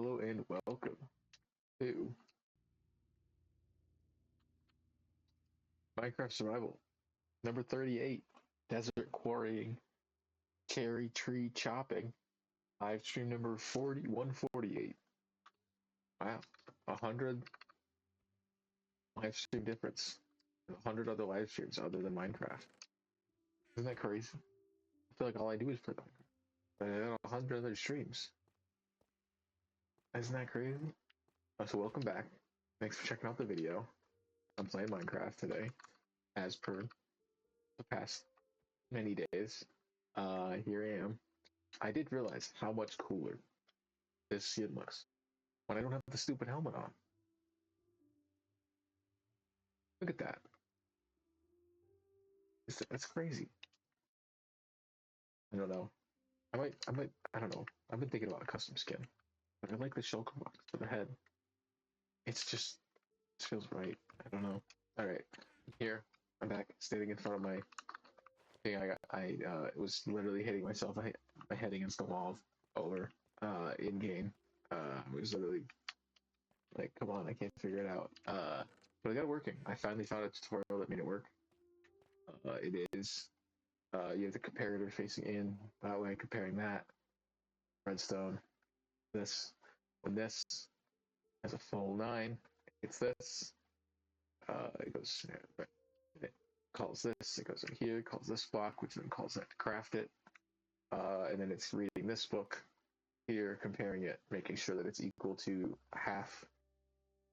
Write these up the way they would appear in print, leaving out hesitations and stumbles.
Hello and welcome to Minecraft Survival number 38, Desert Quarrying, Cherry Tree Chopping, live stream number 148. Wow, 100 live stream difference, 100 other live streams other than Minecraft. Isn't that crazy? I feel like all I do is play Minecraft, but I got 100 other streams. Isn't that crazy? So welcome back. Thanks for checking out the video. I'm playing Minecraft today, as per the past many days. Here I am. I did realize how much cooler this skin looks when I don't have the stupid helmet on. Look at that. That's crazy. I don't know. I don't know. I've been thinking about a custom skin, but I like the shulker box for the head. It feels right. I don't know. All right, here I'm back, standing in front of my thing. I was literally hitting myself. I hit my head against the wall over in game. It was literally like, come on, I can't figure it out. But I got it working. I finally found a tutorial that made it work. It is you have the comparator facing in, that way comparing that redstone, this, when this has a full 9, it's this, it goes, it calls this, it goes in here, calls this block, which then calls that to craft it, and then it's reading this book here, comparing it, making sure that it's equal to half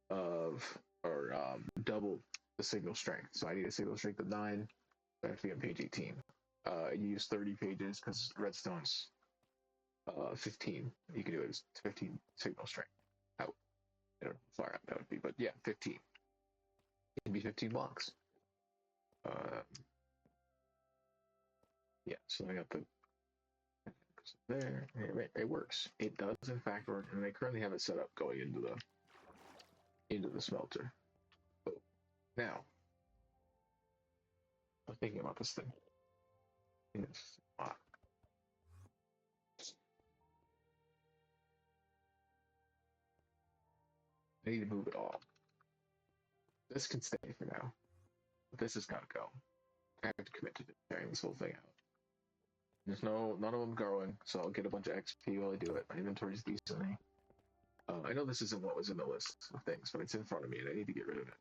of, or double the signal strength. So I need a signal strength of 9, so I have to be on page 18. You use 30 pages because redstone's 15. You can do it as 15 signal strength out. I don't know how far out that would be, but yeah, 15. It can be 15 blocks. Yeah, so I got the there. It works. It does in fact work, and I currently have it set up going into the smelter. So now I'm thinking about this thing. It's hot. I need to move it all. This can stay for now. But this has got to go. I have to commit to carrying this whole thing out. There's none of them growing, so I'll get a bunch of XP while I do it. My inventory's decent. I know this isn't what was in the list of things, but it's in front of me and I need to get rid of it.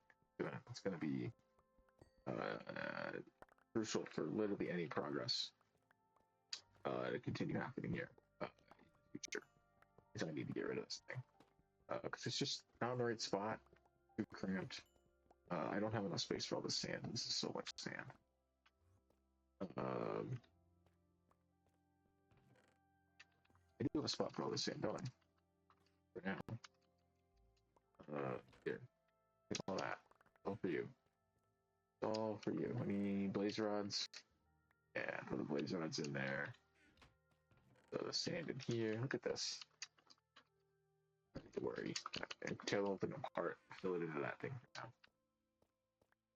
It's going to be crucial for literally any progress to continue happening here in the future. So I need to get rid of this thing because it's just not in the right spot. Too cramped. I don't have enough space for all this sand. This is so much sand. I do have a spot for all this sand, don't I? For now. Here. Take all that. All for you. All for you. I need blaze rods. Yeah, put the blaze rods in there. Throw the sand in here. Look at this. I don't need to worry. I can tear the whole thing apart. Fill it into that thing for now.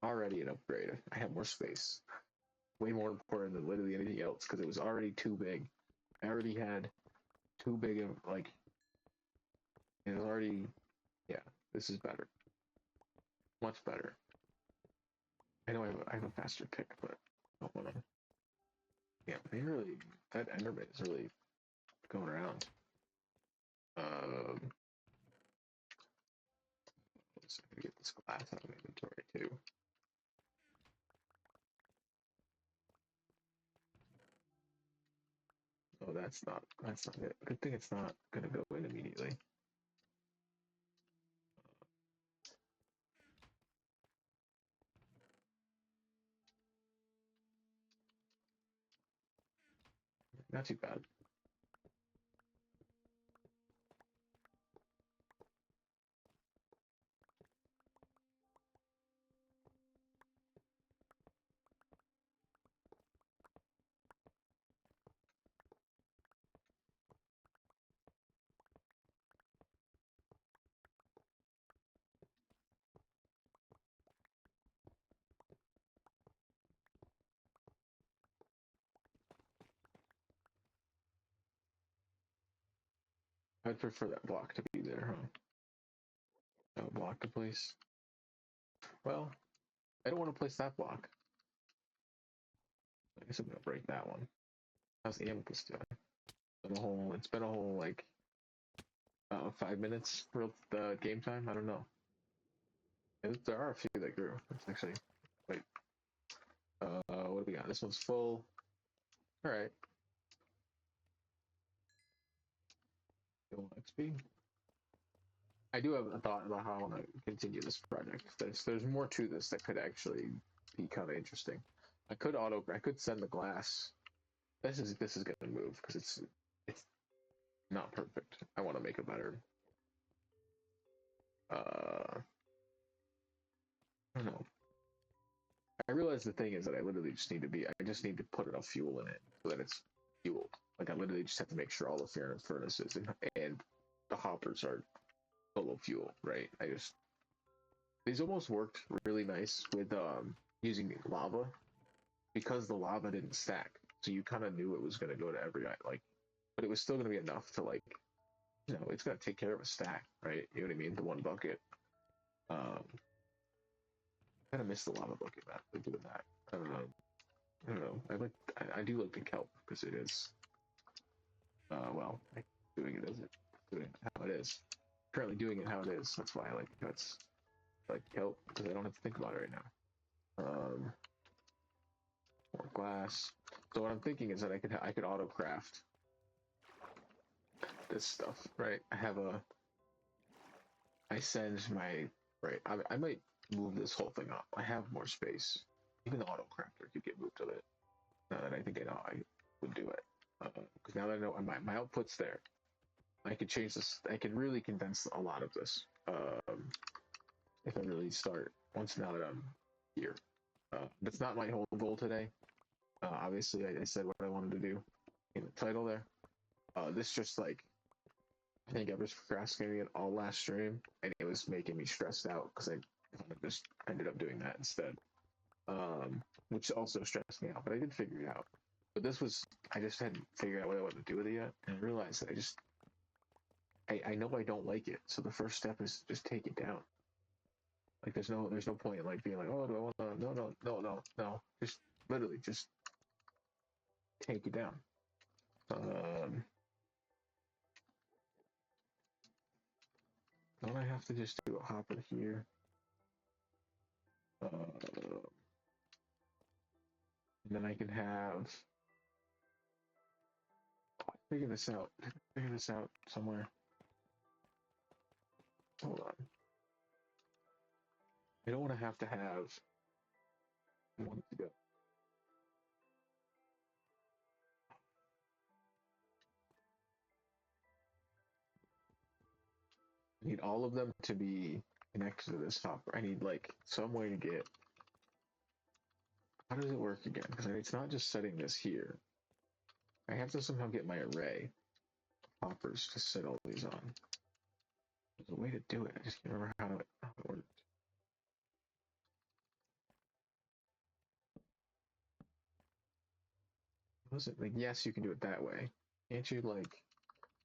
Already an upgrade. I have more space. Way more important than literally anything else because it was already too big. I already had too big of like. It was already. Yeah, this is better. Much better. I know I have a faster pick, but I don't want to. Yeah, they really. That Enderman is really going around. So I'm gonna get this glass out of inventory too. Oh, that's not it. Good thing it's not gonna go in immediately. Not too bad. I'd prefer that block to be there, huh? No block to place. Well, I don't want to place that block. I guess I'm gonna break that one. How's the amethyst doing? It's been a whole like 5 minutes for the game time. I don't know. There are a few that grew. It's actually wait. What do we got? This one's full. All right. XP. I do have a thought about how I want to continue this project. There's more to this that could actually be kind of interesting. I could send the glass. This is gonna move because it's not perfect. I want to make it better. I don't know. I realize the thing is that I just need to put enough fuel in it so that it's fueled. Like I literally just have to make sure all the furnaces and the hoppers are full of fuel, right? These almost worked really nice with using lava because the lava didn't stack. So you kind of knew it was going to go to every like, but it was still going to be enough to like, it's going to take care of a stack, right? You know what I mean? The one bucket. Um, kind of miss the lava bucket method doing that. I don't know. I do like the kelp because it is well, doing it as it doing it how it is. Currently doing it how it is. That's why I like cuts. I like kelp because I don't have to think about it right now. More glass. So what I'm thinking is that I could auto craft this stuff, right? I send my right. I might move this whole thing up. I have more space. Even the auto crafter could get moved to it. Now that I think I know I would do it. Because now that I know my output's there, I could change this. I can really condense a lot of this if I really start once now that I'm here. That's not my whole goal today. Obviously, I said what I wanted to do in the title there. This just like I think I was procrastinating it all last stream, and it was making me stressed out because I kind of just ended up doing that instead, which also stressed me out. But I did figure it out. But I just hadn't figured out what I wanted to do with it yet, and I realized that I know I don't like it. So the first step is just take it down. Like there's no point in like being like, oh, do I want to? No. Just literally just take it down. Don't I have to just do a hopper here? And then I can have. Figure this out. Figure this out somewhere. Hold on. I don't want to have one to go. I need all of them to be connected to this hopper. I need like some way to get. How does it work again? Because it's not just setting this here. I have to somehow get my array of hoppers to set all these on. There's a way to do it. I just can't remember how it worked. Was it like yes, you can do it that way? Can't you like?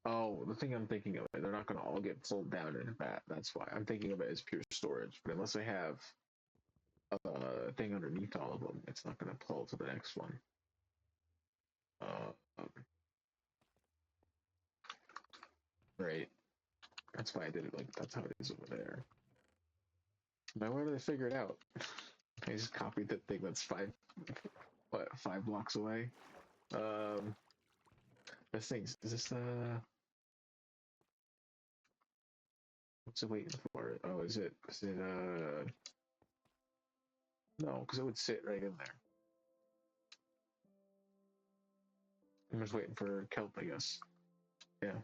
Oh, the thing I'm thinking of, they're not going to all get pulled down in a vat. That's why I'm thinking of it as pure storage. But unless I have a thing underneath all of them, it's not going to pull to the next one. Uh, right. That's why I did it like that's how it is over there. Now where did I figure it out? I just copied the thing that's 5 blocks away. This thing's is this what's it waiting for? Oh, is it no, because it would sit right in there. I'm just waiting for kelp, I guess. Yeah.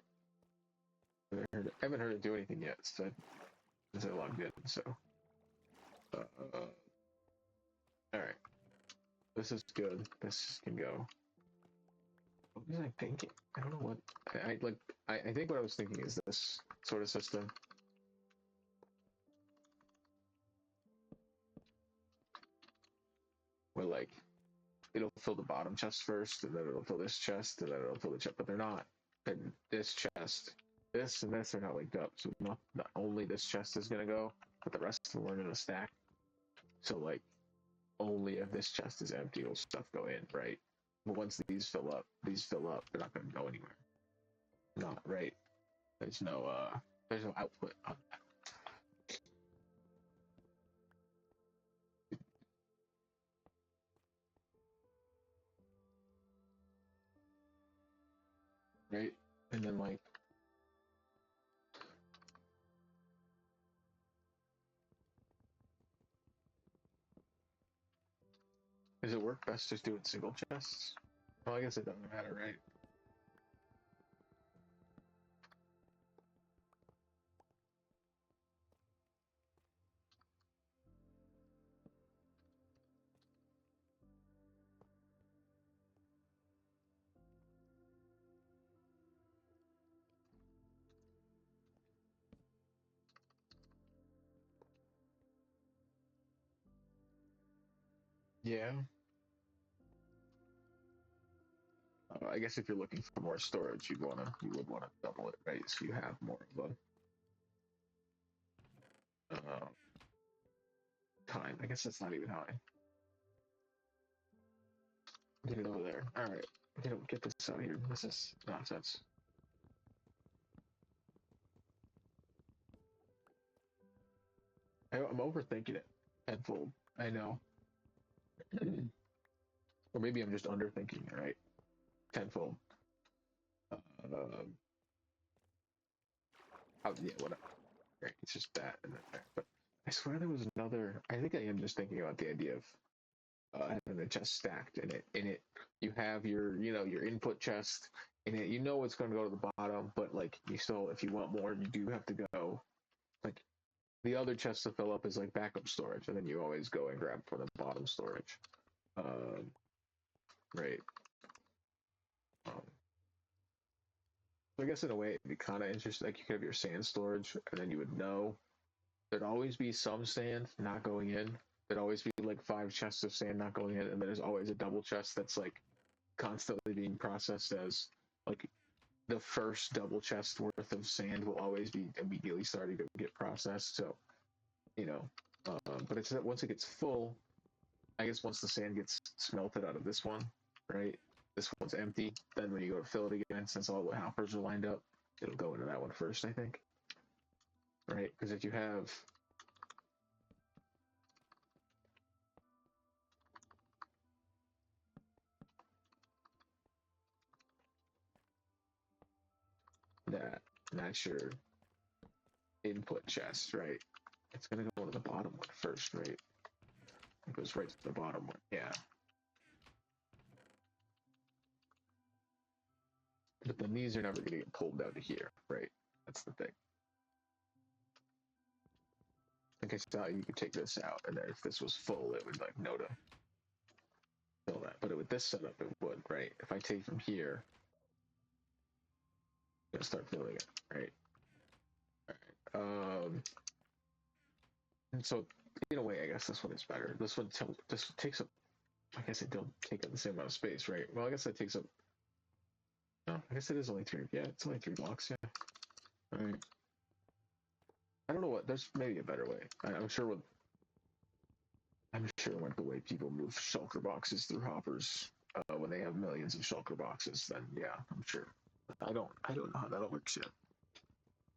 I haven't heard it do anything yet, so since I logged in, so alright. This is good. This can go. What was I thinking? I don't know what I think what I was thinking is this sort of system. Where like it'll fill the bottom chest first, and then it'll fill this chest, and then it'll fill the chest, but they're not. And this chest this and this are not linked up, so not only this chest is gonna go, but the rest of them are gonna stack. So like only if this chest is empty will stuff go in, right? But once these fill up, they're not gonna go anywhere. Not right. There's no output on that. Right? And then like does it work best just doing single chests? Well, I guess it doesn't matter, right? Yeah. I guess if you're looking for more storage, you would wanna double it, right? So you have more of a time. I guess that's not even high. Get it over there. All right, get this out here. This is nonsense. I'm overthinking it tenfold. I know. Or maybe I'm just underthinking it, right? Tenfold. Uh, yeah, whatever. Right, it's just that and then there. But I swear there was another. I think I am just thinking about the idea of having the chest stacked in it. In it, you have your input chest. In it, you know it's going to go to the bottom, but like you still, if you want more, you do have to go. Like the other chest to fill up is like backup storage, and then you always go and grab from the bottom storage. Um, right. Um, so I guess in a way it'd be kind of interesting. Like you could have your sand storage, and then you would know there'd always be some sand not going in. There'd always be like 5 chests of sand not going in, and there's always a double chest that's like constantly being processed as like the first double chest worth of sand will always be immediately starting to get processed. So you know, but it's that once it gets full, I guess once the sand gets smelted out of this one, right? This one's empty. Then when you go to fill it again, since all the hoppers are lined up, it'll go into that one first, I think. Right? Because if you have that, that's your input chest, right? It's gonna go to the bottom one first, right? It goes right to the bottom one. Yeah. But then these are never gonna get pulled down to here, right? That's the thing. I guess you could take this out, and then if this was full, it would like know to fill that. But with this setup, it would, right? If I take from here, it's gonna start filling it, right? And so in a way, I guess this one is better. This takes up. I guess it don't take up the same amount of space, right? Well, I guess that takes up. No, I guess it is only 3. Yeah, it's only 3 blocks. Yeah. All right. I don't know what. There's maybe a better way. I'm sure with. I'm sure with the way people move shulker boxes through hoppers when they have millions of shulker boxes, then yeah, I'm sure. I don't know how that works yet.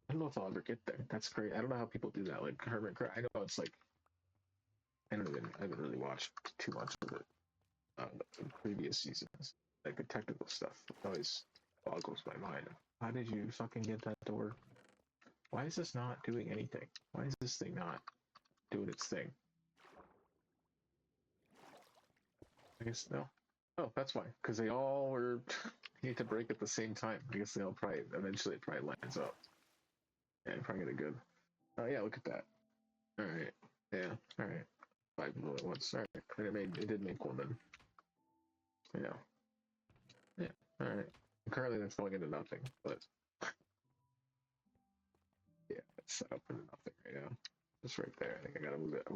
I don't know if I'll ever get there. That's great. I don't know how people do that. Like Hermit Crab. I know it's like I haven't really watched too much of it previous seasons. Like the technical stuff always boggles my mind. How did you fucking get that to work? Why is this not doing anything? Why is this thing not doing its thing? I guess no. Oh, that's why. Because they all were need to break at the same time. I guess they'll probably eventually it probably lines up. Yeah, probably get a good. Oh yeah, look at that. All right. Yeah. All right. 5 people at once. All right. And it did make one then. Yeah. Yeah. All right. Currently that's going into nothing, but yeah, it's set up into nothing right now. Just right there. I think I gotta move it. I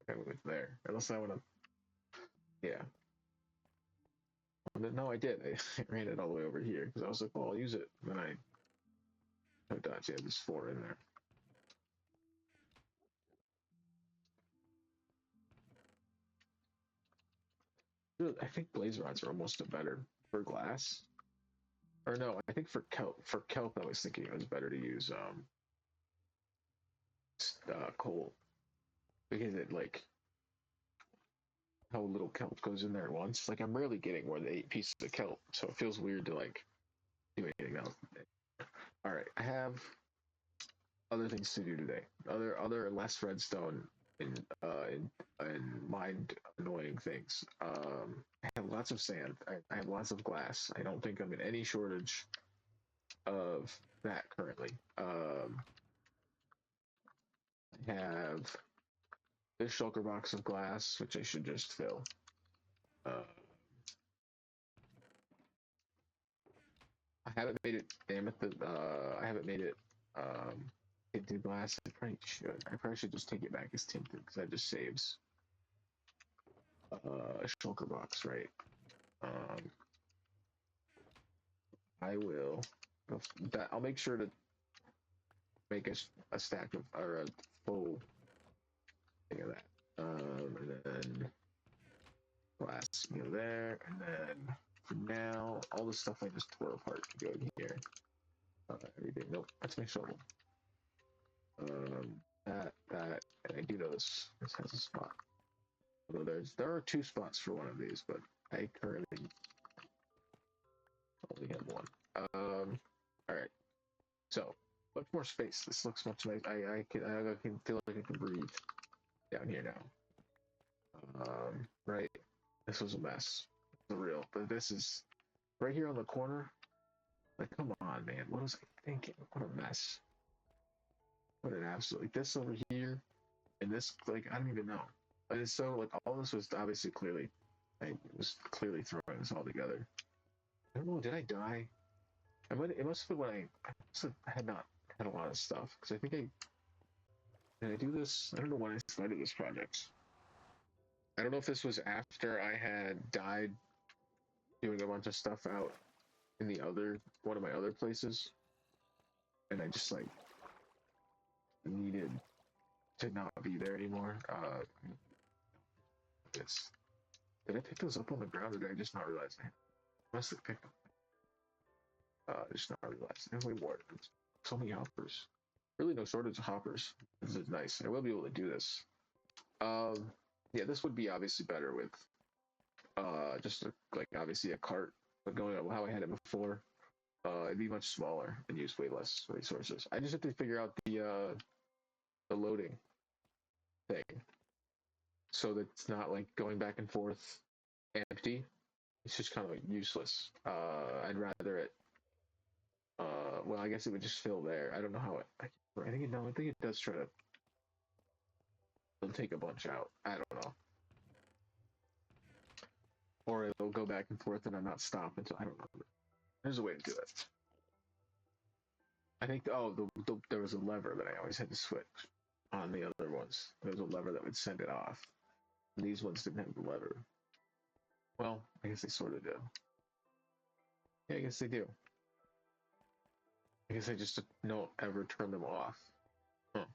gotta move it there. Unless I wanna. Yeah. No, I did. I ran it all the way over here because I was like, well, I'll use it. And then No dots. Yeah, there's 4 in there. I think blaze rods are almost a better for glass. Or no, I think for kelp, I was thinking it was better to use coal because it like how little kelp goes in there at once. Like I'm rarely getting more than 8 pieces of kelp, so it feels weird to like do anything else. All right, I have other things to do today. Other less redstone and mind annoying things. I have lots of sand. I have lots of glass. I don't think I'm in any shortage of that currently. I have this shulker box of glass, which I should just fill. I haven't made it amethyst. I haven't made it tinted glass. I probably should. I probably should just take it back as tinted because that just saves a shulker box, right? Um, I will. I'll make sure to make a stack of or a full thing of that. And then glass go there, and then for now, all the stuff I just tore apart can go in here. Everything. Nope, that's my shovel. That, and I do notice this has a spot. Although there are 2 spots for one of these, but I currently only have one. All right. So much more space. This looks much nice. I can feel like I can breathe down here now. Right. This was a mess. For real. But this is right here on the corner. Like, come on, man. What was I thinking? What a mess. What an absolute. Like this over here, and this, like, I don't even know. And so, like, all this was obviously clearly, I was clearly throwing this all together. I don't know. Did I die? It must have been when I had not had a lot of stuff because I think did I do this? I don't know when I started this project. I don't know if this was after I had died doing a bunch of stuff out in the other one of my other places, and I just like needed to not be there anymore. It's did I pick those up on the ground or did I just not realize I must have picked them? Just not realize. There's way more. There's so many hoppers. Really no shortage of hoppers. This is nice. I will be able to do this. Yeah, this would be obviously better with just like obviously a cart, but going up how I had it before, it'd be much smaller and use way less resources. I just have to figure out the loading thing so that it's not like going back and forth empty. It's just kind of like useless. I'd rather it. Well, I guess it would just fill there. I don't know how it. I think no. I think it does try to. It'll take a bunch out. I don't know. Or it'll go back and forth and I'm not stop until I don't know. There's a way to do it. I think there was a lever that I always had to switch on the other ones. There was a lever that would send it off. And these ones didn't have the lever. Well, I guess they sort of do. Yeah, I guess they do. I guess I just don't ever turn them off. Huh.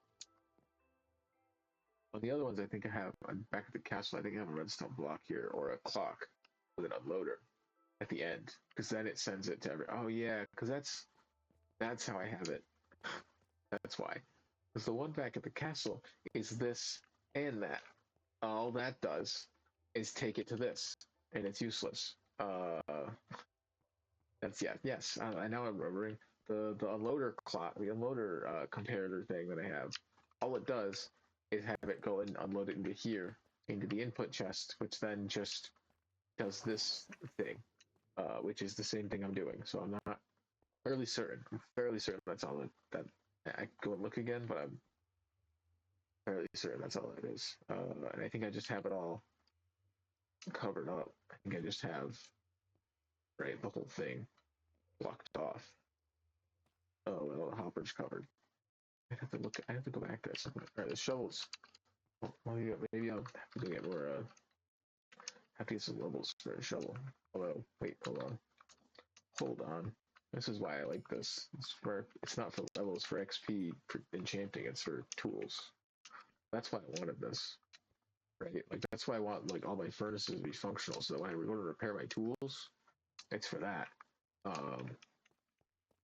On the other ones, I think I have back at the castle. I think I have a redstone block here or a clock with an unloader at the end, because then it sends it to every. Oh yeah, because that's how I have it. That's why. Because the one back at the castle is this and that. All that does is take it to this, and it's useless. That's yeah, yes. I now I'm remembering the unloader clock, the unloader comparator thing that I have. All it does is have it go and unload it into here, into the input chest, which then just does this thing, which is the same thing I'm doing. So I'm not fairly certain. I'm fairly certain that's all that I go and look again, but I'm fairly certain that's all it is. And I think I just have it all covered up. I think I just have right the whole thing blocked off. Oh well, the hopper's covered. I have to look. I have to go back to something. All right, the shovels. Well, maybe I'll have to get more. Have to get some levels for a shovel. Although, wait, hold on. This is why I like this. It's not for levels, for XP, for enchanting. It's for tools. That's why I wanted this, right? Like that's why I want like all my furnaces to be functional, so that when I want to repair my tools, it's for that. And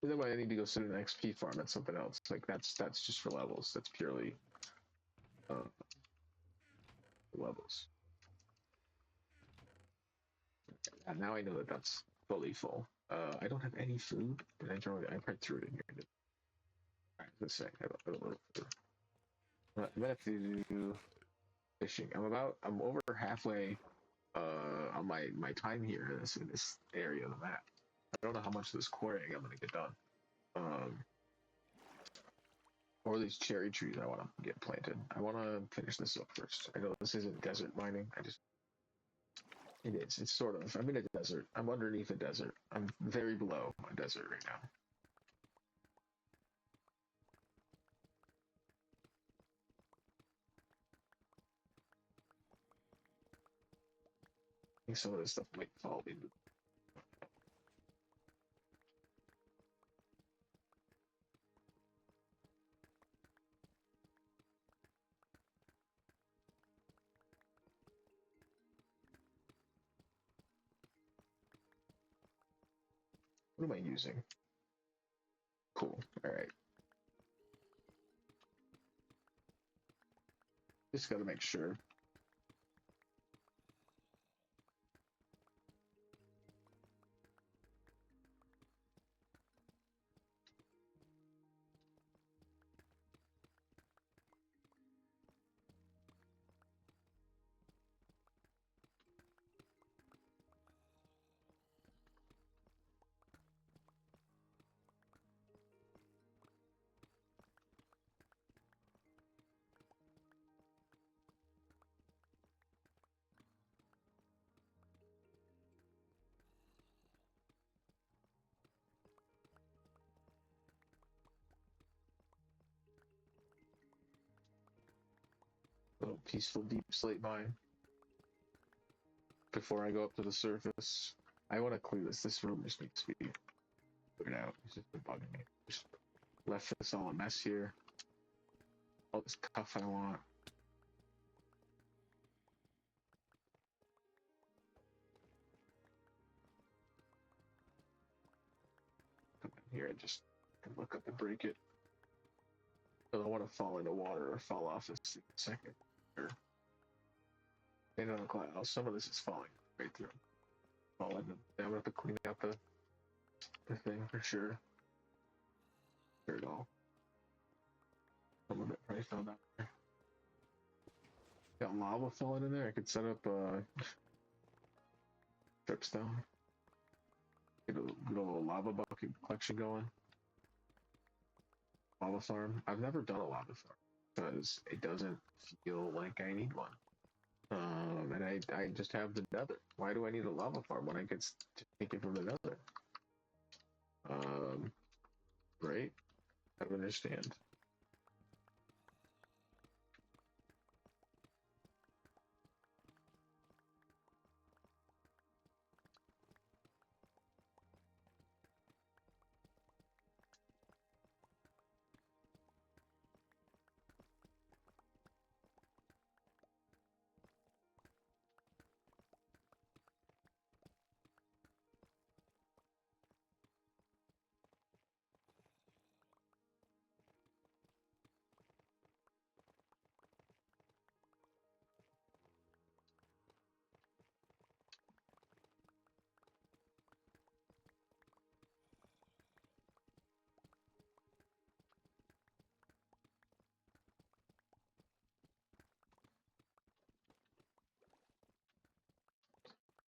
then when I need to go sit in an XP farm at something else, like that's just for levels. That's purely uh, levels. And now I know that that's fully full. I don't have any food. Did I throw it? I probably threw it in here. Alright, let's say I don't know. I'm gonna have to do fishing. I'm over halfway on my time here in this area of the map. I don't know how much of this quarrying I'm gonna get done. Um, or these cherry trees I want to get planted. I want to finish this up first. I know this isn't desert mining. It is. It's sort of. I'm in a desert. I'm underneath a desert. I'm very below a desert right now. I think some of this stuff might fall into. What am I using? Cool. All right. Just got to make sure. Little peaceful deep slate mine. Before I go up to the surface, I want to clear this. This room just needs to be cleared out. It's just been bugging me. Just left this all a mess here. All this cuff I want. Come in here and just look up and break it. I don't want to fall into water or fall off this second. Or stand on a cloud. Some of this is falling right through. I'm gonna have to clean out the thing for sure. Clear it all. Some of it probably fell down there. Got lava falling in there. I could set up dripstone. Get a little lava bucket collection going. Lava farm. I've never done a lava farm because it doesn't feel like I need one. And I just have the nether. Why do I need a lava farm when I can take it from the nether? Right? I don't understand.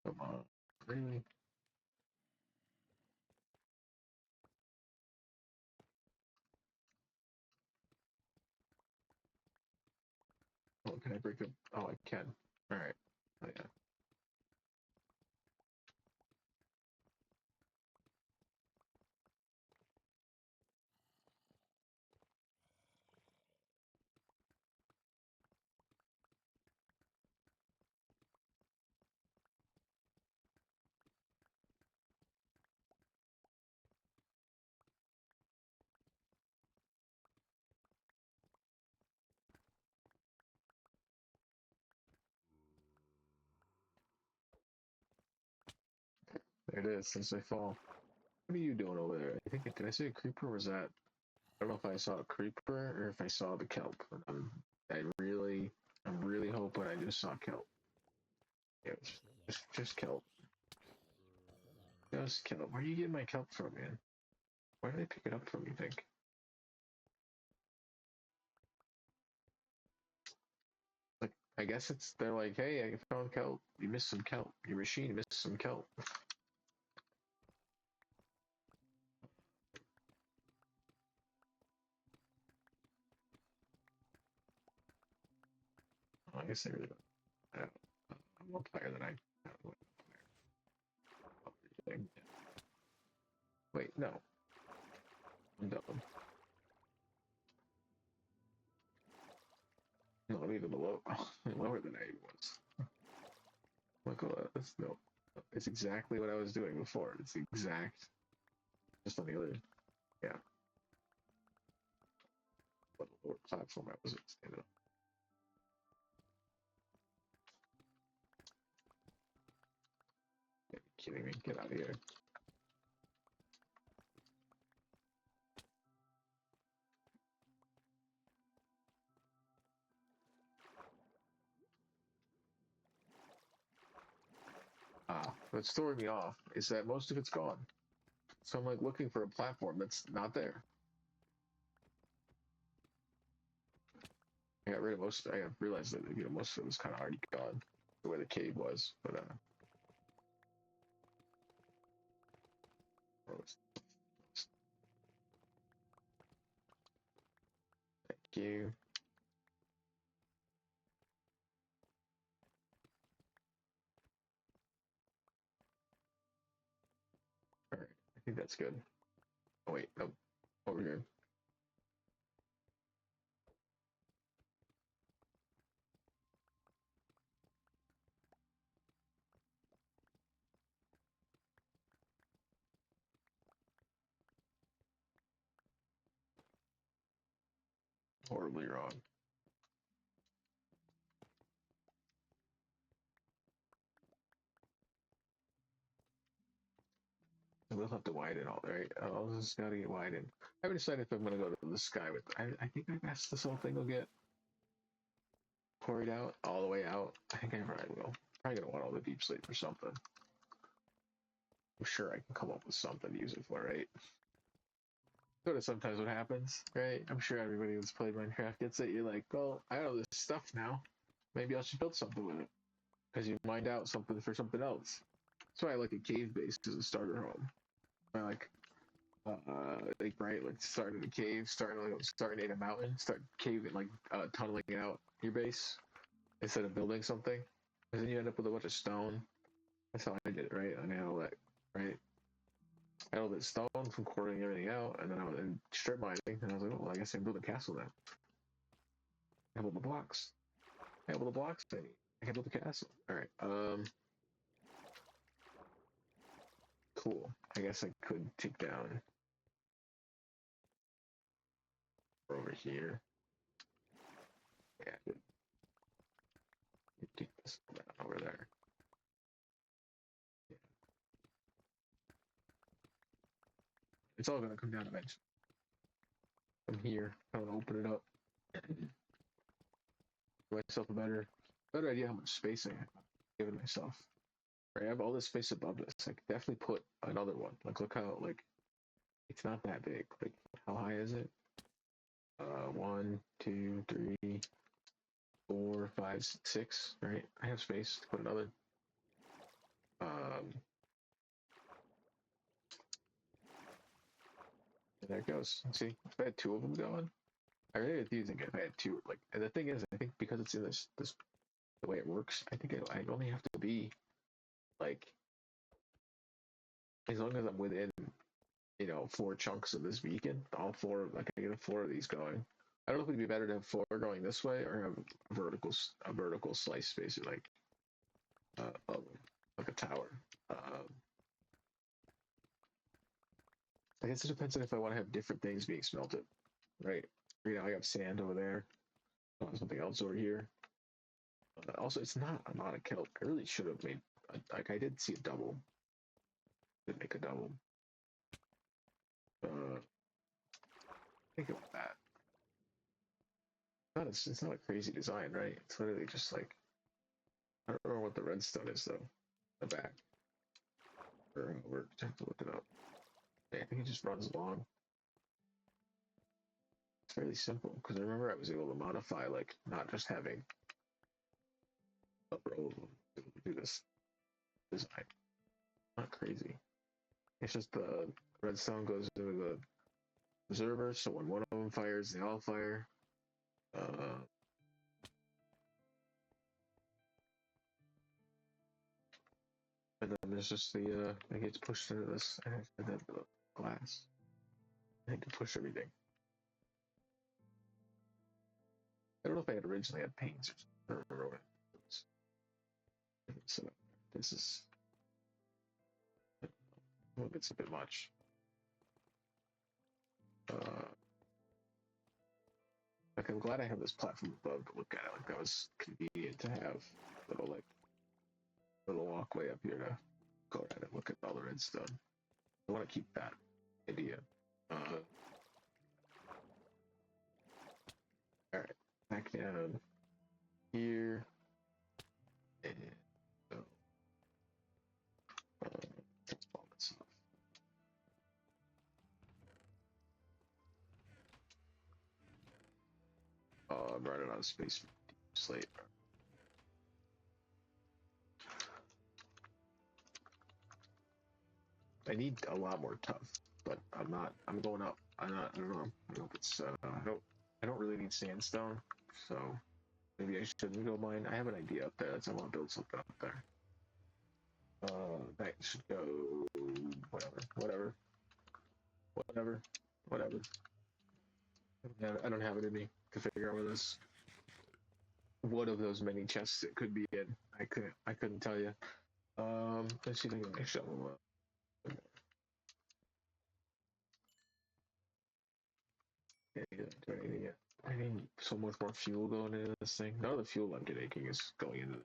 Come on. Really? Oh, can I break it? Oh, I can. Alright. Oh, yeah. it is since I fall. What are you doing over there? I think did I see a creeper? Or was that? I don't know if I saw a creeper or if I saw the kelp. I'm really hoping I just saw kelp. Yeah, just kelp. Just kelp. Where are you getting my kelp from, man? Where do they pick it up from? You think? Like, I guess they're like, hey, I found kelp. You missed some kelp. Your machine missed some kelp. I guess they really don't. I don't, I'm more player than I. Wait, no. I'm dumb. No, I'm even below. Lower than I was. Look at this. No. It's exactly what I was doing before. It's the exact. Just on the other. Yeah. What lower platform I was standing on. Are you kidding me? Get out of here. What's throwing me off is that most of it's gone. So I'm like looking for a platform that's not there. I got rid of most. I realized that most of it was kind of already gone, the way the cave was. But thank you. All right, I think that's good. Oh wait, no, over here. Horribly wrong. We'll have to widen all right. I'll just gotta get widened. I haven't decided if I'm gonna go to the sky with. I think I guess this whole thing will get quarried out all the way out. I think I probably will. Probably gonna want all the deep sleep or something. I'm sure I can come up with something to use it for, right? Sort of sometimes what happens, right? I'm sure everybody who's played Minecraft gets it. You're like, well, I know this stuff now. Maybe I should build something with it. Because you mind out something for something else. That's why I like a cave base as a starter home. I like right, like starting a cave, starting in a mountain, start caving, like tunneling out your base instead of building something. Because then you end up with a bunch of stone. That's how I did it, right? I know that, right? I had all this stone from quarrying everything out, and then I was in strip mining, and I was like, oh, well, I guess I can build a castle now. I have all the blocks. I have all the blocks I need. I can build a castle. All right. Cool. I guess I could take down over here. Yeah, I could take this down over there. Yeah. It's all gonna come down eventually. I'm here. I'm gonna open it up. Give myself a better idea how much space I have given myself. Right, I have all this space above this. I could definitely put another one. Like, look how it's not that big. Like, how high is it? 1, 2, 3, 4, 5, 6. Right, I have space to put another. Um, and there it goes. See, if I had two of them going, I really would use it if I had two. Like, and the thing is, I think because it's in this the way it works, I think I only have to be like as long as I'm within 4 chunks of this beacon, all four. Like I get 4 of these going. I don't know if it'd be better to have 4 going this way or have a vertical slice basically like a tower. I guess it depends on if I want to have different things being smelted, right? I got sand over there. Something else over here. Also, it's not a lot of kelp. I really should have made like I did see a double. Did make a double. Think of that. It's not a crazy design, right? It's literally just like, I don't know what the redstone is though. The back. Or we're gonna have to look it up. I think it just runs along. It's fairly simple because I remember I was able to modify like not just having a row of them to do this design. Not crazy. It's just the redstone goes into the observer, so when one of them fires, they all fire. And then there's just the it gets pushed into this, and then the glass. I need to push everything. I don't know if I had originally had panes or something. I don't remember what it was. So this is, well, it's a bit much. Like I'm glad I have this platform above to look at it. Like that was convenient to have little walkway up here to go around and look at all the redstone. I want to keep that idea. All right, back down here, and so let's pull this off. Oh, I'm running out of space for slate. I need a lot more tough, but I'm not. I'm going up. I'm not. I don't know. I don't know if it's. I don't really need sandstone, so maybe I shouldn't go mine. I have an idea up there. That's I want to build something up there. That should go. Whatever. I don't have it in me to figure out where this. One of those many chests it could be in. I couldn't tell you. Let's see if I can make shovel up. I need so much more fuel going into this thing. None of the fuel I'm making is going into.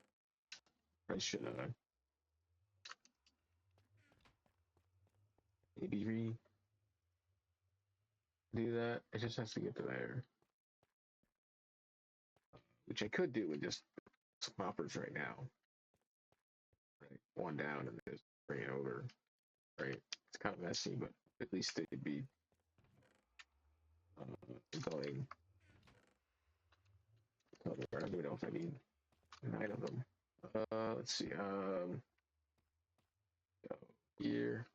I should have. Maybe do that. It just has to get to there, which I could do with just some hoppers right now. Right, one down and just bring it over. Right, it's kind of messy, but at least they'd be going. I don't even know if I need 9 of them. Let's see. Here.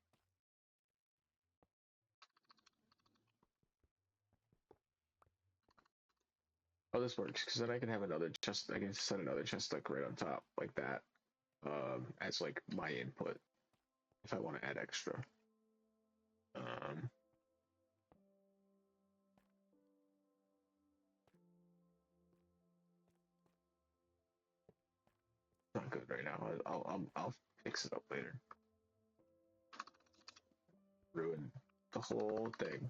Oh, this works because then I can have another chest. I can set another chest like right on top, like that, as like my input if I want to add extra. Not good right now. I'll fix it up later. Ruin the whole thing.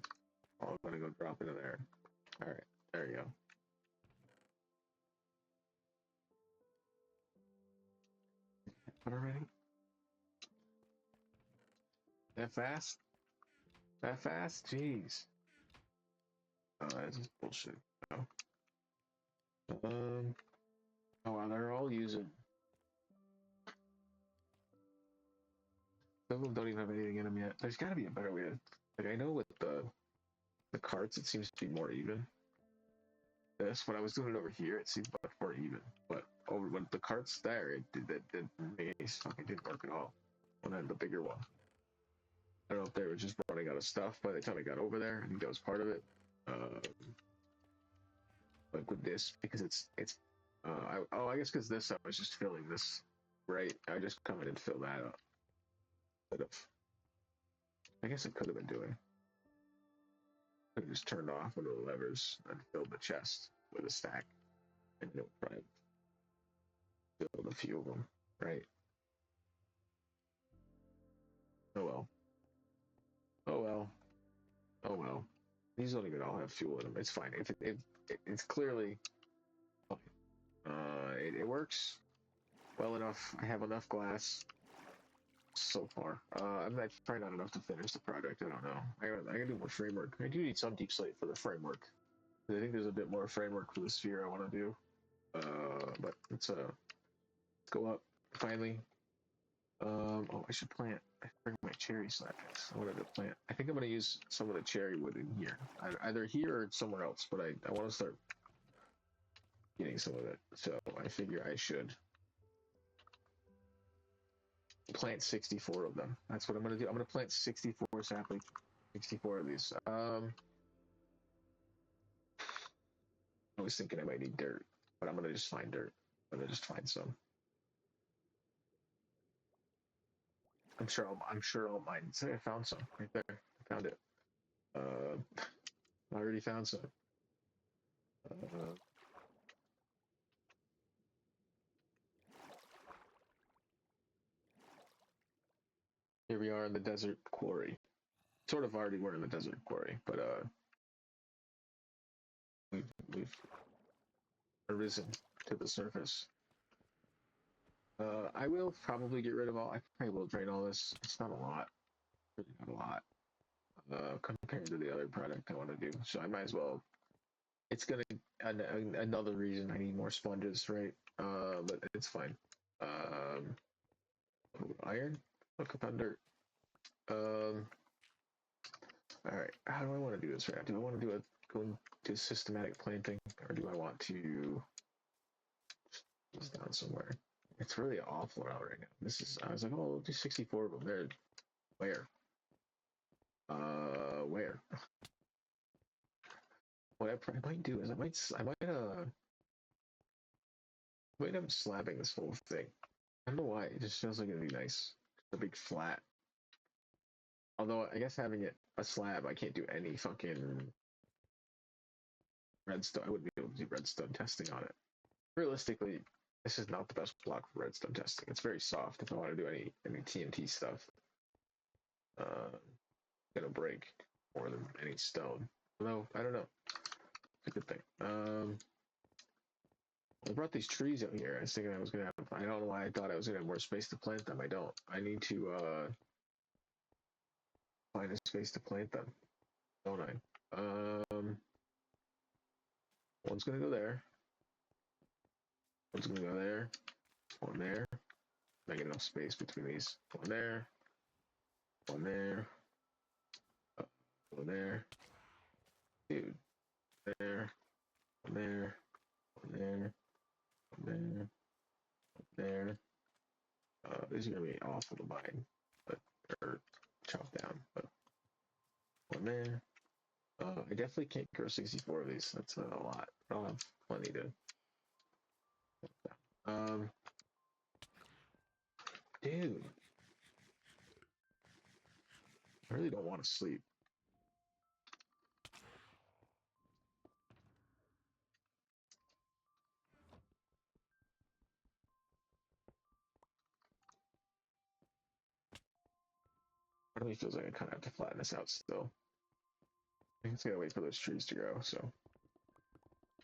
Oh, I'm gonna go drop into there. All right, there you go. Already? That fast? That fast? Jeez. That's just bullshit. No. Oh wow, they're all using. Some of them don't even have anything in them yet. There's got to be a better way to. Like I know with the carts, it seems to be more even. This when I was doing it over here, it seemed much more even. But over when the cart's there, it fucking didn't work at all. And then the bigger one. I don't know if they were just running out of stuff by the time I got over there. I think that was part of it. Like with this, because I guess because this I was just filling this, right? I just come in and fill that up. I guess it could have been doing. Could have just turned off one of the levers and filled the chest with a stack, and it would probably build a few of them, right? Oh well. Oh well. Oh well. These don't even all have fuel in them. It's fine. It's clearly it works well enough. I have enough glass, so far. I'm not, probably not enough to finish the project. I don't know. I gotta do more framework. I do need some deep slate for the framework. I think there's a bit more framework for the sphere I want to do. But let's go up finally. Oh, I should plant. I bring my cherry slabs. I wanted to plant. I think I'm gonna use some of the cherry wood in here, either here or somewhere else. But I want to start getting some of it. So I figure I should plant 64 of them. That's what I'm gonna do. I'm gonna plant 64 saplings, 64 of these. I was thinking I might need dirt, but I'm gonna just find dirt. I'm gonna just find some. I'm sure I'll mine. Say I found some right there. I found it. I already found some. Uh, Here we are in the desert quarry. Sort of already were in the desert quarry, but we've arisen to the surface. I will probably get rid of all. I probably will drain all this. It's not a lot. Really not a lot. Compared to the other product I want to do. So I might as well. It's gonna another reason I need more sponges, right? But it's fine. Iron. Look up under. All right. How do I want to do this right now? Do I want to do go into systematic planting, or do I want to just down somewhere? It's really awful out right now. This is. I was like, oh, we'll do 64, but there. Where? Where? What I might do is I might end up slabbing this whole thing. I don't know why. It just feels like it'd be nice. A big flat. Although I guess having it a slab, I can't do any fucking redstone. I wouldn't be able to do redstone testing on it. Realistically, this is not the best block for redstone testing. It's very soft. If I want to do any TNT stuff, it's gonna break more than any stone. Although I don't know. It's a good thing. I brought these trees out here. I was thinking I was gonna have. I don't know why I thought I was gonna have more space to plant them. I don't. I need to find a space to plant them, don't I? One's gonna go there. One's gonna go there. One there. Make enough space between these. One there. One there. One there. Dude. There. One there. One there. One there. One there. These are gonna be awful to mine, but or chop down. But one there. I definitely can't grow 64 of these. That's a lot. I'll have plenty to. Dude, I really don't want to sleep. Part of me feels like I kind of have to flatten this out still. I just gotta wait for those trees to grow. So,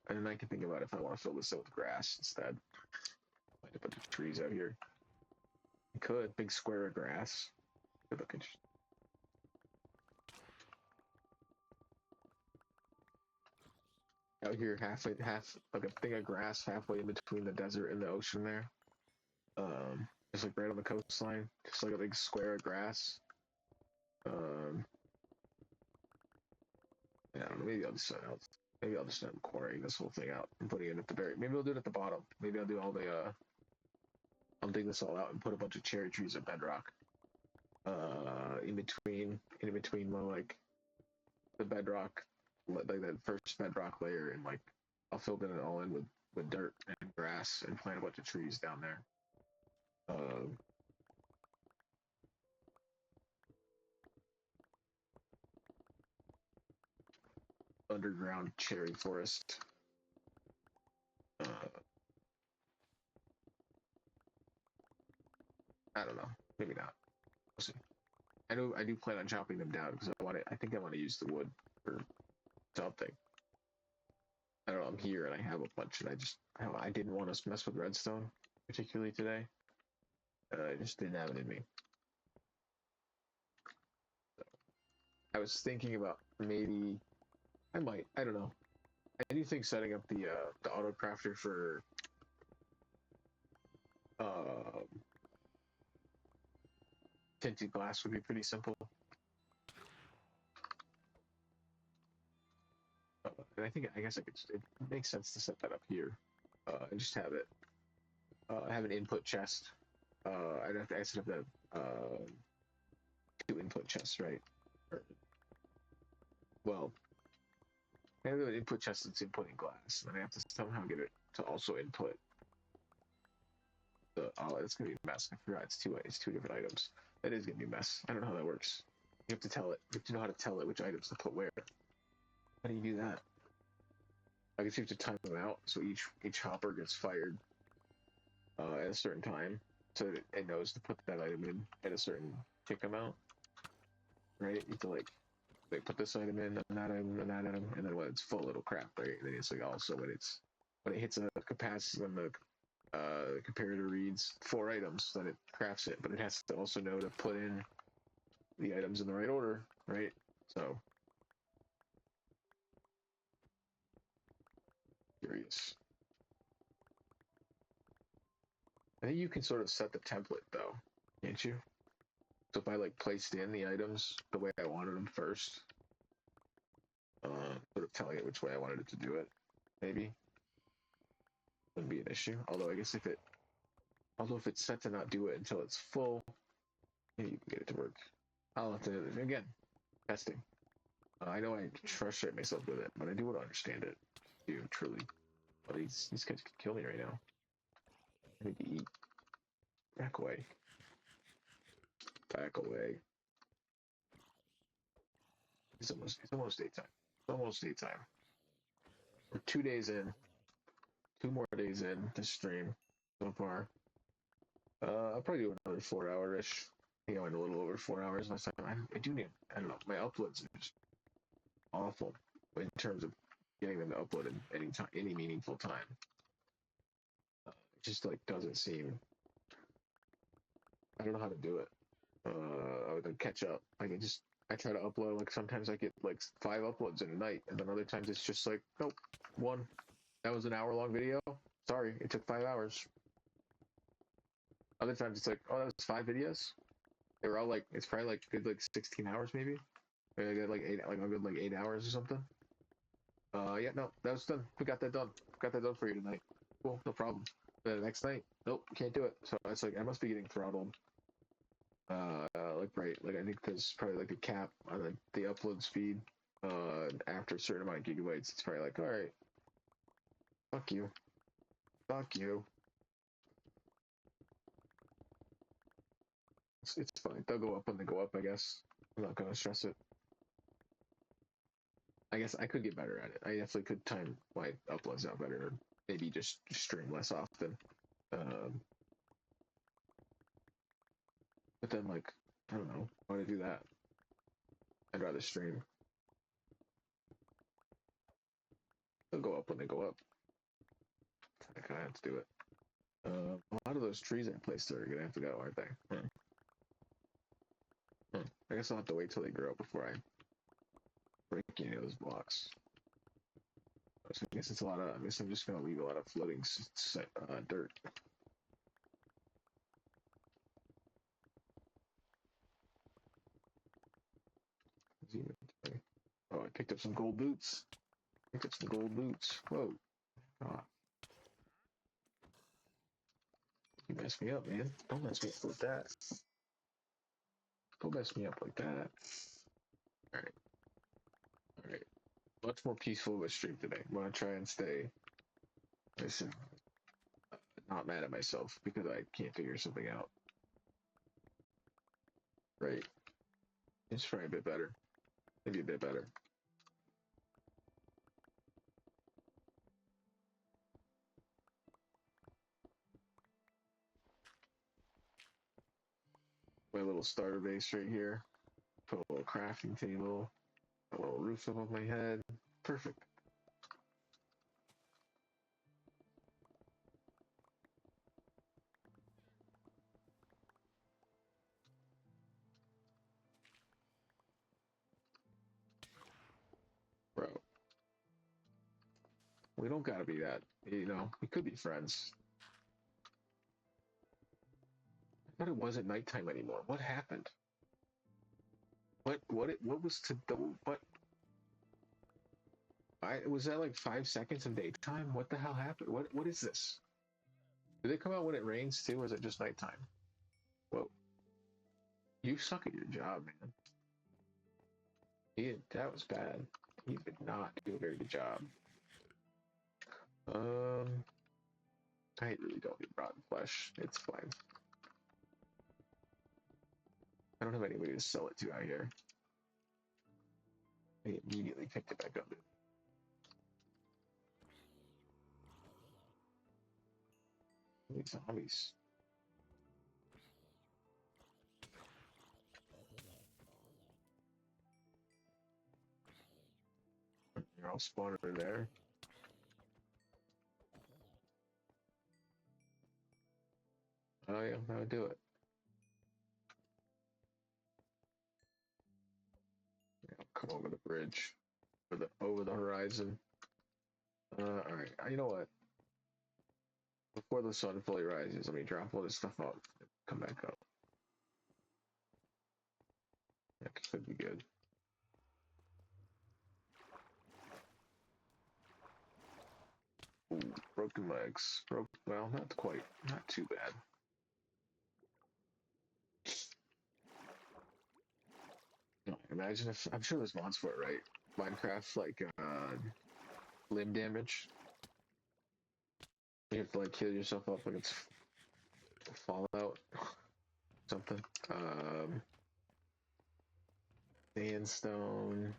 and then I can think about if I want to fill this out with grass instead. Plant a bunch of trees out here. I could big square of grass. Good looking. Out here, half like a thing of grass halfway in between the desert and the ocean there. Just like right on the coastline, just like a big square of grass. Yeah, I don't know, maybe I'll just end up quarrying this whole thing out and putting it at the very. Maybe I'll do it at the bottom. Maybe I'll do all the. I'll dig this all out and put a bunch of cherry trees at bedrock. In between, like the bedrock, like that first bedrock layer, and like I'll fill it all in with dirt and grass and plant a bunch of trees down there. Underground cherry forest. I don't know. Maybe not. We'll see. I do plan on chopping them down because I think I want to use the wood for something. I don't know. I'm here and I have a bunch, and I didn't want to mess with redstone particularly today. I just didn't have it in me. I was thinking about maybe I don't know. I do think setting up the auto crafter for uh, tinted glass would be pretty simple. And I guess it makes sense to set that up here. And just have it have an input chest. I set up that two input chests, right? Or, well, I have an input chest that's inputting glass, and I have to somehow get it to also input the. Oh, it's gonna be a mess. I forgot it's two different items. That is gonna be a mess. I don't know how that works. You have to tell it. You have to know how to tell it which items to put where. How do you do that? I guess you have to time them out so each hopper gets fired at a certain time, so that it knows to put that item in at a certain tick amount. Right? You have to like put this item in, and that item, and that item, and then when it's full, it'll crap. Right? And then it's like also when it hits a capacity, when the comparator reads 4 items, then it crafts it. But it has to also know to put in the items in the right order, right? So curious. I think you can sort of set the template though, can't you? So if I like placed in the items the way I wanted them first, sort of telling it which way I wanted it to do it, maybe wouldn't be an issue. Although I guess if it's set to not do it until it's full, maybe you can get it to work. I'll have to again testing. I know I frustrate myself with it, but I do want to understand it. Do truly. But these guys could kill me right now. I need to eat. Back away. Back away. It's almost daytime. It's almost daytime. We're 2 days in. 2 more days in to stream so far. I'll probably do another 4 hour-ish. I think I went a little over 4 hours last time. I do need, I don't know, my uploads are just awful in terms of getting them to upload in any meaningful time. It just like doesn't seem. I don't know how to do it. I would catch up. I try to upload, like sometimes I get like 5 uploads in a night, and then other times it's just like, nope, one. That was an hour-long video. Sorry, it took 5 hours. Other times it's like, oh, that was 5 videos. They were all like, it's probably like good like 16 hours maybe. Maybe I got like a good like 8 hours or something. Yeah, no, that was done. We got that done. Got that done for you tonight. Cool, no problem. The next night, nope, can't do it. So it's like I must be getting throttled. Like right, like I think there's probably like a cap on the upload speed. After a certain amount of gigabytes, it's probably like, all right, fuck you, fuck you. It's fine. They'll go up when they go up. I guess I'm not gonna stress it. I guess I could get better at it. I definitely could time my uploads out better. Maybe just stream less often. Um, but then like I don't know how to do that. I'd rather stream. They'll go up when they go up. I kind of have to do it. A lot of those trees I placed are gonna have to go, aren't they? I guess I'll have to wait till they grow before I break any of those blocks. So I guess it's a lot of. I guess I'm just gonna leave a lot of floating dirt. Oh, I picked up some gold boots. Picked up some gold boots. Whoa. God. You messed me up, man. Don't mess me up like that. Don't mess me up like that. Alright. Alright. Much more peaceful of a stream today. I'm gonna try and stay. Listen. Not mad at myself because I can't figure something out. Right. It's probably a bit better. Maybe a bit better. My little starter base right here. Put a little crafting table. A little roof above my head. Perfect. We don't gotta be that. You know, we could be friends. I thought it wasn't nighttime anymore. What happened? What was to the what? Was that like 5 seconds of daytime? What the hell happened? What is this? Do they come out when it rains too, or is it just nighttime? Whoa, you suck at your job, man. That was bad. He did not do a very good job. Um, I really don't need rotten flesh. It's fine. I don't have anybody to sell it to out here. I immediately picked it back up. These zombies. You're all spawned over there. Oh yeah, that would do it. Yeah, I'll come over the bridge, over the horizon. All right. You know what? Before the sun fully rises, let me drop all this stuff off. Come back up. That could be good. Ooh, broken legs. Well, not quite. Not too bad. Imagine if I'm sure there's mods for it, right? Minecraft like limb damage. You have to like heal yourself up like it's Fallout something. Sandstone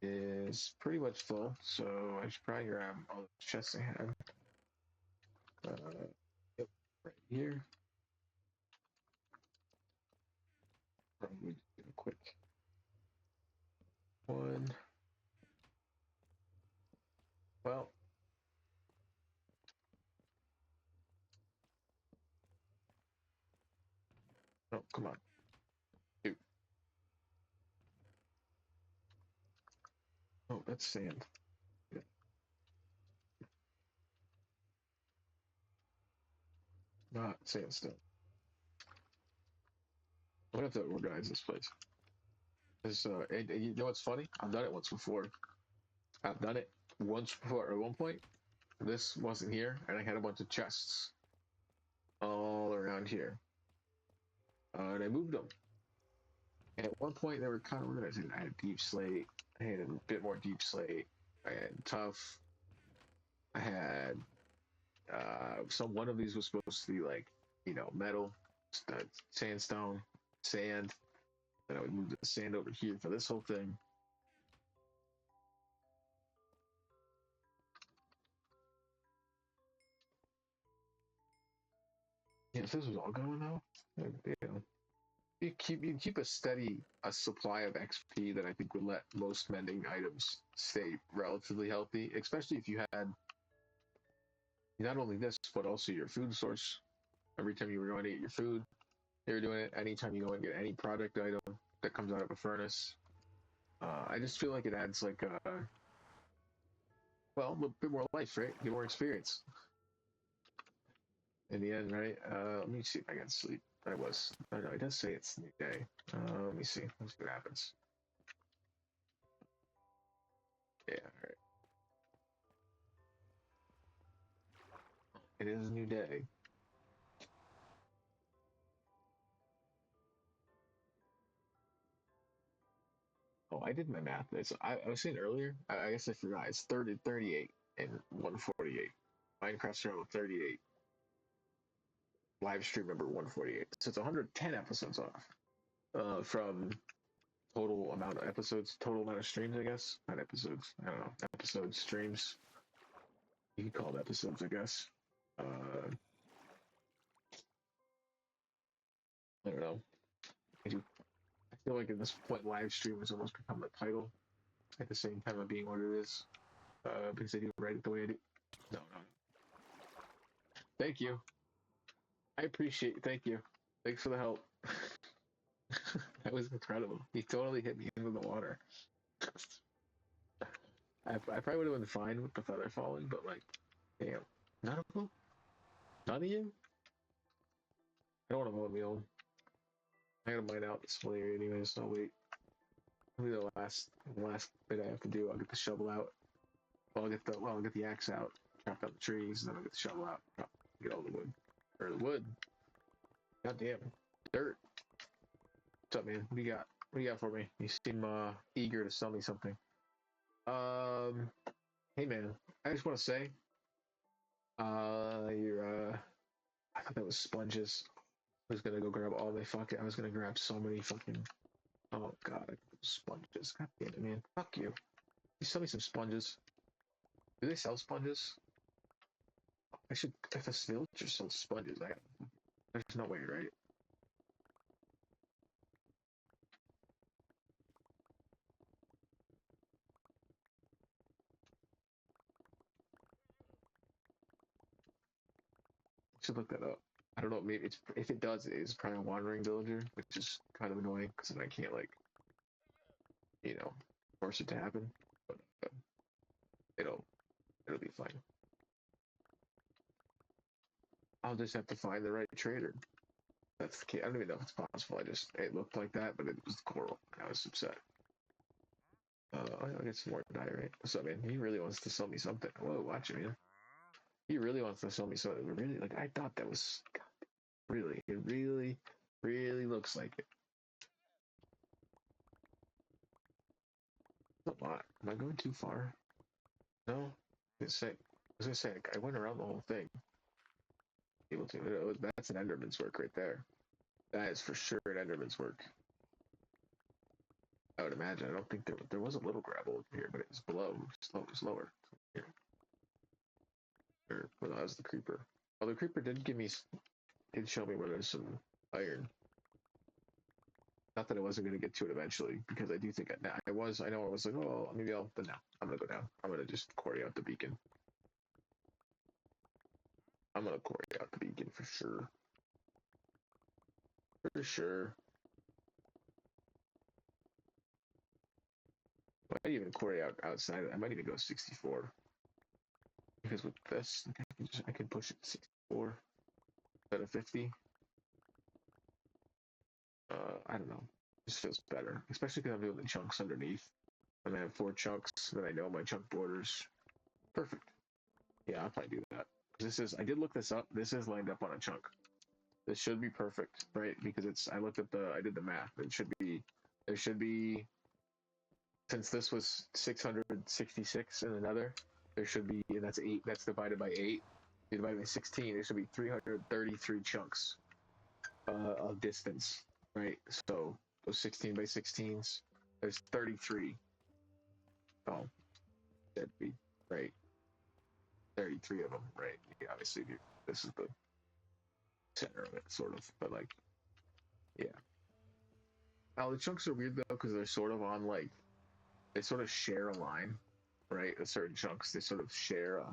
is pretty much full, so I should probably grab all the chests I had. Yep, right here. Probably do a quick one. Well, oh, come on. Dude. Oh, that's sand. Yeah. Not sandstone. I'm gonna have to organize this place. And you know what's funny? I've done it once before. I've done it once before. At one point, this wasn't here, and I had a bunch of chests all around here, and I moved them. And at one point, they were kind of organized. I had deep slate. I had a bit more deep slate. I had tough. I had some. One of these was supposed to be like metal, sandstone, sand. Then I would move the sand over here for this whole thing. Yeah, if this was all going though, you keep a supply of XP that I think would let most mending items stay relatively healthy, especially if you had not only this but also your food source. Every time you were going to get your food, you were doing it. Anytime you go and get any product item that comes out of a furnace, I just feel like it adds like a bit more life, right? Get more experience in the end, right? Let me see if I can sleep. I was. I know it does say it's new day. Let me see. Let's see what happens. Yeah, all right. It is a new day. Oh, I did my math. I was saying earlier. I guess I forgot. It's 30, 38 and 148. Minecraft Survival 38. Live stream number 148. So it's 110 episodes off. From total amount of episodes, total amount of streams, I guess. Not episodes. I don't know. Episodes, streams. You can call it episodes, I guess. I don't know. I feel like at this point, live stream has almost become the title at the same time of being what it is. Because I do write it the way I do. No, no. Thank you. I appreciate it. Thank you. Thanks for the help. That was incredible. He totally hit me into the water. I probably would have been fine with the feather falling, but like, damn, none of them, none of you. I don't want to mow meal. I gotta mine out this whole area anyway, so I'll wait. Maybe the last bit I have to do. I'll get the shovel out. I'll get the axe out, chop down the trees, and then I'll get the shovel out, get all the wood, or the wood. God damn, dirt. What's up, man? What do you got? What do you got for me? You seem eager to sell me something. Um, hey man, I just want to say, you're I thought that was sponges. I was gonna go grab all my fucking. I was gonna grab so many fucking. Oh god, sponges. God damn it, man. Fuck you. You sell me some sponges. Do they sell sponges? I should. If a villager sells sponges, there's no way, right? I should look that up. I don't know. Maybe it's if it does, it's probably a wandering villager, which is kind of annoying because then I can't like you know force it to happen. But it'll it'll be fine. I'll just have to find the right trader. That's the key. I don't even know if it's possible. It looked like that, but it was coral. I was upset. I'll get some more diorite. What's up, man? He really wants to sell me something. Whoa, watch it, man. He really wants to sell me something. Really, like I thought that was really. It really looks like it. It's a lot. Am I going too far? No. I was gonna say I went around the whole thing. Able to. That's an Enderman's work right there. That is for sure an Enderman's work. I would imagine. I don't think there was a little gravel over here, but it was below. It was lower. Here. Or, well, that was the creeper. Oh, the creeper did show me where there's some iron. Not that I wasn't going to get to it eventually, because I do think I was. I know I was like, oh, maybe but no, I'm going to go down. I'm going to just quarry out the beacon. I'm going to quarry out the beacon for sure. For sure. I might even quarry out outside. I might even go 64. Because with this, I can push it to 64 instead of 50. I don't know. It just feels better, especially because I'm doing the chunks underneath. And I have 4 chunks that I know my chunk borders. Perfect. Yeah, I'll probably do that. I did look this up. This is lined up on a chunk. This should be perfect, right? Because I did the math. There should be, since this was 666 in another, there should be, and that's 8, that's divided by 8, divided by 16, there should be 333 chunks of distance, right? So those 16 by 16s, there's 33. Oh, that'd be, right, 33 of them, right? Yeah, obviously, this is the center of it, sort of, but like, yeah. Now the chunks are weird though because they're sort of on like they sort of share a line, right? The certain chunks they sort of share,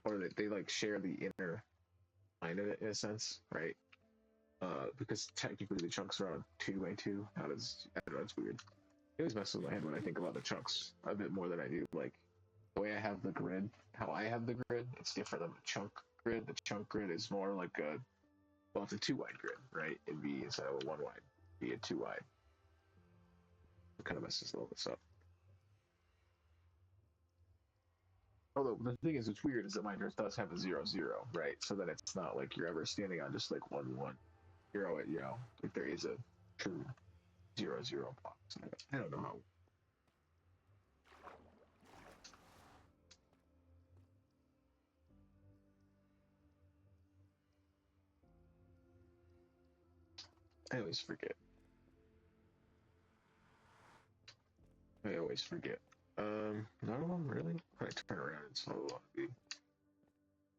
or they like share the inner line of it in a sense, right? Because technically the chunks are on 2 by 2. How does I don't know? It's weird. It always messes with my head when I think about the chunks a bit more than I do like the way I have the grid. How I have the grid, it's different than the chunk grid. The chunk grid is more like it's a 2 wide grid, right? It'd be instead of a 1 wide, be a 2 wide. It kind of messes all this up. Although the thing is, what's weird is that mine does have a 0 0, right? So that it's not like you're ever standing on just like 1 1 0. Like there is a true 0 0 box. I don't know how. I always forget. I always forget. None of them really. I turn around and so I'll be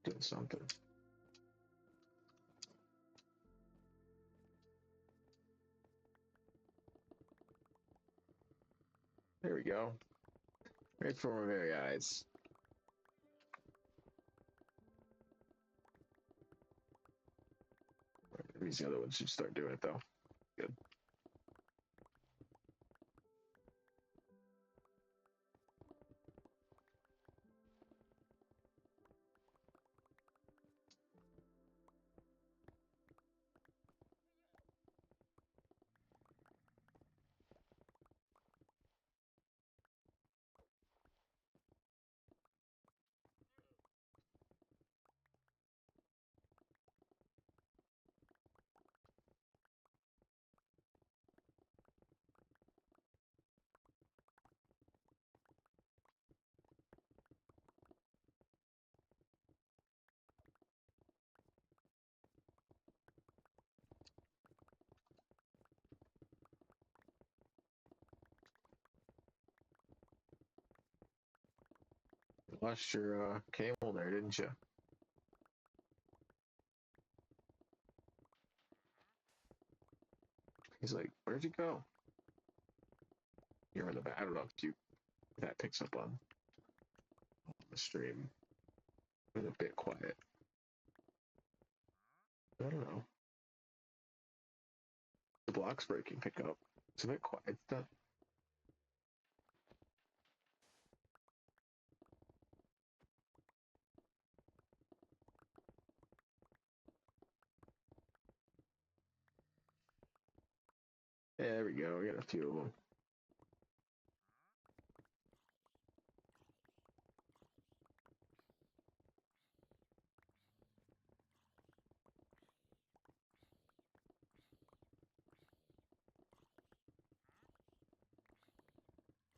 doing something. There we go. Right before my very eyes. These other ones should start doing it though. Good. lost your camel there, didn't you? He's like, where'd you go? You're in the back. I don't know if that picks up on the stream. It was a bit quiet. I don't know. The block's breaking pick up. It's a bit quiet stuff. There we go. We got a few of them.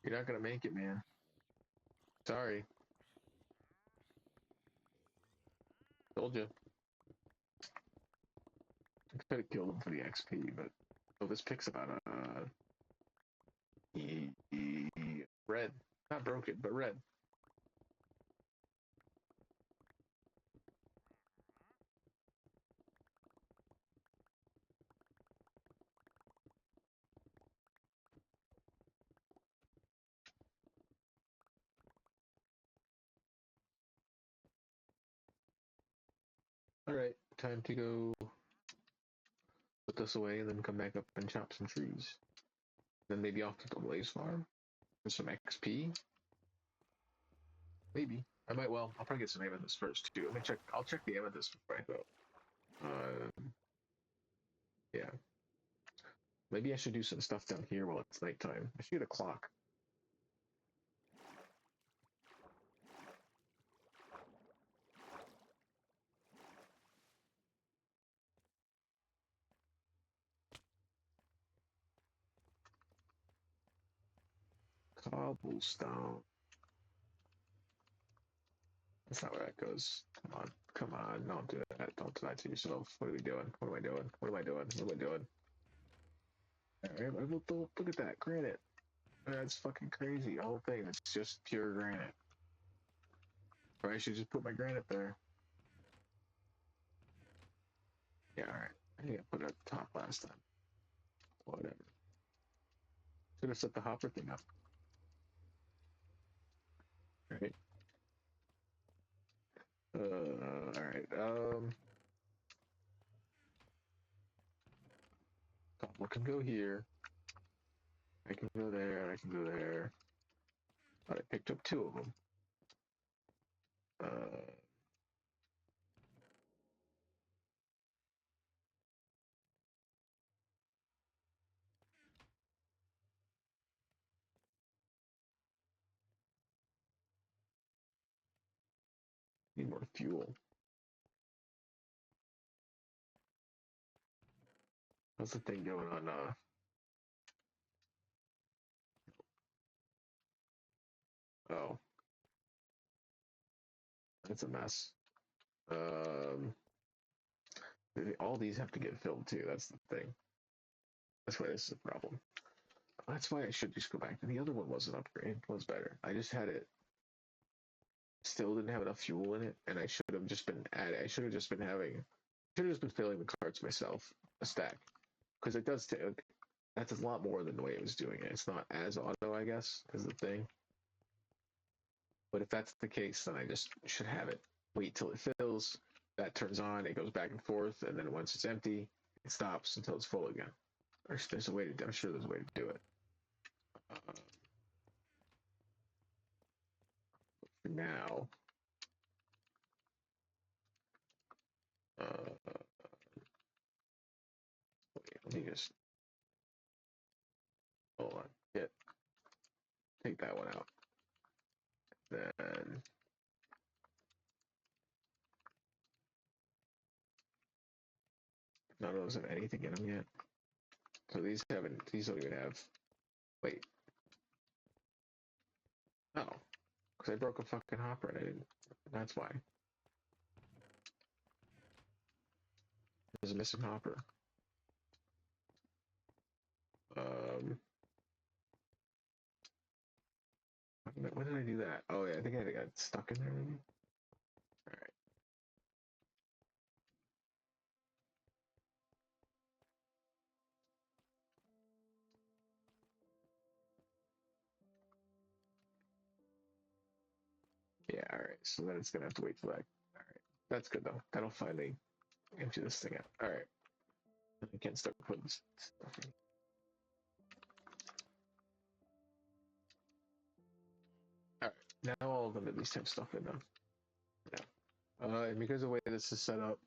You're not gonna make it, man. Sorry. Told you. I could have killed him for the XP, but oh, this picks about red. Not broken, but red. All right, time to go put this away and then come back up and chop some trees. Then maybe off to the blaze farm for some XP. Maybe. I might. Well, I'll probably get some amethyst first too. Let me check. I'll check the amethyst before I go. Yeah. Maybe I should do some stuff down here while it's nighttime. I should get a clock. Cobblestone. That's not where that goes. Come on. Come on. Don't do that. Don't do that to yourself. What are we doing? What am I doing? What am I doing? What am I doing? Alright, look at that. Granite. That's fucking crazy. The whole thing. It's just pure granite. Or I should just put my granite there. Yeah, alright. I think I put it at the top last time. Whatever. Should have set the hopper thing up. Alright. Alright. Cobble can go here. I can go there, and I can go there. But I picked up two of them. Need more fuel. How's the thing going on? Oh, that's a mess. All these have to get filled too. That's the thing. That's why this is a problem. That's why I should just go back. And the other one was an upgrade. It was better. I just had it. Still didn't have enough fuel in it, and I should have just been adding. I should have just been having. Should have just been filling the carts myself, a stack, because it does take. That's a lot more than the way it was doing it. It's not as auto, I guess, is the thing. But if that's the case, then I just should have it. Wait till it fills. That turns on. It goes back and forth, and then once it's empty, it stops until it's full again. There's a way to. I'm sure there's a way to do it. For now, wait, let me just hold on. Take that one out. Then none of those have anything in them yet. So these haven't. These don't even have. Wait. No, because I broke a fucking hopper and I didn't. That's why. There's a missing hopper. When did I do that? Oh yeah, I think I got stuck in there maybe. All right. Yeah, all right. So then it's gonna have to wait till that. All right. That's good though. That'll finally empty this thing out. All right. I can't start putting stuff in. All right. Now all of them at least have stuff in them. Yeah. And because of the way this is set up,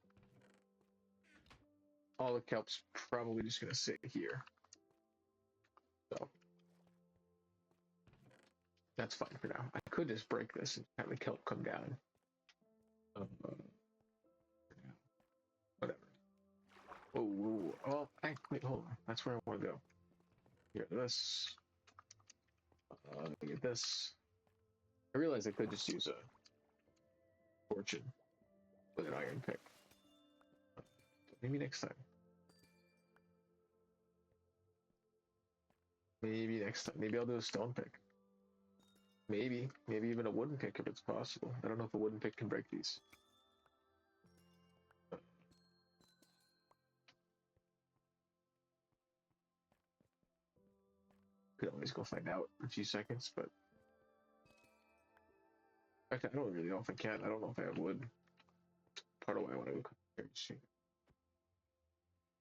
all the kelp's probably just gonna sit here. So that's fine for now. I could just break this and have the kelp come down. Whatever. Oh, oh, hey, wait, hold on. That's where I want to go. Here, this. Get this. I realize I could just use a fortune with an iron pick. Maybe next time. Maybe next time. Maybe I'll do a stone pick. Maybe even a wooden pick if it's possible. I don't know if a wooden pick can break these. Could always go find out in a few seconds, but in fact, I don't really know if I can. I don't know if I have wood. Part of why I want to go cut.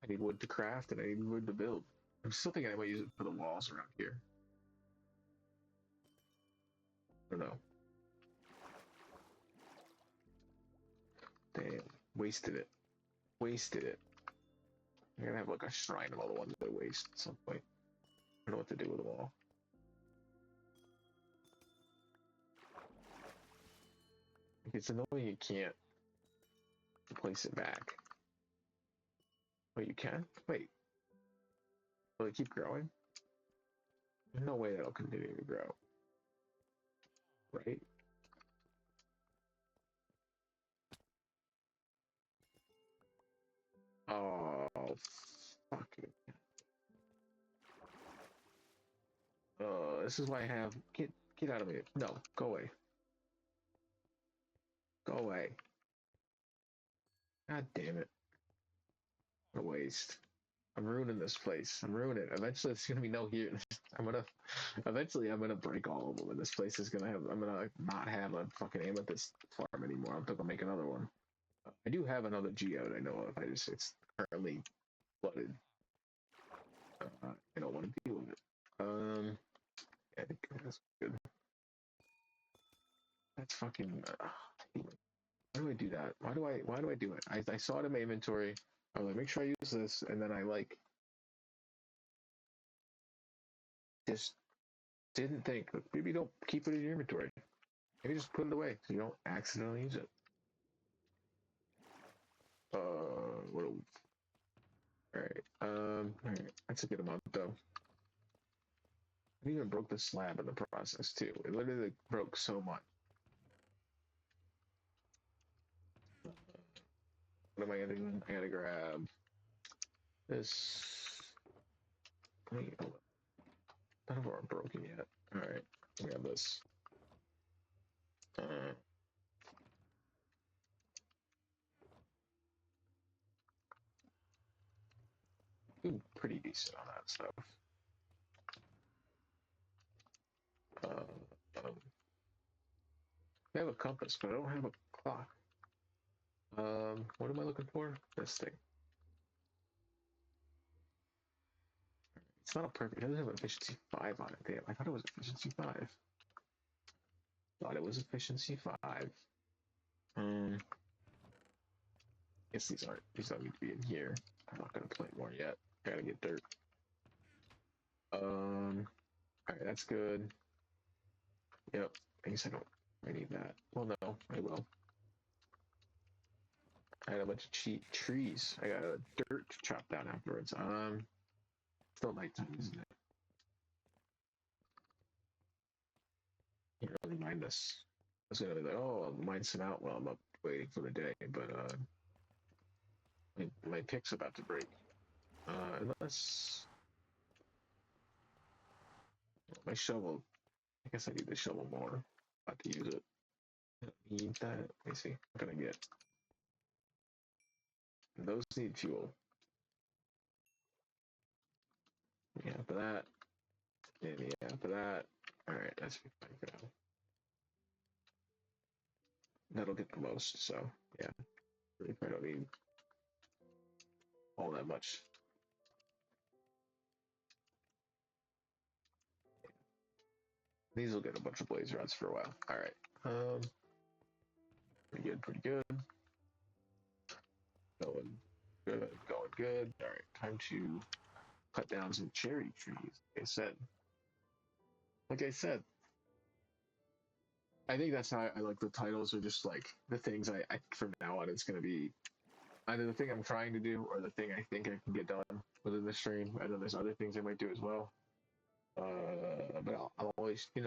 I need wood to craft and I need wood to build. I'm still thinking I might use it for the walls around here. I don't know. Damn, wasted it. Wasted it. I'm gonna have like a shrine of all the ones I waste at some point. I don't know what to do with them all. It's annoying you can't place it back. Wait, you can? Wait. Will it keep growing? There's no way that'll continue to grow. Right? Oh, fuck it. This is why I have get out of me. No, go away. Go away. God damn it. What a waste. I'm ruining this place. I'm ruining it. Eventually, it's gonna be no here. Eventually, I'm gonna break all of them, and this place is gonna have. I'm gonna not have a fucking amethyst farm anymore. I'm gonna make another one. I do have another geode I know of. It's currently flooded. I don't want to deal with it. Yeah, I think that's good. That's fucking. Why do I do that? Why do I do it? I saw it in my inventory. I was like, make sure I use this, and then I like just didn't think. Maybe don't keep it in your inventory. Maybe just put it away so you don't accidentally use it. What? All right. All right. That's a good amount though. I even broke the slab in the process too. It literally broke so much. What am I gonna do? I gotta grab this. Wait, none of them are broken yet. All right. Grab this. Doing pretty decent on that stuff. Um, I have a compass, but I don't have a clock. What am I looking for? This thing. It's not a perfect. It doesn't have efficiency 5 on it. Damn, I thought it was efficiency 5. Thought it was efficiency 5. Guess these aren't. These don't need to be in here. I'm not gonna plant more yet. I gotta get dirt. All right, that's good. Yep. I guess I don't. I need that. Well, no, I will. I had a bunch of cheap trees. I got a dirt to chop down afterwards. Still nighttime, isn't it? Can't really mind this. I was gonna be like, oh, I'll mine some out while I'm up waiting for the day, but my pick's about to break. Unless my shovel. I guess I need the shovel more. About to use it. I don't need that. Let me see. What can I get? Those need fuel. Yeah, for that. And yeah, for that. Alright, that's fine for now. That'll get the most, so yeah. Really probably don't need all that much. These will get a bunch of blaze rods for a while. Alright. Pretty good, pretty good. Going good, going good. Alright, time to cut down some cherry trees. Like I said, I think that's how I like the titles are just like the things I from now on it's gonna be either the thing I'm trying to do or the thing I think I can get done within the stream. And then there's other things I might do as well. But I'll always, give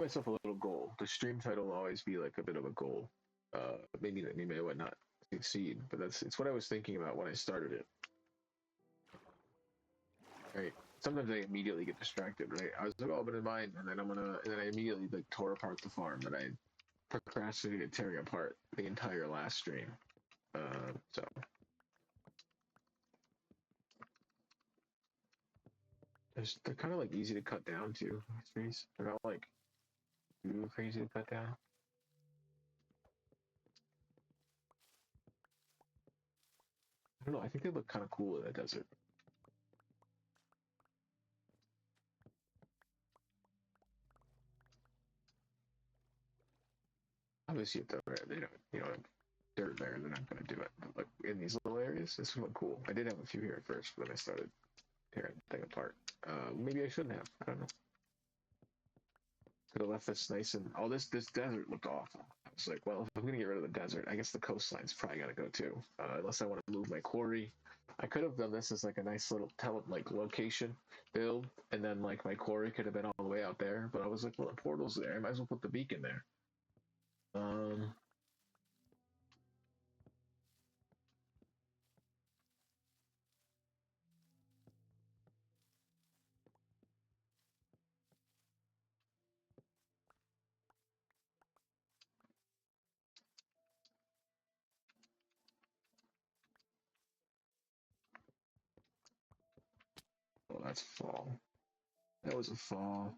myself a little goal. The stream title will always be like a bit of a goal. Maybe I would not succeed, but it's what I was thinking about when I started it. Right. Sometimes I immediately get distracted, right? I was like, oh, but in mind, and then I immediately like tore apart the farm that I procrastinated tearing apart the entire last stream. So they're kind of like easy to cut down too. These trees, they're not like too crazy to cut down. I don't know. I think they look kind of cool in the desert. Obviously, if they don't, have dirt there, they're not going to do it. But like in these little areas, this would look cool. I did have a few here at first, but then I started tearing the thing apart. Maybe I shouldn't have. I don't know. Could have left this nice and this desert looked awful. I was like, well, if I'm gonna get rid of the desert, I guess the coastline's probably gotta go too. Unless I want to move my quarry. I could have done this as like a nice little location build, and then like my quarry could have been all the way out there. But I was like, well, the portal's there. I might as well put the beacon there. Oh, that's fall. That was a fall.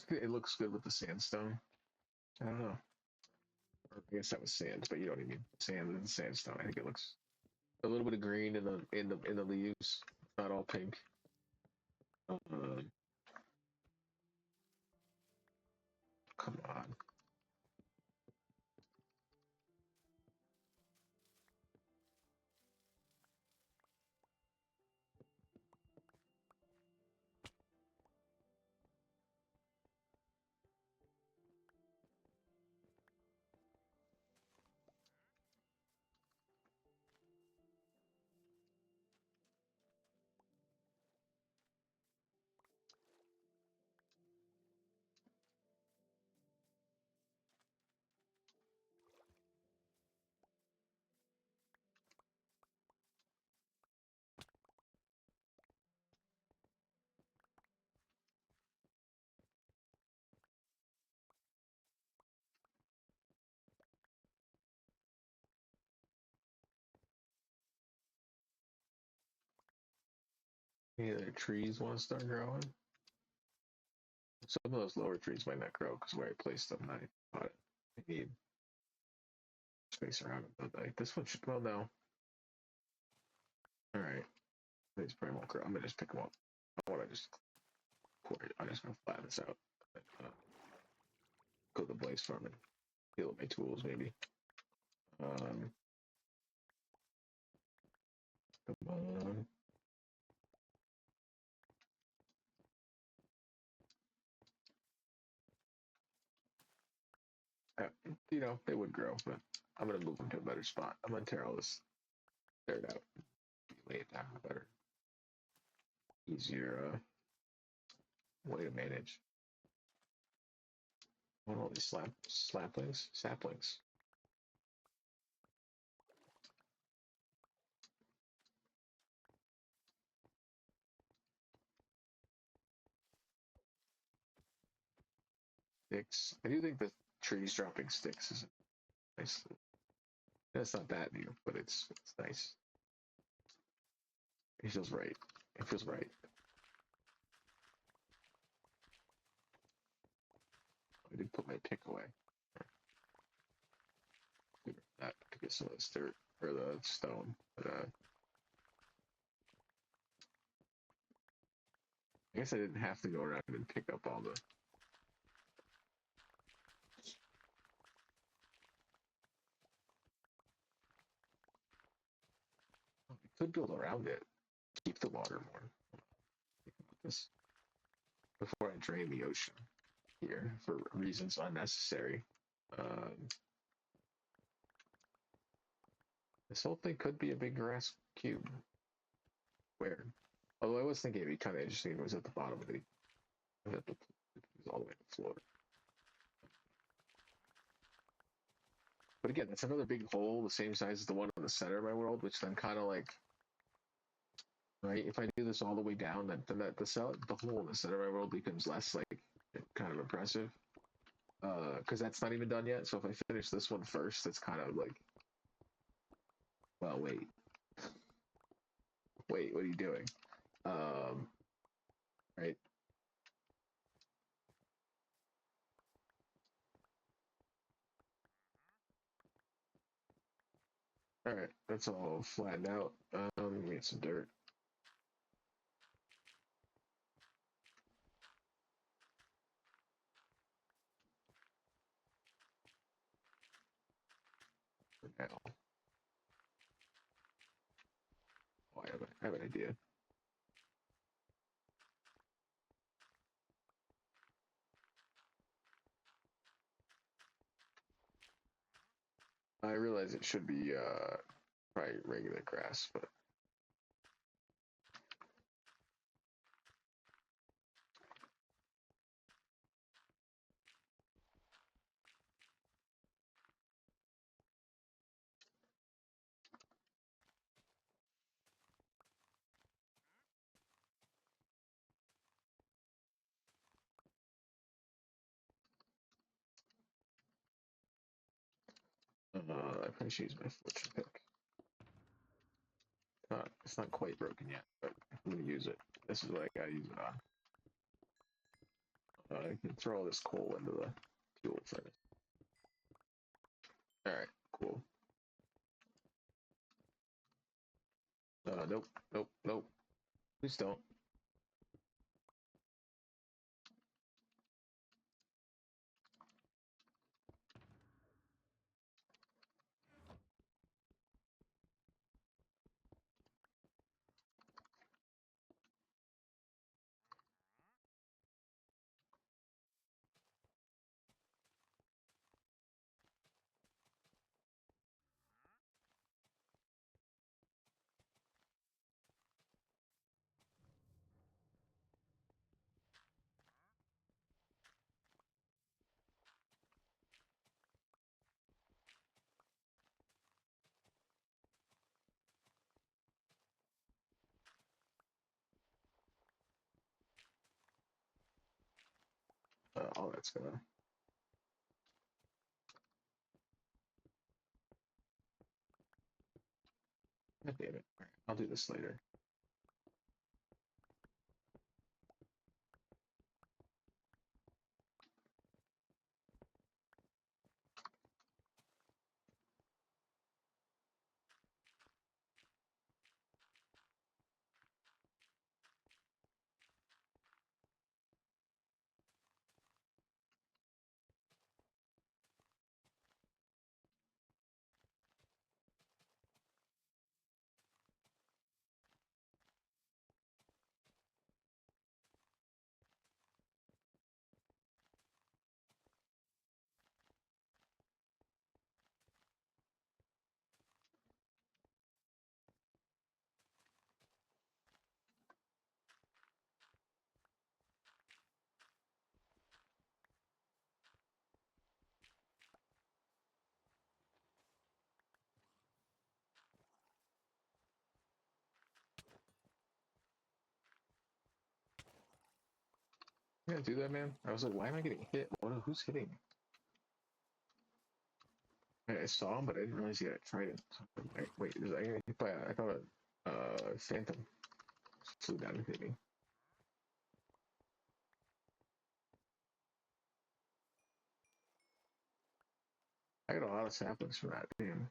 It looks good with the sandstone. I don't know. Or I guess that was sand, but you know what I mean. Sand and sandstone. I think it looks a little bit of green in the leaves, not all pink. Come on. Any other trees want to start growing? Some of those lower trees might not grow because where I placed them, I need space around them. But like this one should. Well, no. All right. These probably won't grow. I'm gonna just pick them up. I want to just pour it. I'm just gonna flatten this out. Go to the blaze farm and deal with my tools maybe. Come on. You know, they would grow, but I'm gonna move them to a better spot. I'm gonna tear all this dirt out, lay it down better, easier way to manage. What are all these saplings? Sticks. I do think the trees dropping sticks is nice. That's not that new, but it's nice. It feels right. It feels right. I did put my pick away. That to get some of this dirt or the stone, but I guess I didn't have to go around and pick up all the. I could build around it, keep the water more. This before I drain the ocean here for reasons unnecessary. Um, this whole thing could be a big grass cube. Where? Although I was thinking it'd be kind of interesting if it was at the bottom of the, it was all the way to the floor. But again, that's another big hole, the same size as the one in the center of my world, which then kind of like, right? If I do this all the way down, then the hole in the center of my world becomes less like kind of impressive. Because that's not even done yet. So if I finish this one first, it's kind of like, well, wait, what are you doing? Um, right. All right, that's all flattened out. We get some dirt. For now. Oh, I have an idea. I realize it should be probably regular grass, but I probably should use my fortune pick. It's not quite broken yet, but I'm gonna use it. This is what I gotta use it on. I can throw all this coal into the fuel furnace. All right, cool. Nope. Please don't. All that's gonna. God damn it. All right, I'll do this later. can't do that, man. I was like, why am I getting hit? Who's hitting me? I saw him, but I didn't realize he had a trident. Wait, is I getting hit by I thought a phantom flew down and hit me. I got a lot of saplings for that, damn.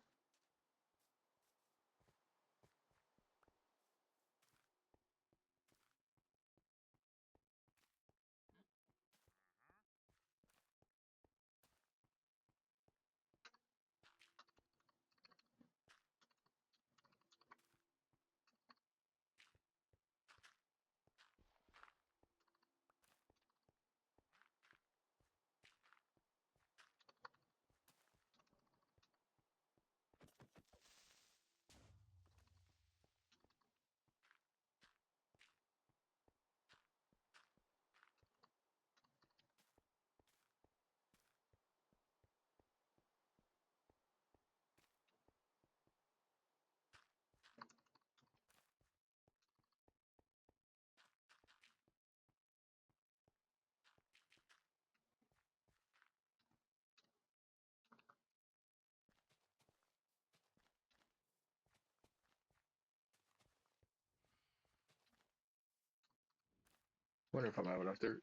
Wonder if I'm out enough dirt.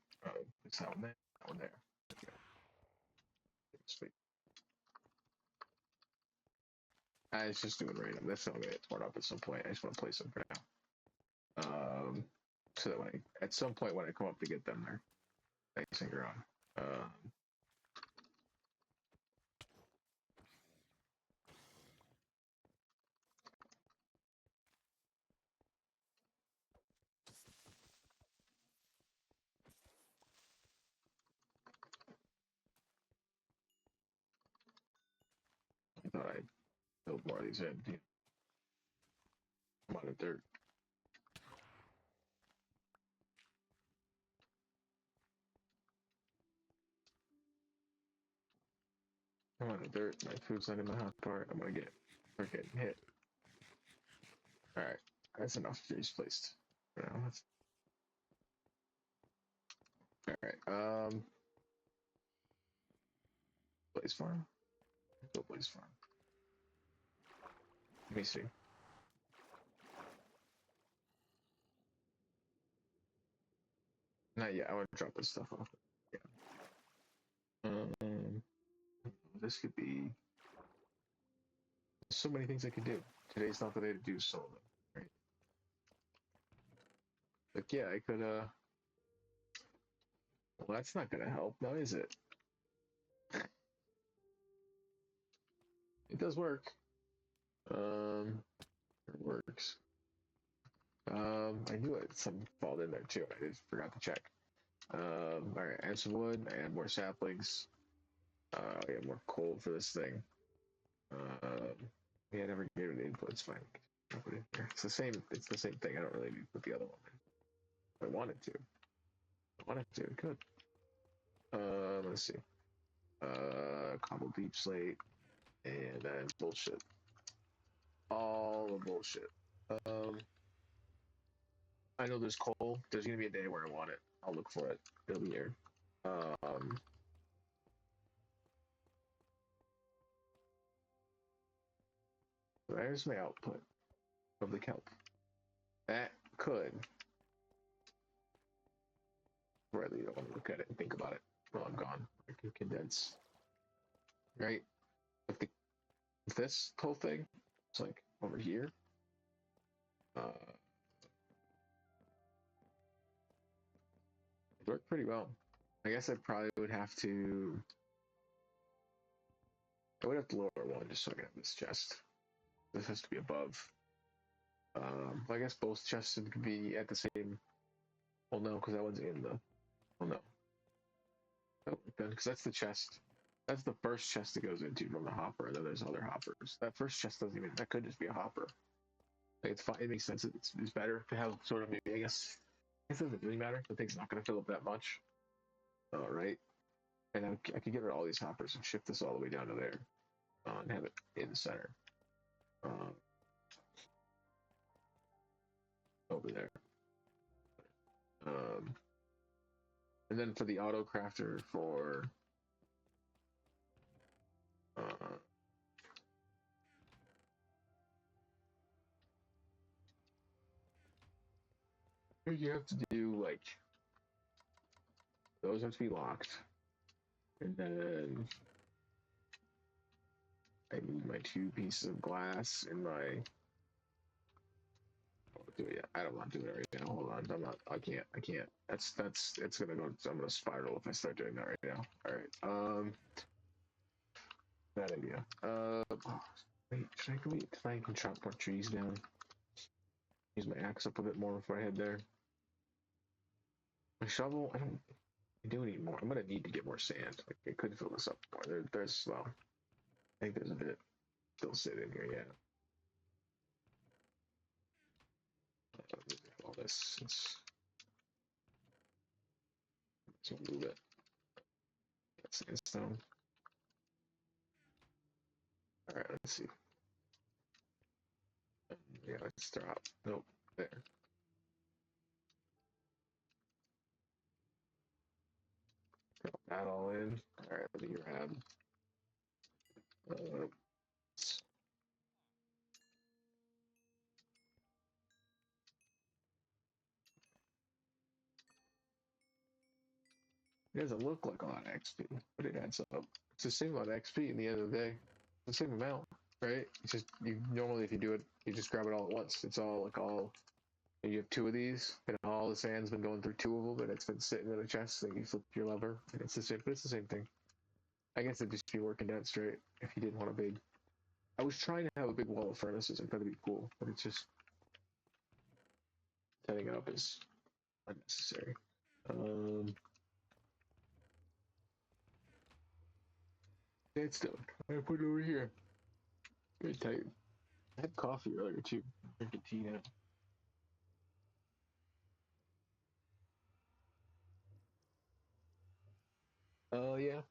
It's that one there. That one there. Okay. Sweet. I was just doing random. That's not gonna get torn up at some point. I just want to play some for now. So that when at some point when I come up to get them, they're nice and grown. I thought I'd build more of these in. You know, I'm out of dirt. I'm out of dirt. My food's not in the hot part. I'm gonna get freaking hit. All right, that's enough trees placed. For now. All right. Blaze farm. Go blaze farm. Let me see. Not yet. I want to drop this stuff off. Yeah. This could be so many things I could do. Today's not the day to do solo, right? Like, yeah, I could. Well, that's not gonna help, now is it? It does work. It works. I knew it. Something fall in there too. I just forgot to check. All right. Add some wood. I add more saplings. I get more coal for this thing. Yeah, I never gave it the input. It's fine. I'll put it in here. It's the same. It's the same thing. I don't really need to put the other one in. I wanted to. I wanted to. Good. Let's see. Cobble deep slate and then bullshit. All the bullshit. Um, I know there's coal. There's gonna be a day where I want it. I'll look for it. It'll be here. Um, there's my output of the kelp. That could. Really, you don't want to look at it and think about it while I'm gone. I can condense. Right? If this whole thing, it's like over here. It worked pretty well. I guess I probably would have to. I would have to lower one just so I can have this chest. This has to be above. I guess both chests could be at the same. Well, no, because that one's in the. Oh no. Oh, then because that's the chest. That's the first chest it goes into from the hopper, and then there's other hoppers. That first chest doesn't even. That could just be a hopper. Like, it's fine. It makes sense. It's better to have sort of maybe. I guess it doesn't really matter. The thing's not going to fill up that much. All right. And I could get rid of all these hoppers and shift this all the way down to there, and have it in the center. Over there. And then for the auto crafter for you have to do like those have to be locked, and then I need my 2 pieces of glass in my. I don't want to do it right now. Hold on, I'm not. I can't. That's. It's gonna go. I'm gonna spiral if I start doing that right now. All right. Bad idea. Wait. Should I wait till I can chop more trees down? Use my axe up a bit more before I head there. My shovel. I don't do any more. I'm gonna need to get more sand. Like, I could fill this up more. There's well. I think there's a bit still sitting here. Yeah. All this. So move it. That's sandstone. All right. Let's see. Yeah. Let's drop. Nope. There. Drop that all in. All right. Let me grab. Uh, It doesn't look like a lot of XP, but it adds up. It's the same amount of XP in the end of the day. It's the same amount, right? It's just you normally if you do it, you just grab it all at once. It's all like all. You have 2 of these, and all the sand's been going through 2 of them, and it's been sitting in a chest. And you flip your lever, and it's the same. But it's the same thing. I guess it'd just be working down straight if you didn't want a big. I was trying to have a big wall of furnaces. I thought it'd be cool, but it's just setting it up is unnecessary. It's still. I put it over here. Very tight. I had coffee earlier too. I'm drinking tea now. Oh yeah.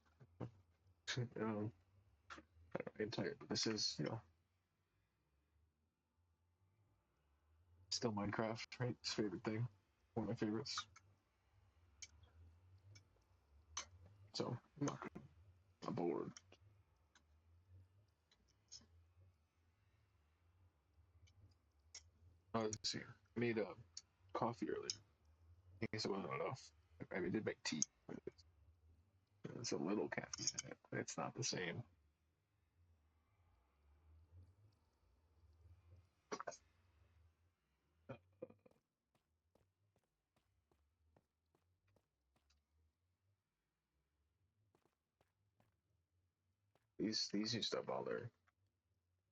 I'm getting tired, but this is still Minecraft, right? His favorite thing, one of my favorites. So I'm not bored. Let's see. I made coffee earlier. I guess it wasn't enough. I mean, I did make tea, but it's a little caffeine in it. But it's not the same. These used up all their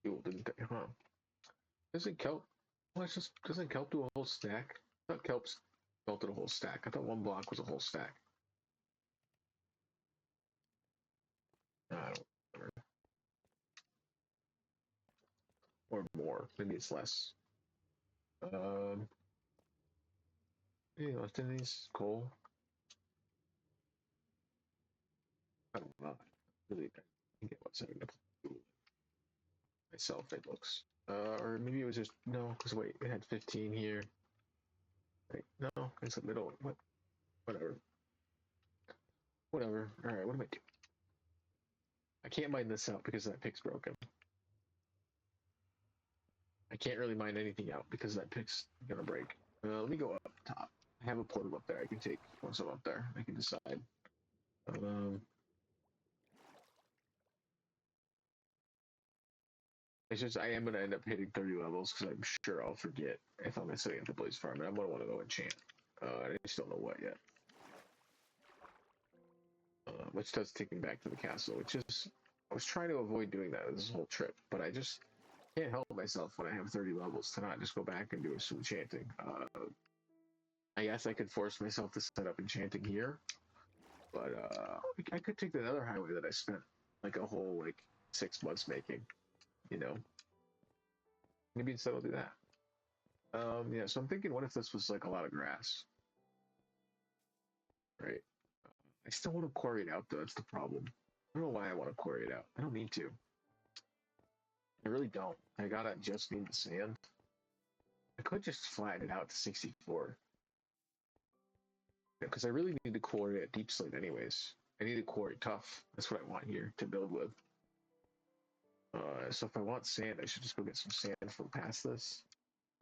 fuel, didn't they? Huh? Doesn't kelp? Well, it's just doesn't kelp do a whole stack? I thought kelp's melted a whole stack. I thought one block was a whole stack. I don't remember. Or more. Maybe it's less. Um, yeah, left in these coal. I don't know. Really, I get what's setting up myself. It looks. Or maybe it was just no. Because wait, it had 15 here. Wait, no, it's the middle. What? Whatever. Whatever. All right. What am I doing? I can't mine this out because that pick's broken. I can't really mine anything out because that pick's gonna break. Let me go up top. I have a portal up there. I can take once I'm up there. I can decide. Um, it's just I am gonna end up hitting 30 levels because I'm sure I'll forget if I'm sitting at the blaze farm, and I'm gonna want to go enchant. I just don't know what yet. Which does take me back to the castle, which is I was trying to avoid doing that this whole trip, but I just can't help myself when I have 30 levels to not just go back and do some enchanting. I guess I could force myself to set up enchanting here, but I could take the other highway that I spent like a whole like 6 months making. You know, maybe instead I'll do that. Yeah. So I'm thinking, what if this was like a lot of grass, right? I still want to quarry it out though. That's the problem. I don't know why I want to quarry it out. I don't need to. I really don't. I gotta just need the sand. I could just flatten it out to 64. because I really need to quarry at deep slate anyways. I need to quarry tough. That's what I want here to build with. So if I want sand, I should just go get some sand from past this.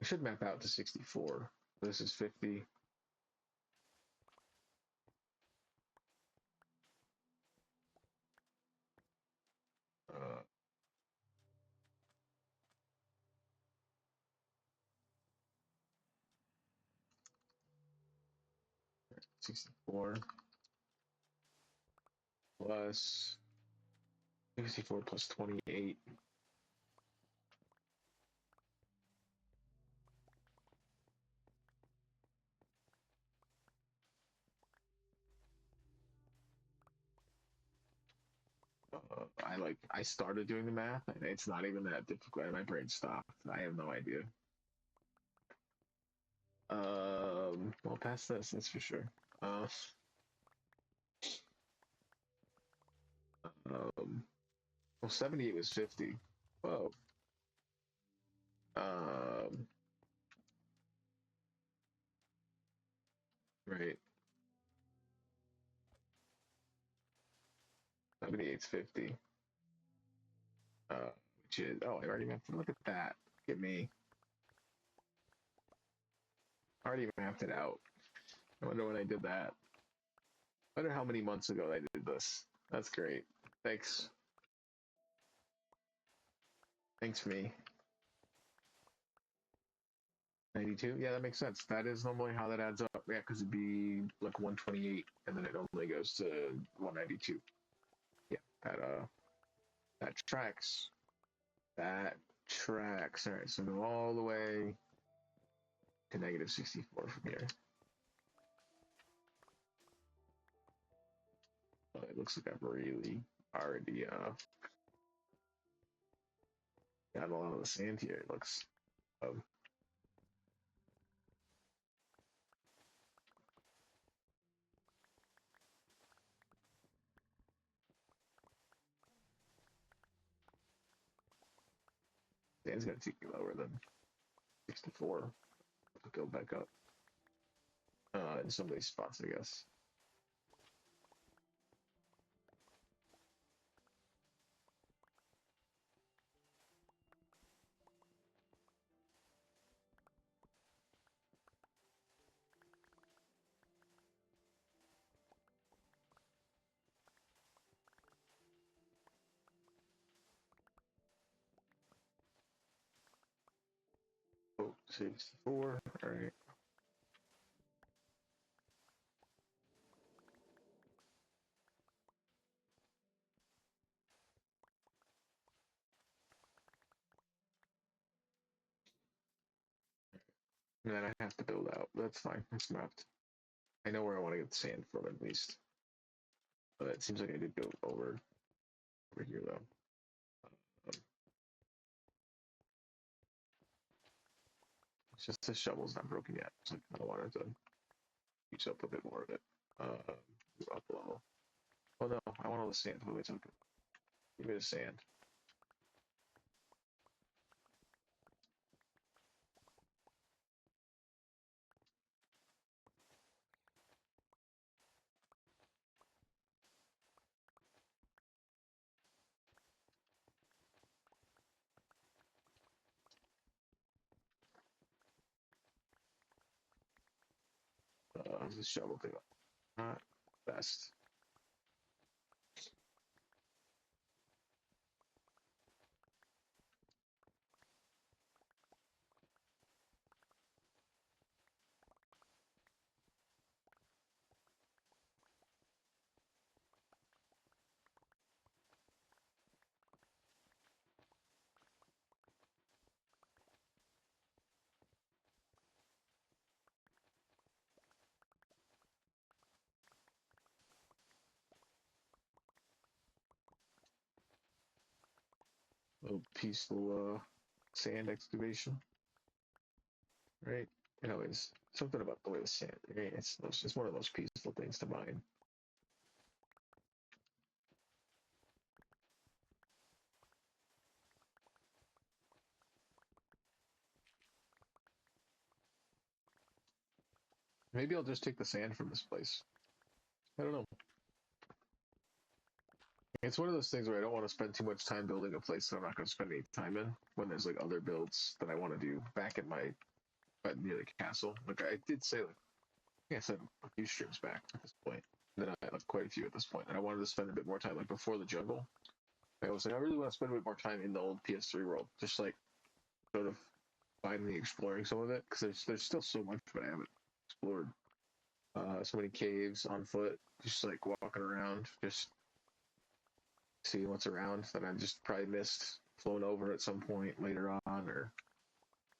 I should map out to 64. This is 50. 64 plus 64 plus 28. I started doing the math and it's not even that difficult. My brain stopped. I have no idea. Well, past this, that's for sure. Well, 78 was 50. Whoa. Um, right. 78's 50. Which is, oh, I already mapped it. Look at that. Get me. I already mapped it out. I wonder when I did that. I wonder how many months ago I did this. That's great. Thanks. Thanks, me. 92? Yeah, that makes sense. That is normally how that adds up. Yeah, because it'd be like 128 and then it only goes to 192. Yeah, that tracks. That tracks. All right, so go all the way to negative 64 from here. It looks like I've really already got a lot of the sand here. It looks sand's gonna take me lower than 64 to go back up in some of these spots, I guess. Oh, 64. All right. And then I have to build out. That's fine. It's mapped. I know where I want to get the sand from at least. But it seems like I did go over here though. It's just the shovel's not broken yet, so I kind of wanted to use up a bit more of it. Up a level. Oh no, I want all the sand. Oh, it's okay. Give me the sand. The shovel thing. Not best. A little peaceful sand excavation. Right? Anyways, something about the way the sand, right? It's just one of those peaceful things to mine. Maybe I'll just take the sand from this place. I don't know. It's one of those things where I don't want to spend too much time building a place that I'm not going to spend any time in. When there's like other builds that I want to do back in my near the castle. Like I did say, like I said a few streams back at this point. That I have quite a few at this point, and I wanted to spend a bit more time, like before the jungle. I was like, I really want to spend a bit more time in the old PS3 world, just like sort of finally exploring some of it, because there's still so much that I haven't explored. So many caves on foot, just like walking around, just seeing what's around that I just probably missed, flown over at some point later on, or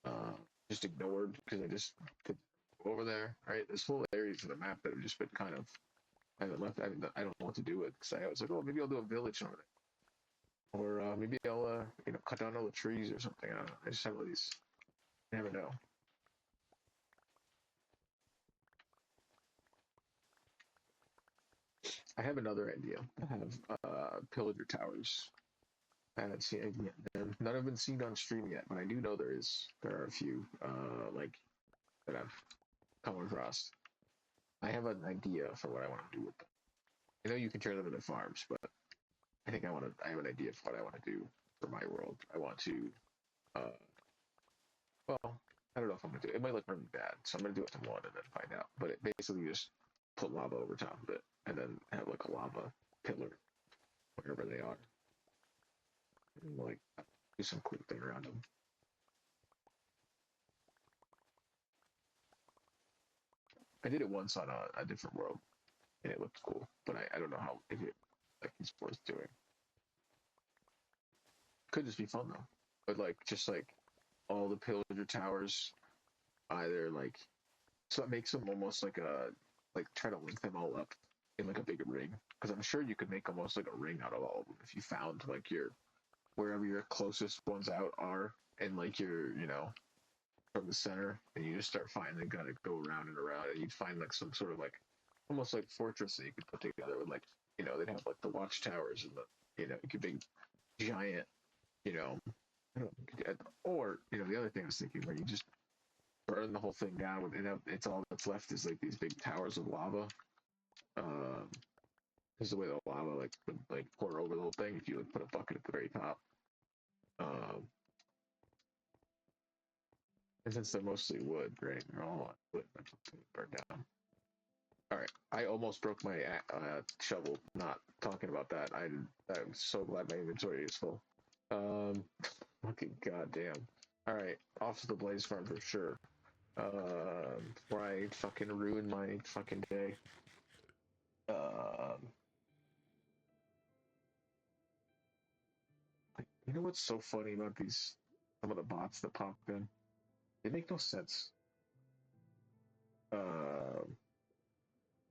uh, just ignored because I just could go over there. Right, there's whole areas of the map that have just been kind of I haven't left. I don't know what to do with because I was like, oh, maybe I'll do a village over there, or maybe I'll cut down all the trees or something. I don't know. I just have all these. You never know. I have another idea. I have pillager towers. I haven't seen it yet. None have been seen on stream yet, but I do know there are a few like that I've come across. I have an idea for what I want to do with them. I know you can turn them into farms, but I think I have an idea for what I want to do for my world. I want to uh, well, I don't know if I'm gonna do it. It might look really bad, so I'm gonna do it to one and then find out. But it basically just put lava over top of it and then have like a lava pillar wherever they are. And, like do some cool thing around them. I did it once on a different world and it looked cool, but I don't know how if it like it's worth doing. Could just be fun though. But like just like all the pillager towers either like so it makes them almost like a like try to link them all up in like a big ring because I'm sure you could make almost like a ring out of all of them if you found like your wherever your closest ones out are and like your from the center and you just start finding gotta go around and around and you'd find like some sort of like almost like fortress that you could put together with like they'd have like the watchtowers and the you could be giant you know or the other thing I was thinking where you just burn the whole thing down and it's all that's left is like these big towers of lava. Um, is the way the lava like would like pour over the whole thing if you like put a bucket at the very top. Um, and since they're mostly wood, right? They're all wood, burned down. All right, I almost broke my shovel. Not talking about that. I'm so glad my inventory is full. Um, fucking goddamn. All right, off to the blaze farm for sure. Before I fucking ruin my fucking day. Um, you know what's so funny about these some of the bots that pop in? They make no sense. Um,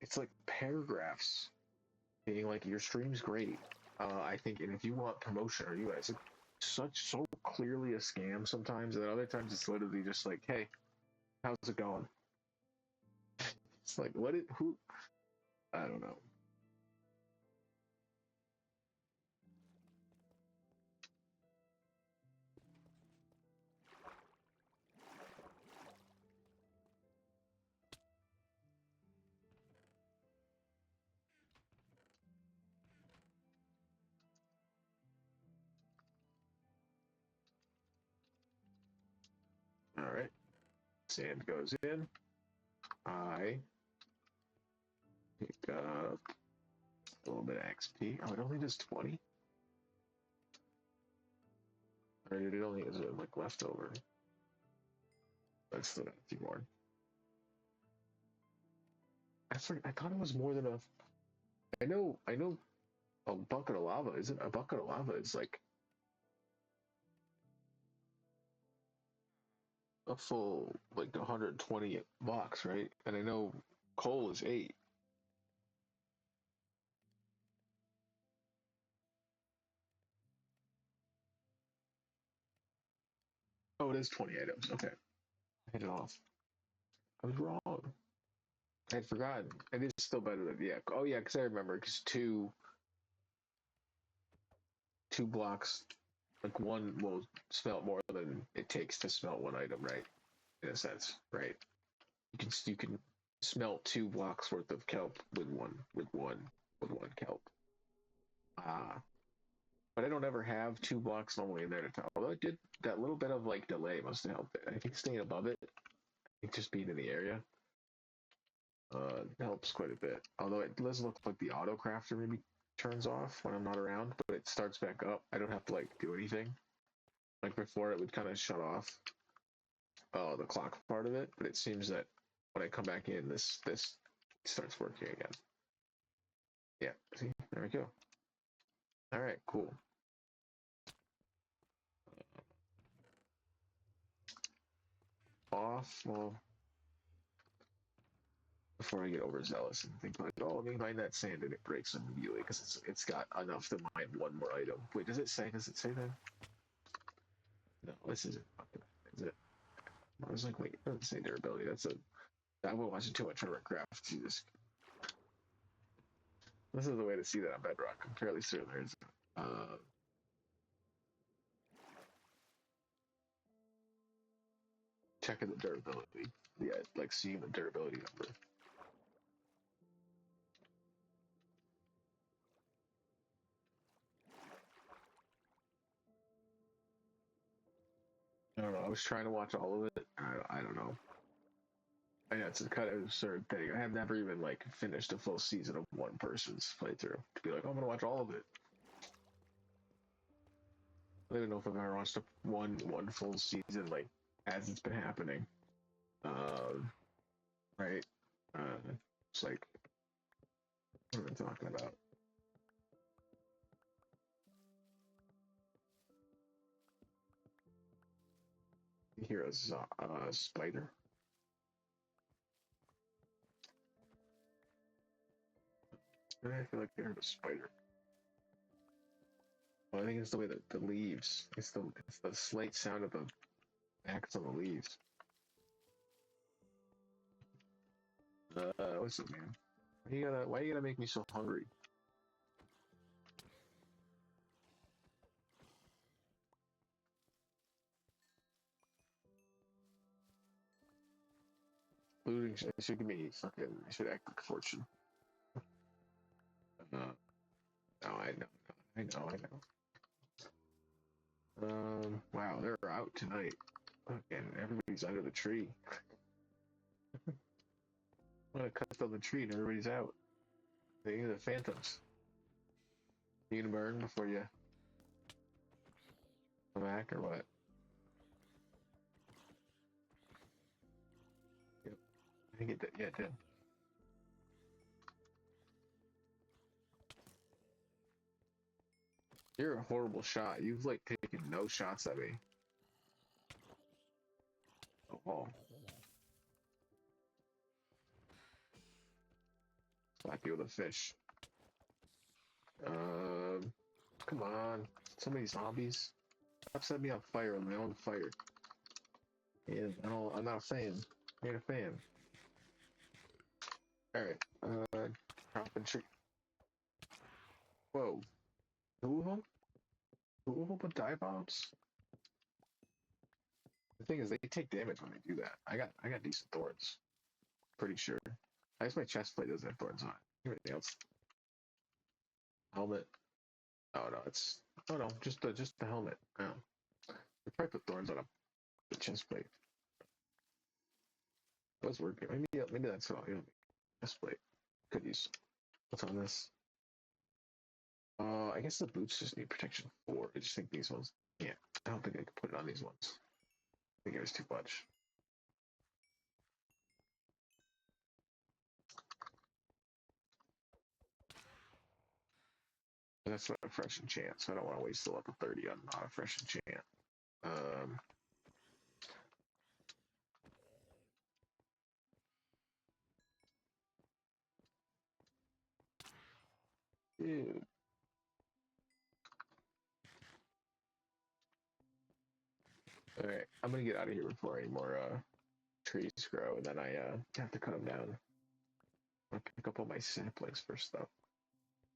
it's like paragraphs being like your stream's great. I think, and if you want promotion or you guys, it's so clearly a scam sometimes, and other times it's literally just like, hey, how's it going? It's like, who? I don't know. All right, sand goes in. I pick up a little bit of XP. Oh, it only does 20. Or it only is like leftover. Let's still got a few more. I thought it was more than a. I know a bucket of lava isn't a bucket of lava. It's like a full like 120 blocks, right? And I know coal is 8. Oh, it is 20 items. Okay, I hit it off. I was wrong. I had forgotten. It is still better than yeah. Oh yeah, because I remember because two blocks, like one will smelt more than it takes to smelt one item, right? In a sense, right? You can. smelt 2 blocks worth of kelp with one kelp. Uh, but I don't ever have 2 blocks normally in there to tell. Although it did that little bit of like delay must have helped it. I think staying above it, I think just being in the area, helps quite a bit. Although it does look like the auto crafter maybe turns off when I'm not around, but it starts back up. I don't have to like do anything. Like before, it would kind of shut off the clock part of it, but it seems that when I come back in, this starts working again. Yeah, see, there we go. All right, cool. Off. Well, before I get overzealous and think like, oh, let me mine that sand and it breaks immediately because it's got enough to mine one more item. Wait, does it say? Does it say that? No, this isn't. Is it? I was like, wait, it doesn't say durability. That's a. I've been watching too much Craft. Jesus. This is the way to see that on Bedrock. I'm fairly certain there's. Checking the durability. Yeah, like seeing the durability number. I don't know. I was trying to watch all of it. I don't know. Yeah, it's a kind of absurd thing. I have never even like finished a full season of one person's playthrough to be like, oh, I'm gonna watch all of it. I don't even know if I've ever watched one full season like as it's been happening. Right? It's like what am I talking about? You hear a spider? I feel like I heard a spider. Well, I think it's the way that the leaves. It's the slight sound of the backs on the leaves. What's up, man? Why you gotta make me so hungry? Looting should give me fucking. I should act like Fortune. No, I know, I know, I know. Wow, they're out tonight. Fucking everybody's under the tree. I'm gonna cut down the tree and everybody's out. They are the phantoms. You gonna burn before you come back or what? Yep. I think it did. Yeah, it did. You're a horrible shot. You've like taken no shots at me. Oh, slap you with a fish. Um, come on. So many zombies. Stop setting me on fire with my own fire. Yeah, I'm not a fan. I ain't a fan. Alright, dropping tree. Whoa. Two of them? Two of them with dive bombs? The thing is, they take damage when they do that. I got decent thorns. Pretty sure. I guess my chest plate doesn't have thorns on it. Everything else. Helmet. Oh no, it's no, just the helmet. Oh. They probably put thorns on the chest plate. It was working. Maybe that's all. Chest plate. Could use. What's on this? I guess the boots just need protection 4. I just think these ones. Yeah, I don't think I could put it on these ones. I think it was too much. That's not a fresh enchant, so I don't want to waste the level 30 on not a fresh enchant. Um, Dude. Alright, I'm gonna get out of here before any more trees grow, and then I have to cut them down. I'll pick up all my saplings for stuff.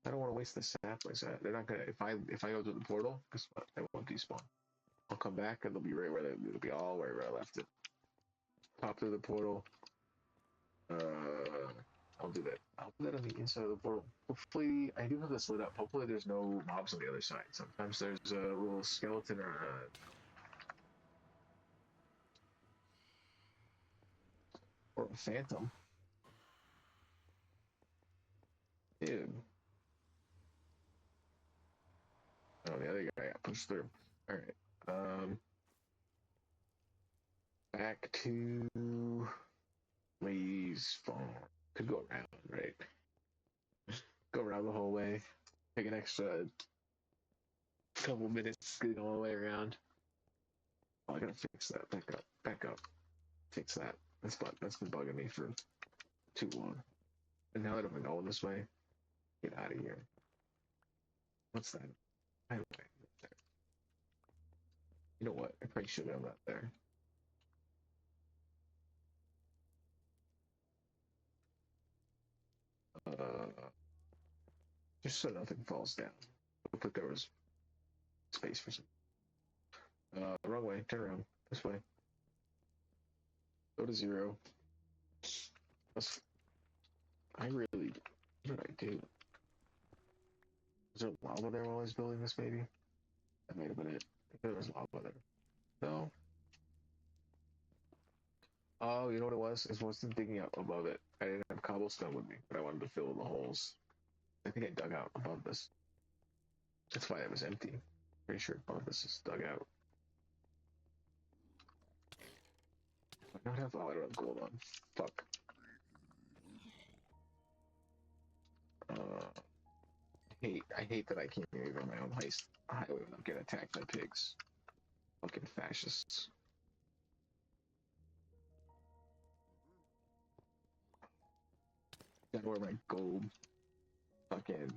I don't want to waste the saplings. They're not gonna. If I go to the portal, guess what? They won't despawn. I'll come back and they'll be right where it'll be all right where I left it. Pop through the portal. I'll do that. I'll do that on the inside of the portal. Hopefully, I do have this lit up. Hopefully, there's no mobs on the other side. Sometimes there's a little skeleton or a phantom. Dude. Oh, the other guy got pushed through. All right. Back to Lee's farm. Could go around, right? Go around the whole way. Take an extra couple minutes getting all the way around. Oh, I gotta fix that. Back up. Back up. Fix that. That's been bugging me for too long. And now that I'm going this way, get out of here. What's that? Highway. You know what? I probably should have that there. Just so nothing falls down. Looked like there was space for some. Wrong way. Turn around. This way. Go to 0. I really. What did I do? Was there lava there while I was building this, maybe? That might have been it. I think there was lava there. No. Oh, you know what it was? It wasn't digging out above it. I didn't have cobblestone with me, but I wanted to fill the holes. I think I dug out above this. That's why it was empty. Pretty sure above this is dug out. I don't have. Oh, I don't have gold on. Fuck. I hate that I can't even go my own highway without getting attacked by pigs. Fucking fascists. Gotta wear my gold. Fucking.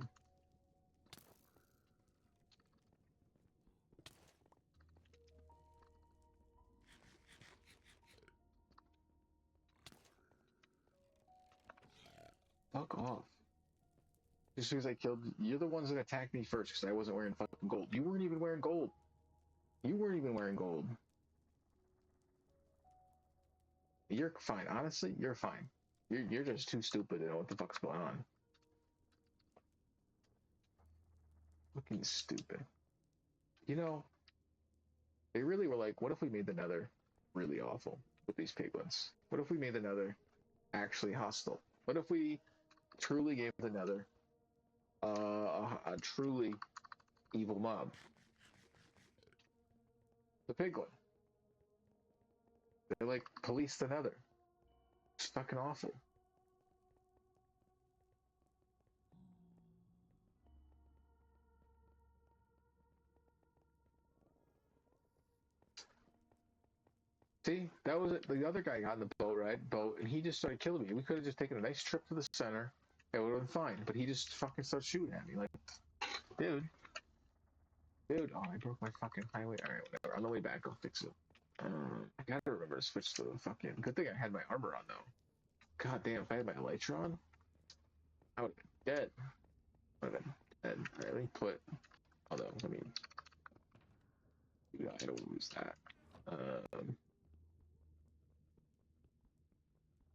Fuck off. As soon as I killed, you're the ones that attacked me first because I wasn't wearing fucking gold. You weren't even wearing gold. You weren't even wearing gold. You're fine. Honestly, you're fine. You're just too stupid to know what the fuck's going on. Looking stupid. You know, they really were like, what if we made the Nether really awful with these piglins? What if we made the Nether actually hostile? What if we truly gave the Nether a truly evil mob? The piglin. They like police the Nether. It's fucking awful. See, that was it. The other guy got in the boat, and he just started killing me. We could have just taken a nice trip to the center. It would have been fine. But he just fucking started shooting at me. Like, dude. Dude, oh, I broke my fucking highway. Alright, whatever. On the way back, I'll fix it. I gotta remember to switch to the fucking. Good thing I had my armor on, though. God damn, if I had my elytra on, I would have been dead. I would have been dead. Alright, let me put. Although, let me. I don't lose that.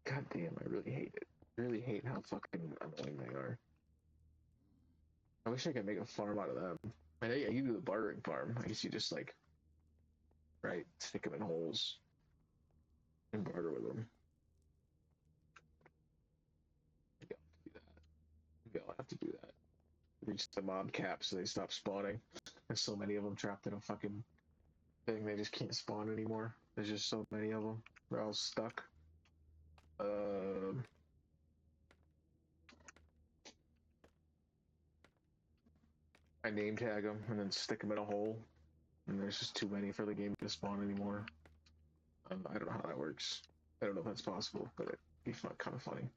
God damn, I really hate it. I really hate how fucking annoying they are. I wish I could make a farm out of them. I know you do the bartering farm. I guess you just like, right, stick them in holes and barter with them. Maybe I'll have to do that. Maybe I'll have to do that. Reach the mob cap so they stop spawning. There's so many of them trapped in a fucking thing. They just can't spawn anymore. There's just so many of them. They're all stuck. I name tag them and then stick them in a hole. And there's just too many for the game to spawn anymore. I don't know how that works. I don't know if that's possible, but it'd be kind of funny.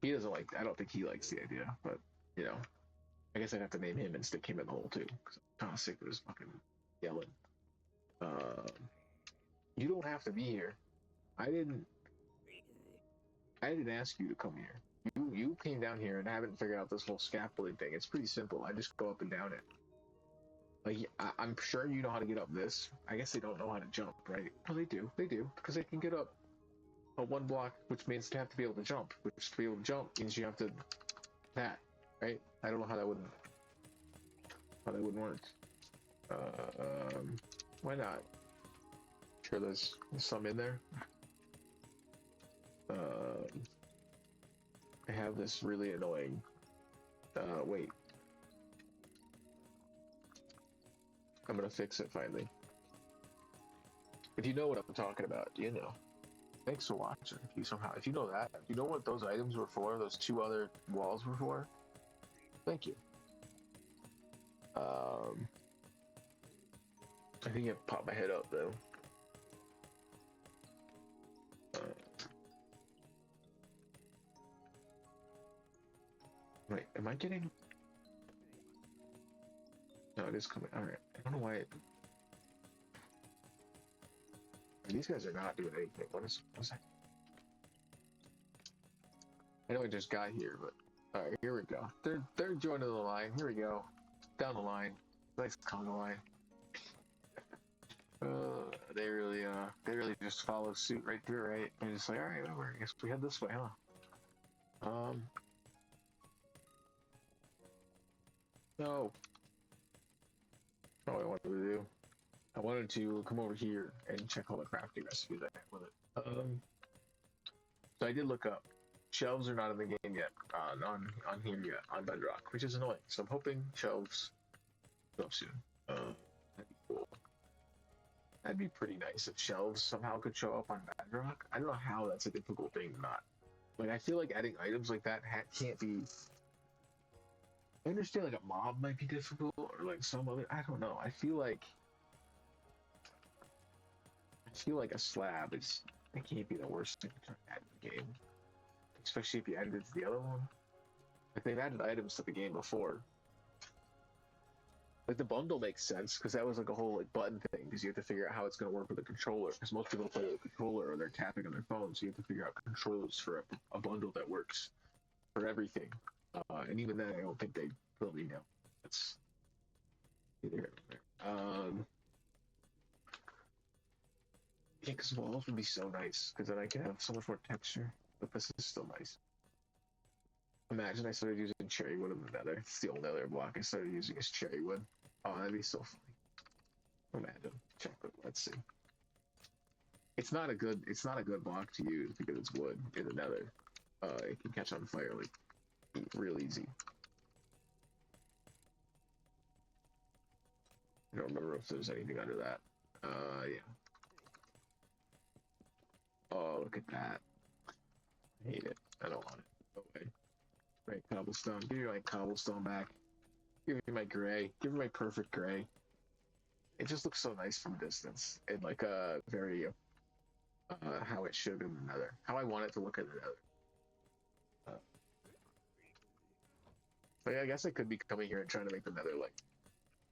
He doesn't like. I don't think he likes the idea, but you know, I guess I'd have to name him and stick him in the hole too. Cause I'm kind of sick of his fucking yelling. You don't have to be here. I didn't. I didn't ask you to come here. You came down here and haven't figured out this whole scaffolding thing. It's pretty simple. I just go up and down it. Like, I'm sure you know how to get up this. I guess they don't know how to jump, right? Oh, they do. They do. Because they can get up a one block, which means they have to be able to jump. Which to be able to jump means you have to that, right? I don't know how that wouldn't work. Why not? Sure, there's some in there. I have this really annoying. Wait. I'm gonna fix it finally. If you know what I'm talking about, you know. Thanks for watching. If you know that, if you know what those items were for, those two other walls were for, thank you. I think it popped my head up though. Wait, am I getting? No, it is coming. All right. I don't know why. These guys are not doing anything. What's that? I know I just got here, but all right, here we go. They're joining the line. Here we go. Down the line. Nice on the line. They really just follow suit right through, right? And just like, all right, whatever. I guess we head this way, huh? No. That's all I wanted to do. I wanted to come over here and check all the crafting recipes I have with it. So I did look up. Shelves are not in the game yet, on here yet, on Bedrock, which is annoying. So I'm hoping shelves go up soon. That'd be cool. That'd be pretty nice if shelves somehow could show up on Bedrock. I don't know how that's a difficult thing to not. Like, I feel like adding items like that can't be. I understand like a mob might be difficult or like some other. I don't know. I feel like a slab is. It can't be the worst thing to add in the game, especially if you added it to the other one. Like they've added items to the game before. Like the bundle makes sense because that was like a whole like button thing because you have to figure out how it's going to work with a controller because most people play with a controller or they're tapping on their phone, so you have to figure out controls for a bundle that works for everything. And even then, I don't think they really know. That's either. Yeah, because walls would be so nice because then I can have so much more texture. But this is still nice. Imagine I started using cherry wood in the nether. It's the only other block I started using is cherry wood. Oh, that'd be so funny. Imagine. Check it. Let's see. It's not a good block to use because it's wood in the nether. It can catch on fire like real easy. I don't remember if there's anything under that. Yeah. Oh, look at that. I hate it. I don't want it. No way. Right, cobblestone. Give me my cobblestone back. Give me my gray. Give me my perfect gray. It just looks so nice from a distance. And like a very how it should in the nether. How I want it to look in the nether. But yeah, I guess I could be coming here and trying to make the nether like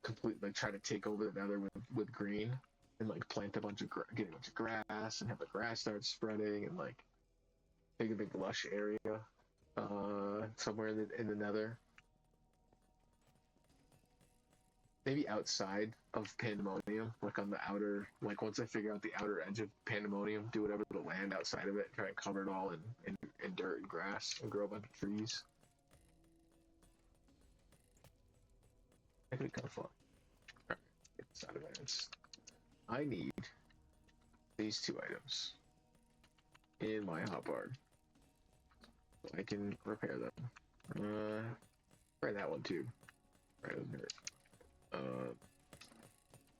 completely like try to take over the nether with green and like plant a bunch of get a bunch of grass and have the grass start spreading and like take a big lush area somewhere in the nether. Maybe outside of Pandemonium, like on the outer, like once I figure out the outer edge of Pandemonium, do whatever to land outside of it, try and cover it all in dirt and grass and grow a bunch of trees. That could be kind of fun. Alright, get this out of there. I need these two items in my hotbar. So I can repair them. Try that one too. Right over here.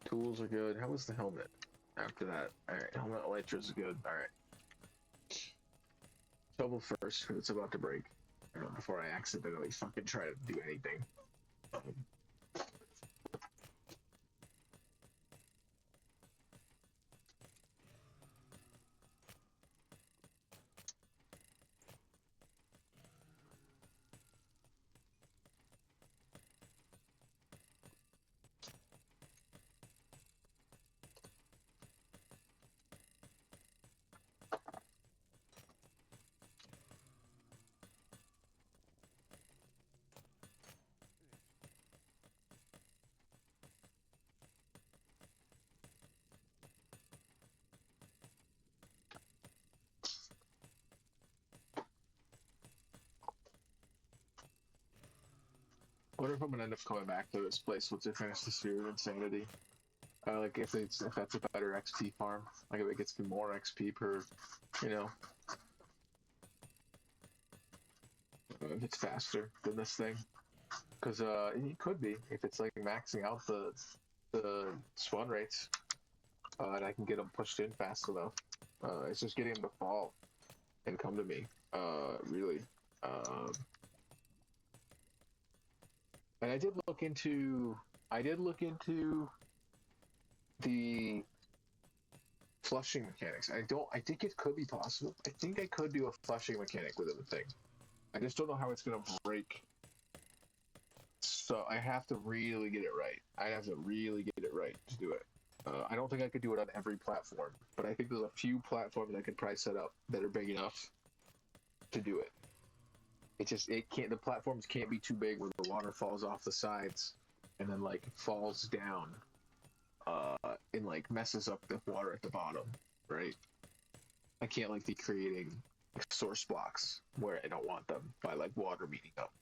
Tools are good. How was the helmet? After that, alright, helmet elytra is good. Alright. Shovel first, because it's about to break. Before I accidentally fucking try to do anything. wonder if I'm gonna end up coming back to this place once I finish the Sphere of Insanity. Like if that's a better XP farm, like if it gets me more XP per, you know, if it's faster than this thing, because it could be if it's like maxing out the spawn rates, and I can get them pushed in fast enough. It's just getting them to fall and come to me, really. And I did look into the flushing mechanics. I think it could be possible. I think I could do a flushing mechanic within the thing. I just don't know how it's gonna break. So I have to really get it right. I have to really get it right to do it. I don't think I could do it on every platform, but I think there's a few platforms I could probably set up that are big enough to do it. It can't. The platforms can't be too big where the water falls off the sides and then like falls down, and like messes up the water at the bottom, right? I can't like be creating like, source blocks where I don't want them by like water meeting up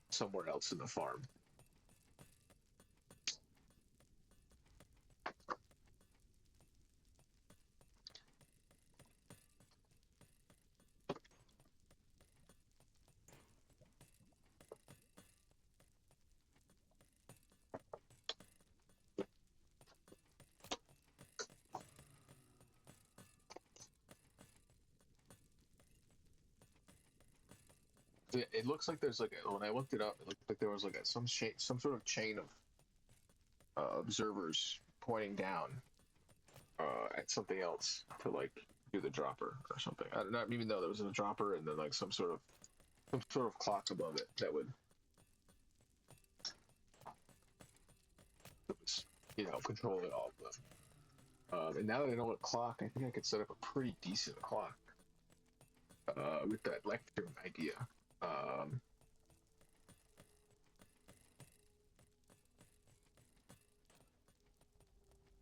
somewhere else in the farm. It looks like there's like when I looked it up, it looked like there was like some sort of chain of observers pointing down at something else to like do the dropper or something. Not even though there was a dropper and then like some sort of clock above it that would, control it all. But, and now that I know what clock, I think I could set up a pretty decent clock with that lectern idea.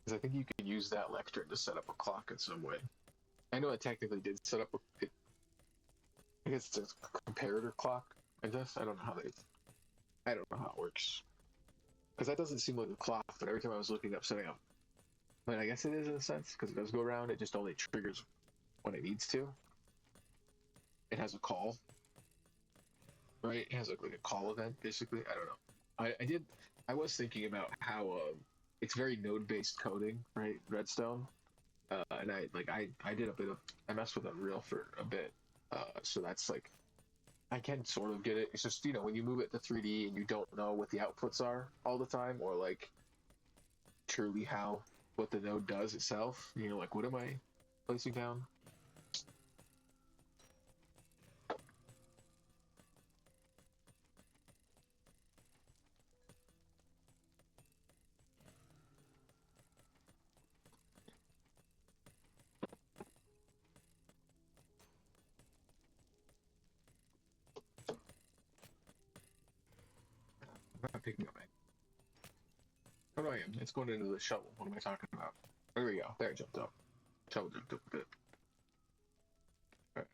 Because I think you could use that lectern to set up a clock in some way. I know it technically did set up I guess it's a comparator clock. I guess I don't know how it works because that doesn't seem like a clock. But every time I was looking up setting up, I mean, I guess it is in a sense because it does go around. It just only triggers when it needs to. It has a call, right? It has like a call event basically. I don't know. I was thinking about how it's very node-based coding, right? Redstone, and I did a bit of I messed with Unreal for a bit, so that's like I can sort of get it. It's just when you move it to 3D and you don't know what the outputs are all the time, or like truly what the node does itself. Like what am I placing down? I'm not picking up my. Oh no, I am. It's going into the shovel. What am I talking about? There we go. There it jumped up. Shovel jumped up a bit. Alright.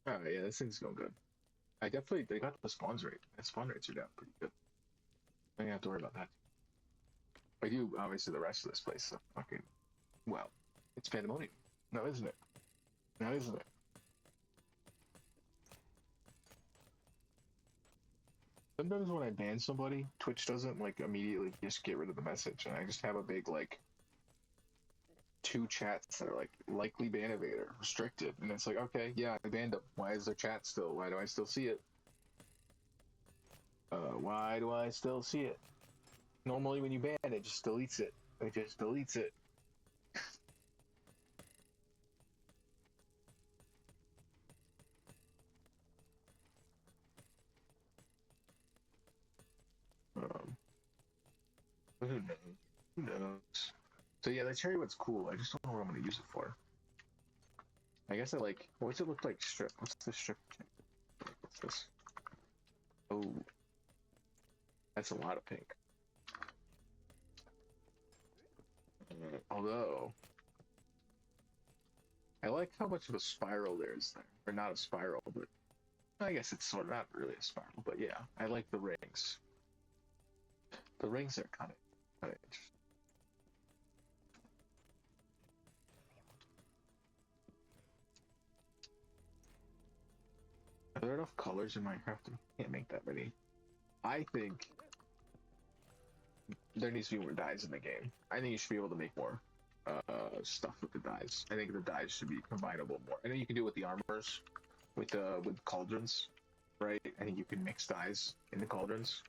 Oh yeah, this thing's going good. They got the spawns rate. The spawn rates are down pretty good. I don't have to worry about that. I do obviously the rest of this place. So fucking well, it's pandemonium. Now isn't it? Now isn't it? Sometimes when I ban somebody, Twitch doesn't like immediately just get rid of the message, and I just have a big like 2 chats that are like likely ban evader restricted, and it's like okay, yeah, I banned them. Why is their chat still? Why do I still see it? Why do I still see it? Normally, when you ban it, just deletes it. It just deletes it. Who knows? Who knows? So yeah, that cherry one's cool. I just don't know what I'm gonna use it for. I guess what's it look like? Strip. What's the strip? What's this? Oh, that's a lot of pink. Although, I like how much of a spiral there is there. Or not a spiral, but I guess it's sort of not really a spiral, but yeah, I like the ring. rings. The rings are kind of interesting. Are there enough colors in Minecraft? Can't make that many. I think there needs to be more dyes in the game. I think you should be able to make more stuff with the dyes. I think the dyes should be combinable more. I know you can do it with the armors, with cauldrons, right? I think you can mix dyes in the cauldrons.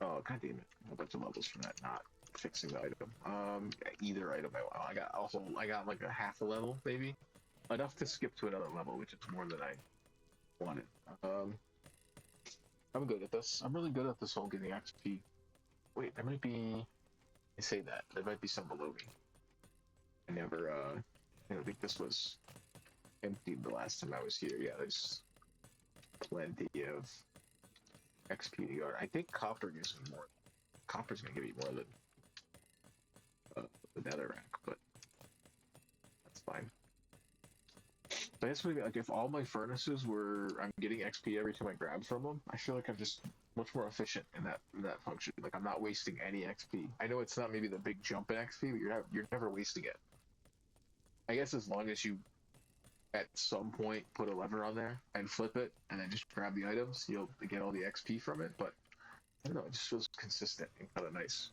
Oh god damn it! A bunch of levels from that not fixing the item. Either item I got like a half a level maybe, enough to skip to another level, which is more than I wanted. I'm good at this. I'm really good at this whole getting XP. Wait, there might be. I say that there might be some below me. I never. I don't think this was emptied the last time I was here. Yeah, there's plenty of XP to go. I think copper gives me more. Copper's gonna give me more than the netherrack, but that's fine. But I guess maybe like if all my furnaces were I'm getting XP every time I grab from them, I feel like I'm just much more efficient in that function. Like I'm not wasting any XP. I know it's not maybe the big jump in XP, but you're never wasting it. I guess as long as you at some point put a lever on there and flip it and then just grab the items, you'll get all the XP from it. But I don't know, it just feels consistent and kind of nice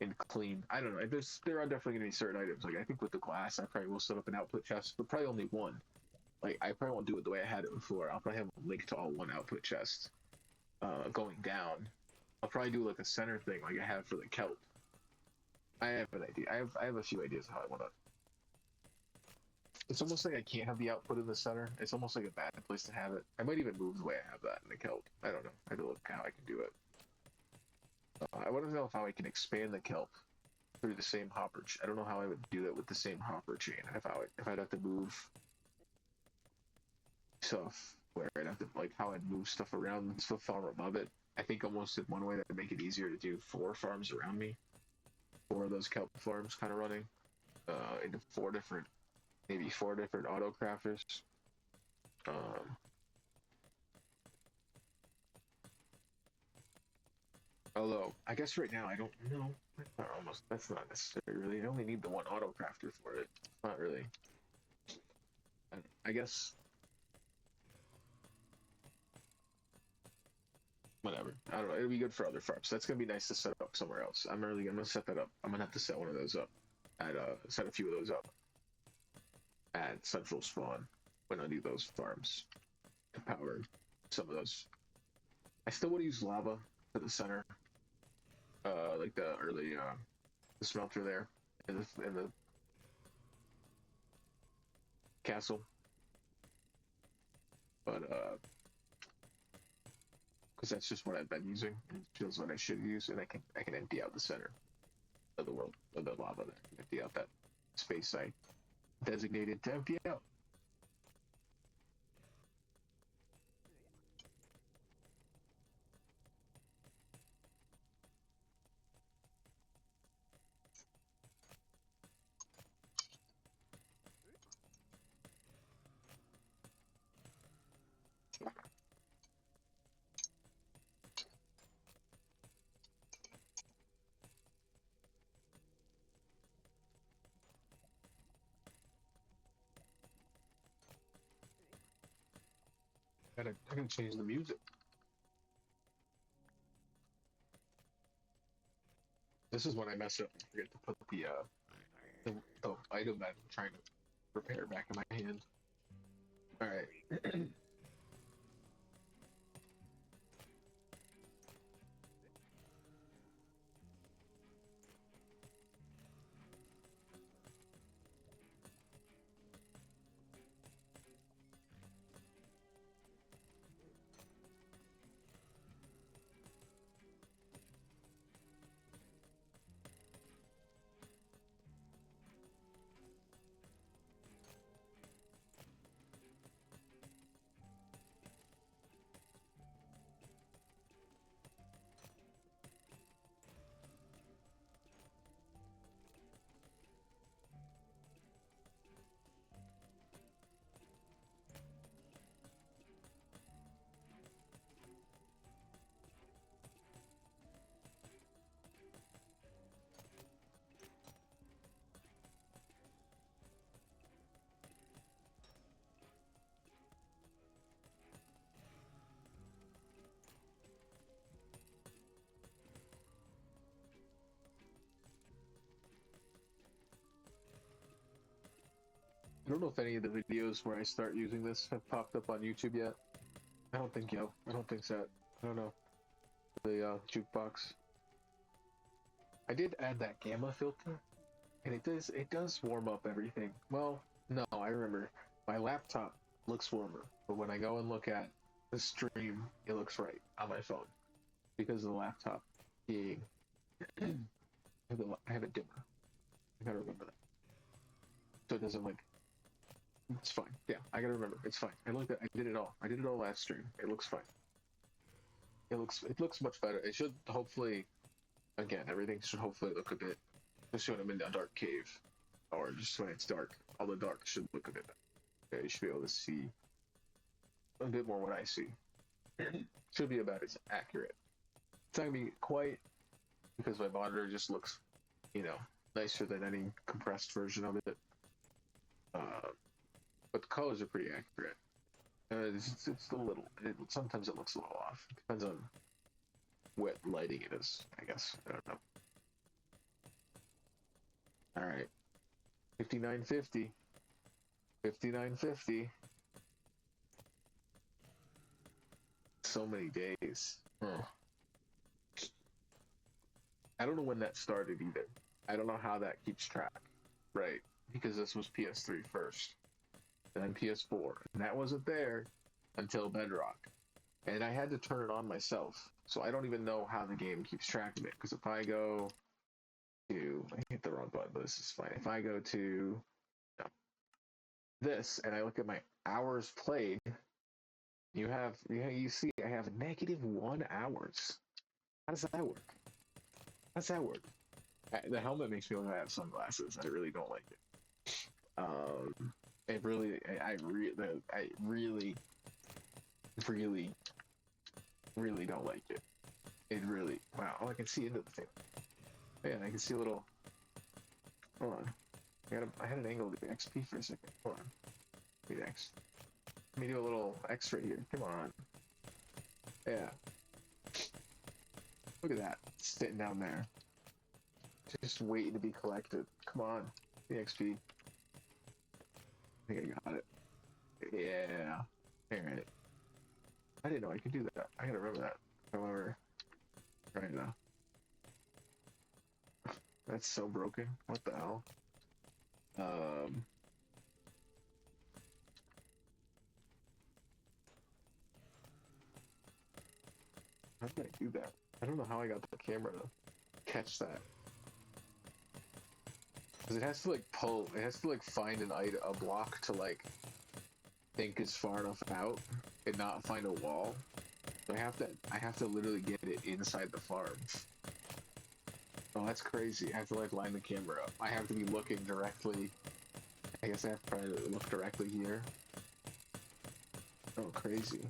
and clean. I don't know. There are definitely gonna be certain items. Like I think with the glass, I probably will set up an output chest, but probably only one. Like I probably won't do it the way I had it before. I'll probably have a link to all one output chest going down. I'll probably do like a center thing like I have for the kelp. I have an idea. I have a few ideas of how I want to. It's almost like I can't have the output in the center. It's almost like a bad place to have it. I might even move the way I have that in the kelp. I don't know. I have to look how I can do it. I want to know how I can expand the kelp through the same hopper. I don't know how I would do that with the same hopper chain. If I'd have to move stuff where I'd have to like how I'd move stuff around and stuff farm above it. I think almost in one way that would make it easier to do 4 farms around me. 4 of those kelp farms kind of running into 4 different, maybe 4 different auto crafters. Although I guess right now I don't know. That's not necessary really. I only need the one auto crafter for it. Not really. I guess whatever. I don't know. It'll be good for other farms. That's gonna be nice to set up somewhere else. I'm gonna set that up. I'm gonna have to set one of those up. Set a few of those up at Central Spawn when I do those farms to power some of those. I still want to use lava for the center, like the early the smelter there in the castle, but because that's just what I've been using. It feels what I should use, and I can empty out the center of the world of the lava there, empty out that space I designated to empty out. I can change the music. This is when I mess up and forget to put the item that I'm trying to prepare back in my hand. All right. I don't know if any of the videos where I start using this have popped up on YouTube yet. I don't think so. I don't think so. I don't know. The jukebox. I did add that gamma filter, and it does warm up everything. Well, no, I remember. My laptop looks warmer, but when I go and look at the stream, it looks right on my phone because of the laptop being. I have a dimmer. I gotta remember that. So it doesn't like. It's fine. Yeah, I gotta remember. It's fine. I looked at. I did it all. I did it all last stream. It looks fine. It looks much better. It should hopefully. Again, everything should hopefully look a bit. Just when I'm in a dark cave, or just when it's dark, all the dark should look a bit better. Yeah, you should be able to see a bit more what I see. Should be about as accurate. It's not gonna be quite because my monitor just looks, you know, nicer than any compressed version of it. But the colors are pretty accurate. It's a little. Sometimes it looks a little off. It depends on what lighting it is, I guess. I don't know. All right. 5950. 5950. So many days. Huh. I don't know when that started either. I don't know how that keeps track. Right. Because this was PS3 first. And then PS4. And that wasn't there until Bedrock. And I had to turn it on myself. So I don't even know how the game keeps track of it. Because if I go to... I hit the wrong button, but this is fine. If I go to this and I look at my hours played, you see I have -1 hours. How does that work? How does that work? The helmet makes me want to have sunglasses. I really don't like it. It really, I really don't like it. It really, wow. Oh, I can see into the thing. Man, I can see a little. Hold on. I had an angle of the XP for a second. Hold on. Wait, X. Let me do a little X right here. Come on. Yeah. Look at that. Sitting down there. Just waiting to be collected. Come on. The XP. I think I got it. Yeah. Alright. I didn't know I could do that. I gotta remember that. However, right now. That's so broken. What the hell? How did I do that? I don't know how I got the camera to catch that. Because it has to like pull, it has to like find a block to like think is far enough out and not find a wall. So I have to literally get it inside the farm. Oh, that's crazy. I have to like line the camera up. I have to be looking directly. I guess I have to probably look directly here. Oh, crazy.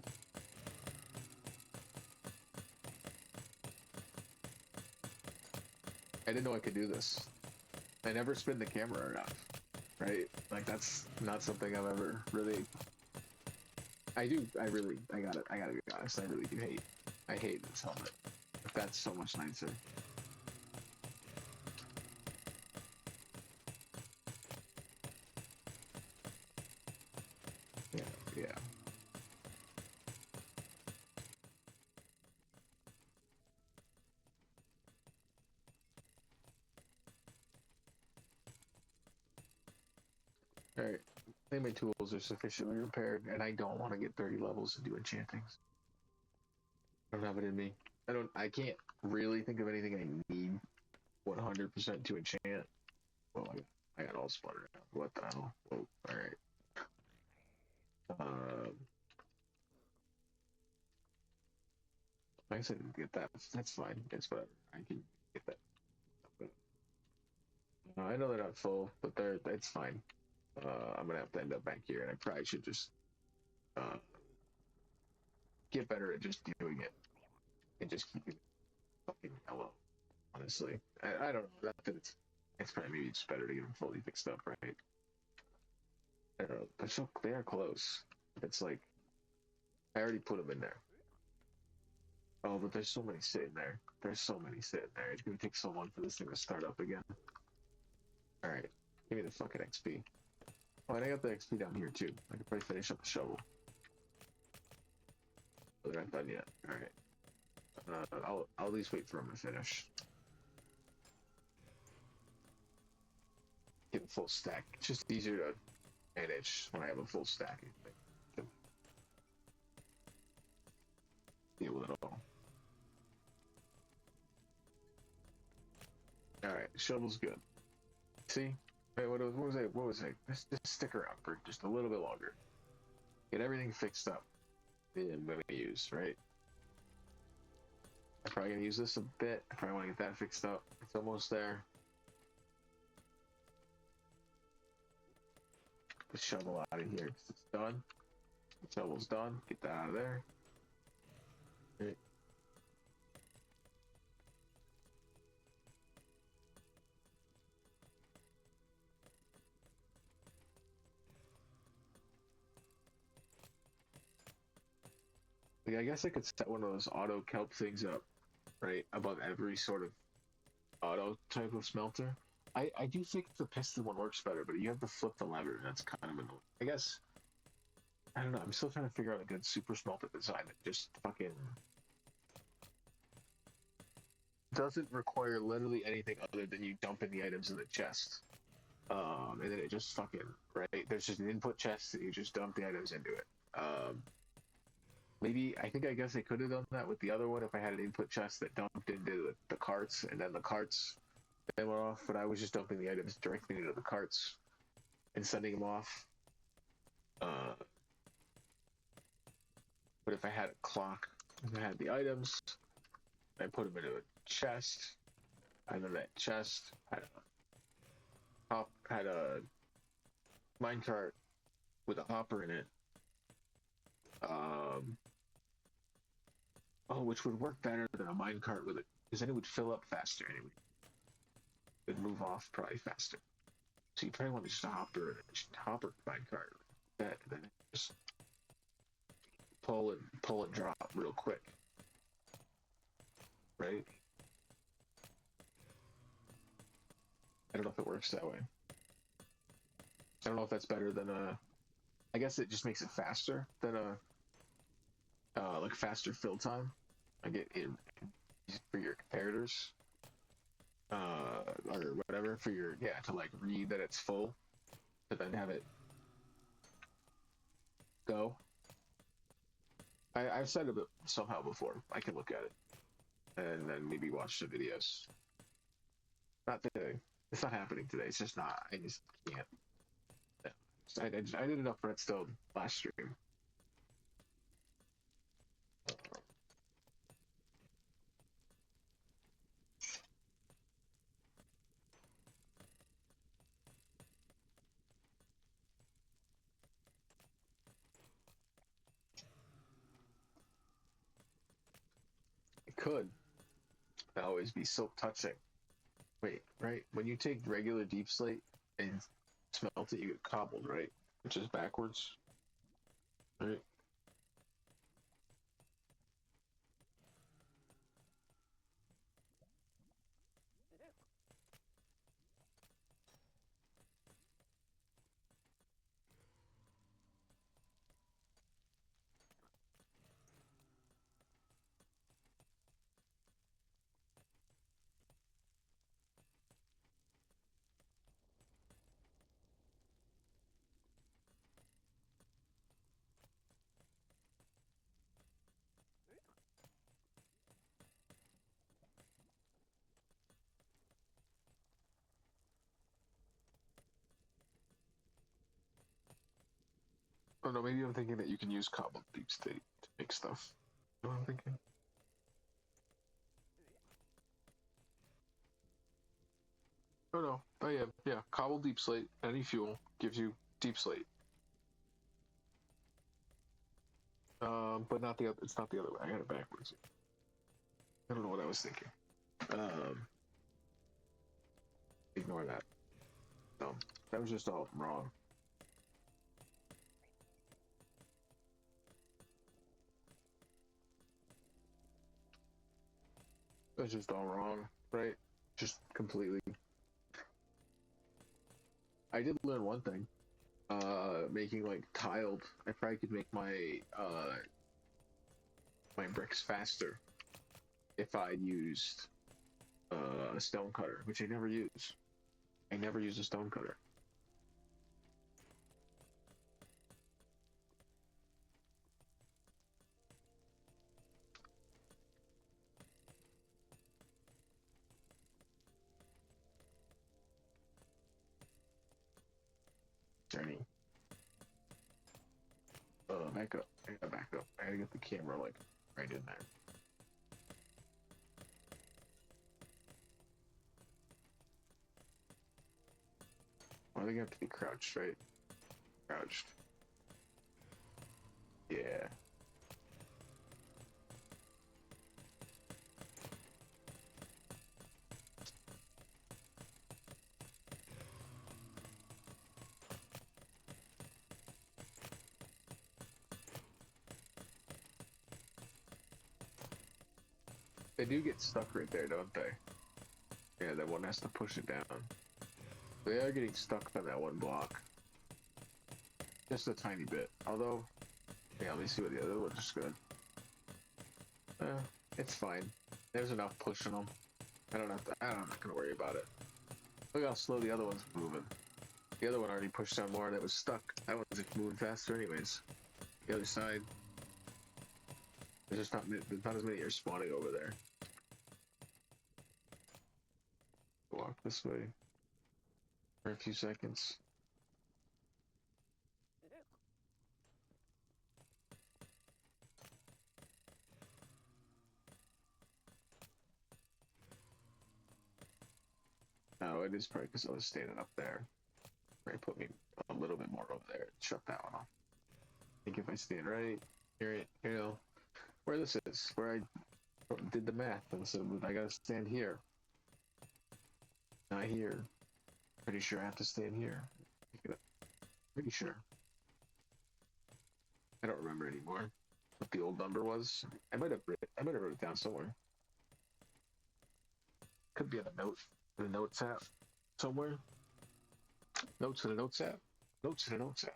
I didn't know I could do this. I never spin the camera enough, right? Like that's not something I've ever really. I gotta be honest. I really do I hate this helmet. That's so much nicer. Yeah, yeah. Alright. I think my tools are sufficiently repaired, and I don't want to get 30 levels to do enchantings. I don't have it in me. I can't really think of anything I need 100% to enchant. Well, I got all sputtered out. What the hell? Whoa, alright. I guess I didn't get that. That's fine. It's whatever. I can get that. I know they're not full, but it's fine. I'm gonna have to end up back here, and I probably should just get better at just doing it and just keeping it fucking yellow. Honestly, I don't know. It's probably maybe it's better to get them fully fixed up, right? I don't know. They are close. It's like I already put them in there. Oh, but there's so many sitting there. There's so many sitting there. It's gonna take so long for this thing to start up again. All right, give me the fucking XP. Oh, and I got the XP down here too. I could probably finish up the shovel. But they're not done yet. All right. I'll at least wait for them to finish. Get a full stack. It's just easier to manage when I have a full stack. Deal with it all. All right, shovel's good. See, hey, what was it? What was it? Just stick around for just a little bit longer. Get everything fixed up. Then I'm gonna use right. I'm probably gonna use this a bit. I probably want to get that fixed up. It's almost there. The shovel out of here. It's done. The shovel's done. Get that out of there. Right. Like, I guess I could set one of those auto kelp things up, right, above every sort of auto type of smelter. I do think the piston one works better, but you have to flip the lever, and that's kind of annoying. I guess, I don't know, I'm still trying to figure out a good super smelter design that just fucking doesn't require literally anything other than you dumping the items in the chest. And then it just fucking, right, there's just an input chest that you just dump the items into it. Maybe, I guess I could have done that with the other one if I had an input chest that dumped into the carts, and then the carts then went off, but I was just dumping the items directly into the carts and sending them off. But if I had a clock, if I had the items, I put them into a chest, and then that chest had a minecart with a hopper in it. Which would work better than a minecart with it, because then it would fill up faster and it would move off probably faster. So you probably want just a hopper minecart. That then just pull and drop real quick, right? I don't know if it works that way. I don't know if that's better than a. I guess it just makes it faster than a like faster fill time. I get in for your comparators, or whatever for your to like read that it's full, to then have it go. I've said it somehow before. I can look at it and then maybe watch the videos. Not today. It's not happening today. It's just not. I just can't. I did enough redstone last stream. It could always be so touching. Wait, right? When you take regular deep slate and smelt it, you get cobbled, right? Which is backwards, right? Oh no, maybe I'm thinking that you can use cobbled deep slate to make stuff. You know what I'm thinking? Oh no. Oh yeah, yeah. Cobbled deep slate, any fuel gives you deep slate. But not the other. It's not the other way. I got it backwards. I don't know what I was thinking. Ignore that. No, that was just all wrong. That's just all wrong, right? Just completely. I did learn one thing. making like tiled. I probably could make my bricks faster if I used a stone cutter, which I never use. I never use a stone cutter. Journey. Back up. I gotta back up. I gotta get the camera like right in there. I think I have to be crouched, right? Crouched. Yeah. They do get stuck right there, don't they? Yeah, that one has to push it down. They are getting stuck on that one block. Just a tiny bit. Although, yeah, let me see what the other one's good. It's fine. There's enough pushing them. I'm not gonna worry about it. Look how slow the other one's moving. The other one already pushed down more and it was stuck. That one's like, moving faster anyways. The other side. There's just not as many are spawning over there. Walk this way for a few seconds. No, it is probably because I was standing up there. Right, put me a little bit more over there. Shut that one off. I think if I stand right here, you know, where this is, where I did the math, and so I gotta stand here, not here. Pretty sure I have to stand here. Pretty sure. I don't remember anymore what the old number was. I might have wrote it down somewhere. Could be in a note, in the notes app somewhere. Notes in a notes app. Notes in a notes app.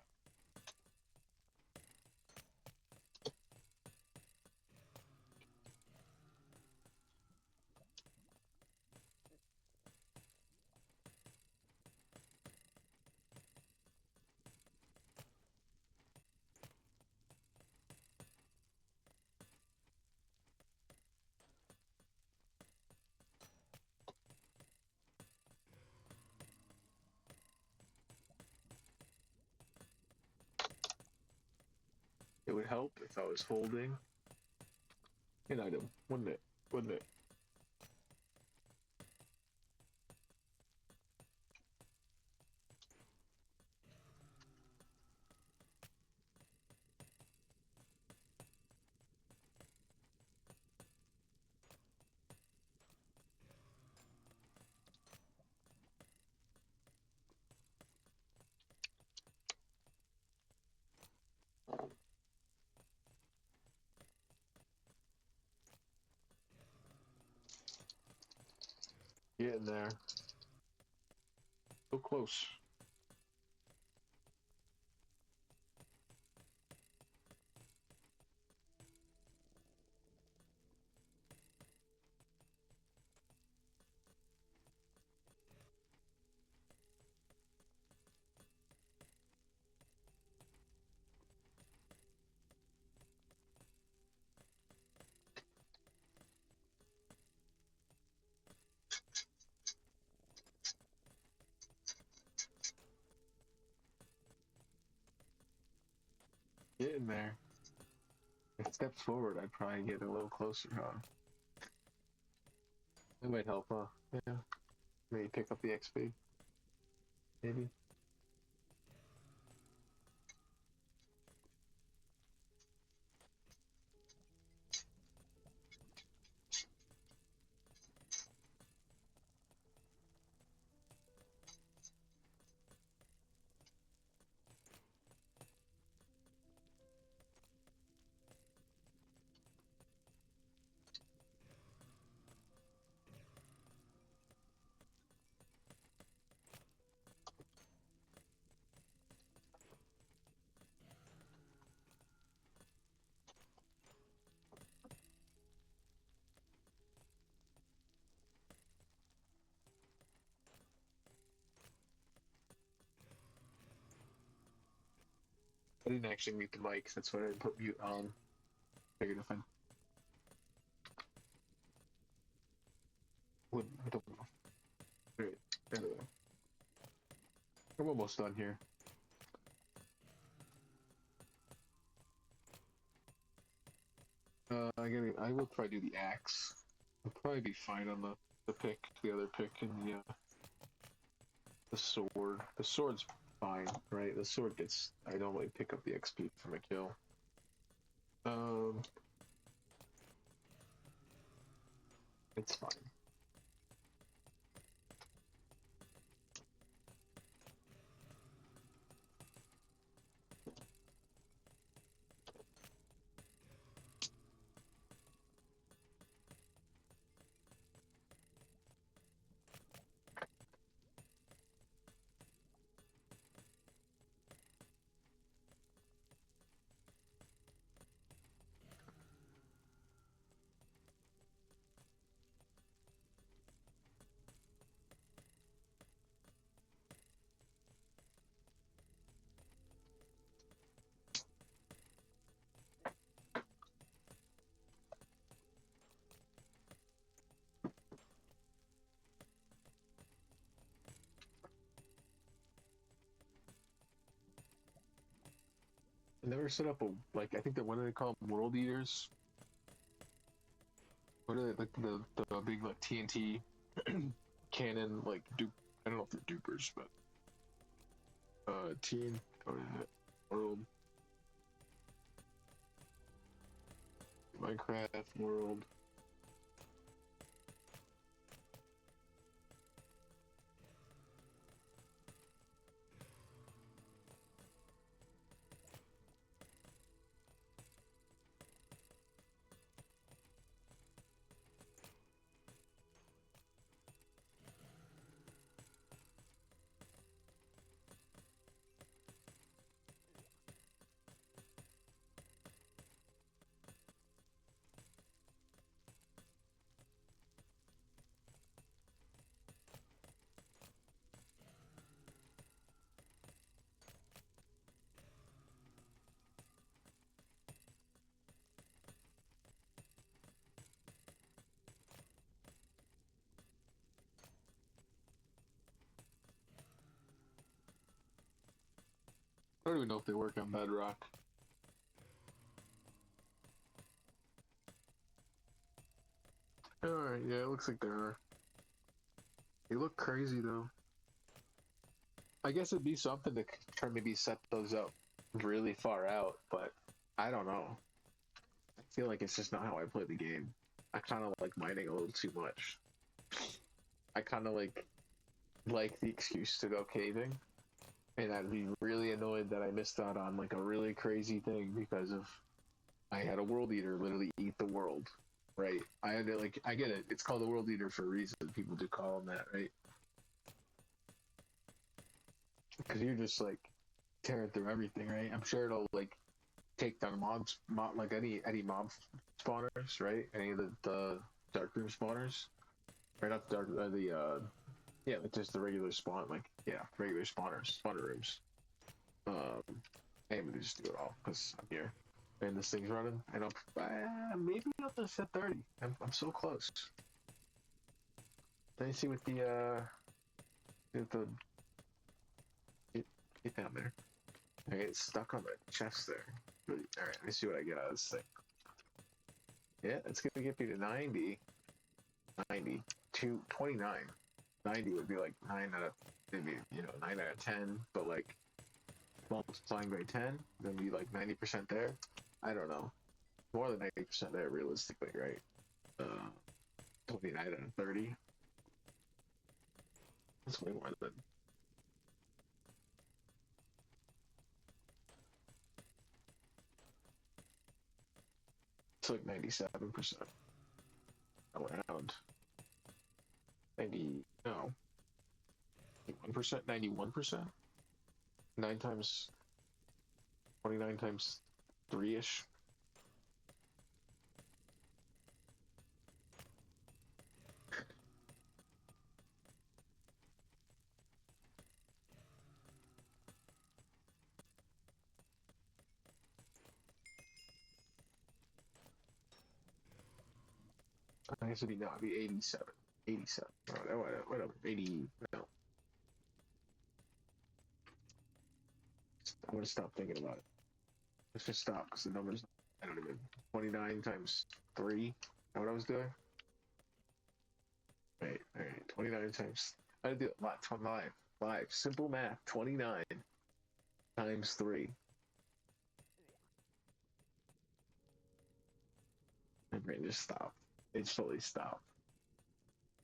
It would help if I was holding an item, wouldn't it? Wouldn't it? Getting there. So close. Getting there. If I step forward, I'd probably get a little closer, huh? It might help, huh? Yeah. Maybe pick up the XP. Maybe. I didn't actually mute the mics. That's why I didn't put mute on. Figured if I would, I don't know. Right. Anyway, I'm almost done here. I will probably do the axe. I'll probably be fine on the pick, the other pick, and the sword. The sword's fine, right? The sword gets. I normally pick up the XP from a kill. It's fine. I never set up a like. I think that what do they call them? World eaters? What are they like the big like TNT cannon like dupe? I don't know if they're dupers, but teen what is it? World Minecraft World. I don't even know if they work on Bedrock. Alright, yeah, it looks like they are. They look crazy though. I guess it'd be something to try maybe set those up really far out, but I don't know. I feel like it's just not how I play the game. I kind of like mining a little too much. I kind of like the excuse to go caving, and I'd be really annoyed that I missed out on like a really crazy thing because of I had a world eater literally eat the world. Right? I had to like I get it. It's called a world eater for a reason. People do call them that, right? Because you're just like tearing through everything, right? I'm sure it'll like take down like any mob spawners, right? Any of the dark room spawners, right? Not the dark, yeah, like just the regular spawn, like yeah, regular spawners, spawner rooms. Um, I'm gonna just do it all because I'm here, and this thing's running, and maybe up to set 30. I'm so close. Let me see what the get, get down there. I get stuck on the chest there. All right, let me see what I get out of this thing. Yeah, it's gonna get me to 90. 90 to 29. 90 would be like 9 out of maybe 9 out of 10, but like multiplying by 10, then be like 90% there. I don't know, more than 90% there realistically, right? 29 out of 30. That's way more than. It's like 97% around. 90, no, 1%, 91%. 9 times 29 times 3 ish. I guess it'd be, no, it'd be 87. 87. Oh, whatever. 80. No. I'm gonna stop thinking about it. Let's just stop because the numbers. I don't even. 29 times 3. Is that what I was doing? Wait, alright. 29 times. I had to do it. 5. Simple math. 29 times 3. My brain just stopped. It fully stopped.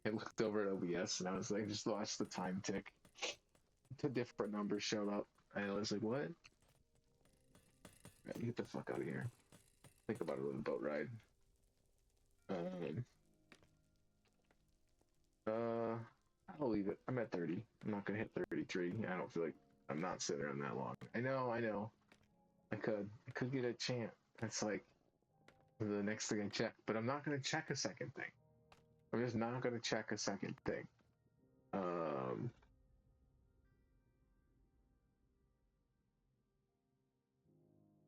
I looked over at OBS and I was like, just watched the time tick. Two different numbers showed up. And I was like, what? Get the fuck out of here. Think about a little boat ride. I'll leave it. I'm at 30. I'm not gonna hit 33. I don't feel like I'm not sitting around that long. I know. I could get a chance. That's like the next thing I check, but I'm not gonna check a second thing. I'm just not gonna check a second thing.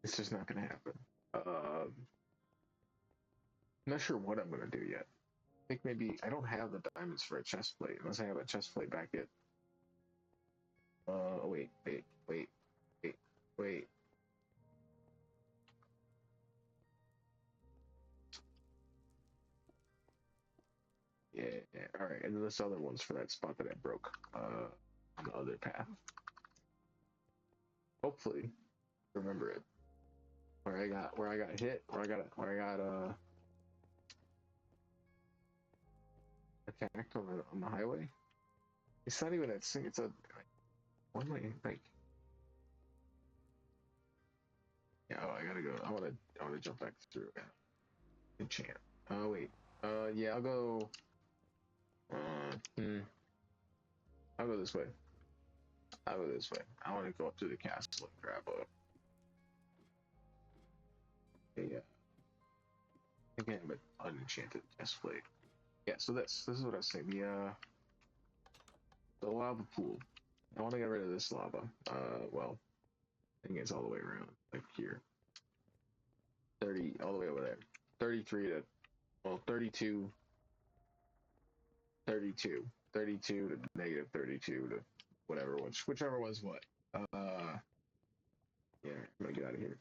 It's just not gonna happen. I'm not sure what I'm gonna do yet. I think maybe I don't have the diamonds for a chest plate unless I have a chest plate back yet. Wait. Yeah, alright, and then this other one's for that spot that I broke on the other path. Hopefully, remember it. Where I got hit, where I got attacked on the highway. It's not even that thing, it's a what am I like? Yeah, oh, I gotta go. I wanna jump back through. Enchant. Oh wait. Yeah, I'll go. I'll go this way. I want to go up to the castle and grab a I think I have an unenchanted chest plate. Yeah, so this is what I was saying. The lava pool. I want to get rid of this lava. Well, I think it's all the way around, like here. 30, all the way over there. 33 to, well, 32, 32, 32 to negative 32 to whatever, whichever was what. Yeah, I'm gonna get out of here.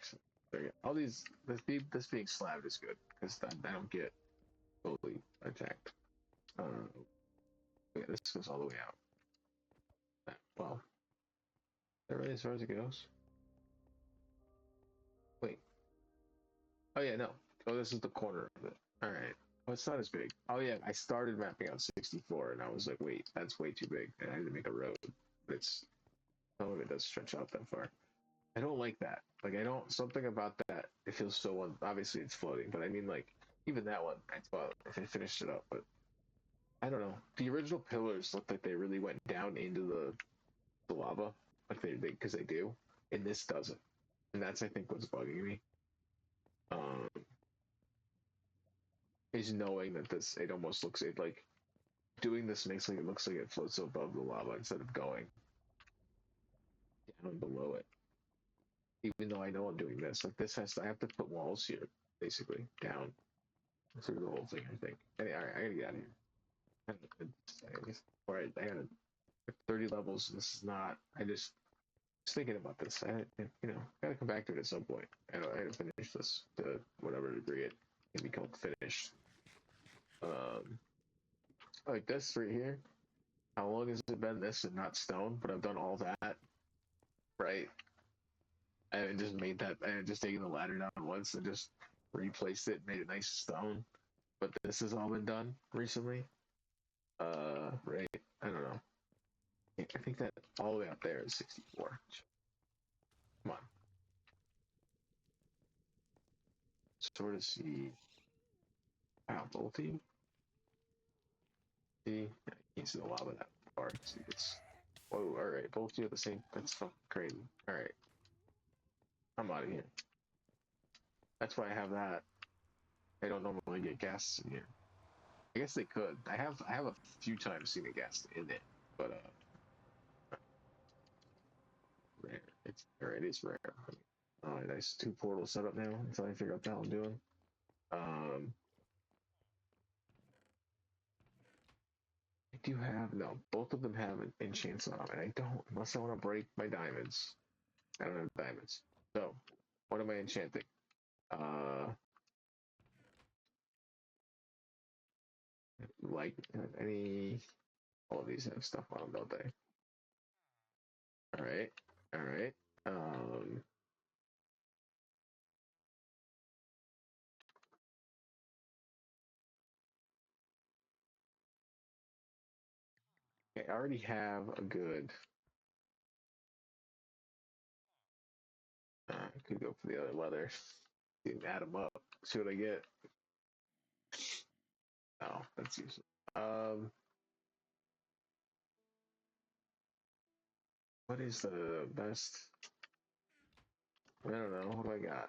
There you go. All these, this being slabbed is good because I don't get totally attacked. Yeah, this goes all the way out. Well, is that really as far as it goes? Wait. Oh yeah, no. Oh, this is the corner of it. All right. Oh, it's not as big. Oh yeah, I started mapping out 64, and I was like, wait, that's way too big, and I had to make a road. But it's some of it does stretch out that far. I don't like that. Like, I don't. Something about that. It feels so. Obviously, it's floating, but I mean, like, even that one. Well, if I finished it up, but I don't know. The original pillars looked like they really went down into the lava, like they because they do, and this doesn't, and that's I think what's bugging me. Is knowing that this it almost looks it like doing this makes like it looks like it floats above the lava instead of going down below it. Even though I know I'm doing this, like this has to, I have to put walls here basically down through the whole thing. I think. Anyway, all right, I gotta get out of here. All right, I gotta 30 levels. This is not. I just was thinking about this. Gotta come back to it at some point. I gotta finish this to whatever degree it can become finished. Like this right here. How long has it been this and not stone? But I've done all that, right? And just made that, and just taken the ladder down once and just replaced it, made it nice stone. But this has all been done recently. Right? I don't know. I think that all the way up there is 64. Come on. Sort of see. Wow, both of you? See? I can't see the lava that far. See, it's. Whoa, alright. Both of you at the same. That's fucking crazy. Alright. I'm out of here. That's why I have that. I don't normally get gas in here. I guess they could. I have a few times seen a gas in it, but rare. It's rare. It is rare. Oh, nice 2 portals set up now until I figure out what the hell I'm doing. do have no. Both of them have enchants on them, and I don't unless I want to break my diamonds. I don't have diamonds. So what am I enchanting? Uh, like any. All of these have stuff on them, don't they? All right, all right. Um, okay, I already have a good. I could go for the other leather. Add them up. See what I get. Oh, that's useless. Um, what is the best? I don't know. What do I got?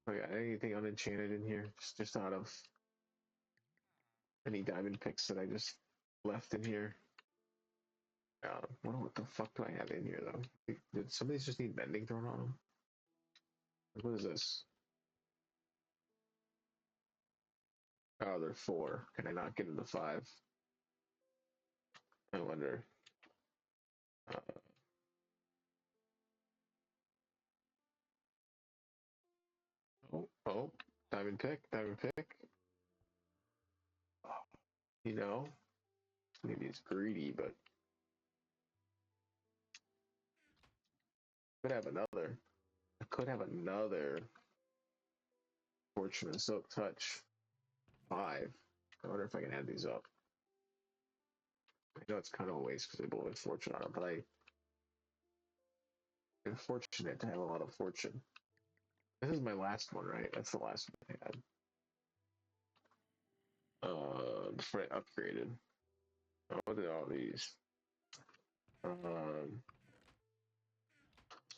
Do I got anything unenchanted in here? Just out of any diamond picks that I just left in here. What the fuck do I have in here though? Did some of these just need mending thrown on them? Like, what is this? Oh, they're 4. Can I not get into 5? I wonder. Uh, oh, diamond pick, diamond pick. You know, maybe it's greedy, but could have another. I could have another fortune and silk touch 5. I wonder if I can add these up. I know it's kind of a waste because they both have fortune on them, but I'm fortunate to have a lot of fortune. This is my last one, right? That's the last one I had. Before I upgraded. Oh, what are all these?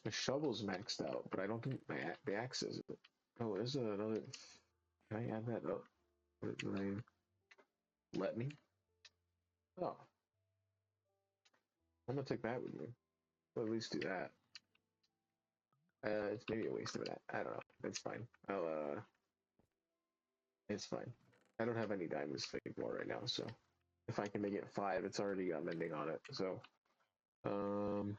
The shovel's maxed out, but I don't think the axe is. Oh, there's another. Can I add that up? Let me? Oh, I'm gonna take that with me. Well, at least do that. It's maybe a waste of that. I don't know. It's fine. It's fine. I don't have any diamonds to make more right now, so if I can make it 5, it's already got mending on it. So, um,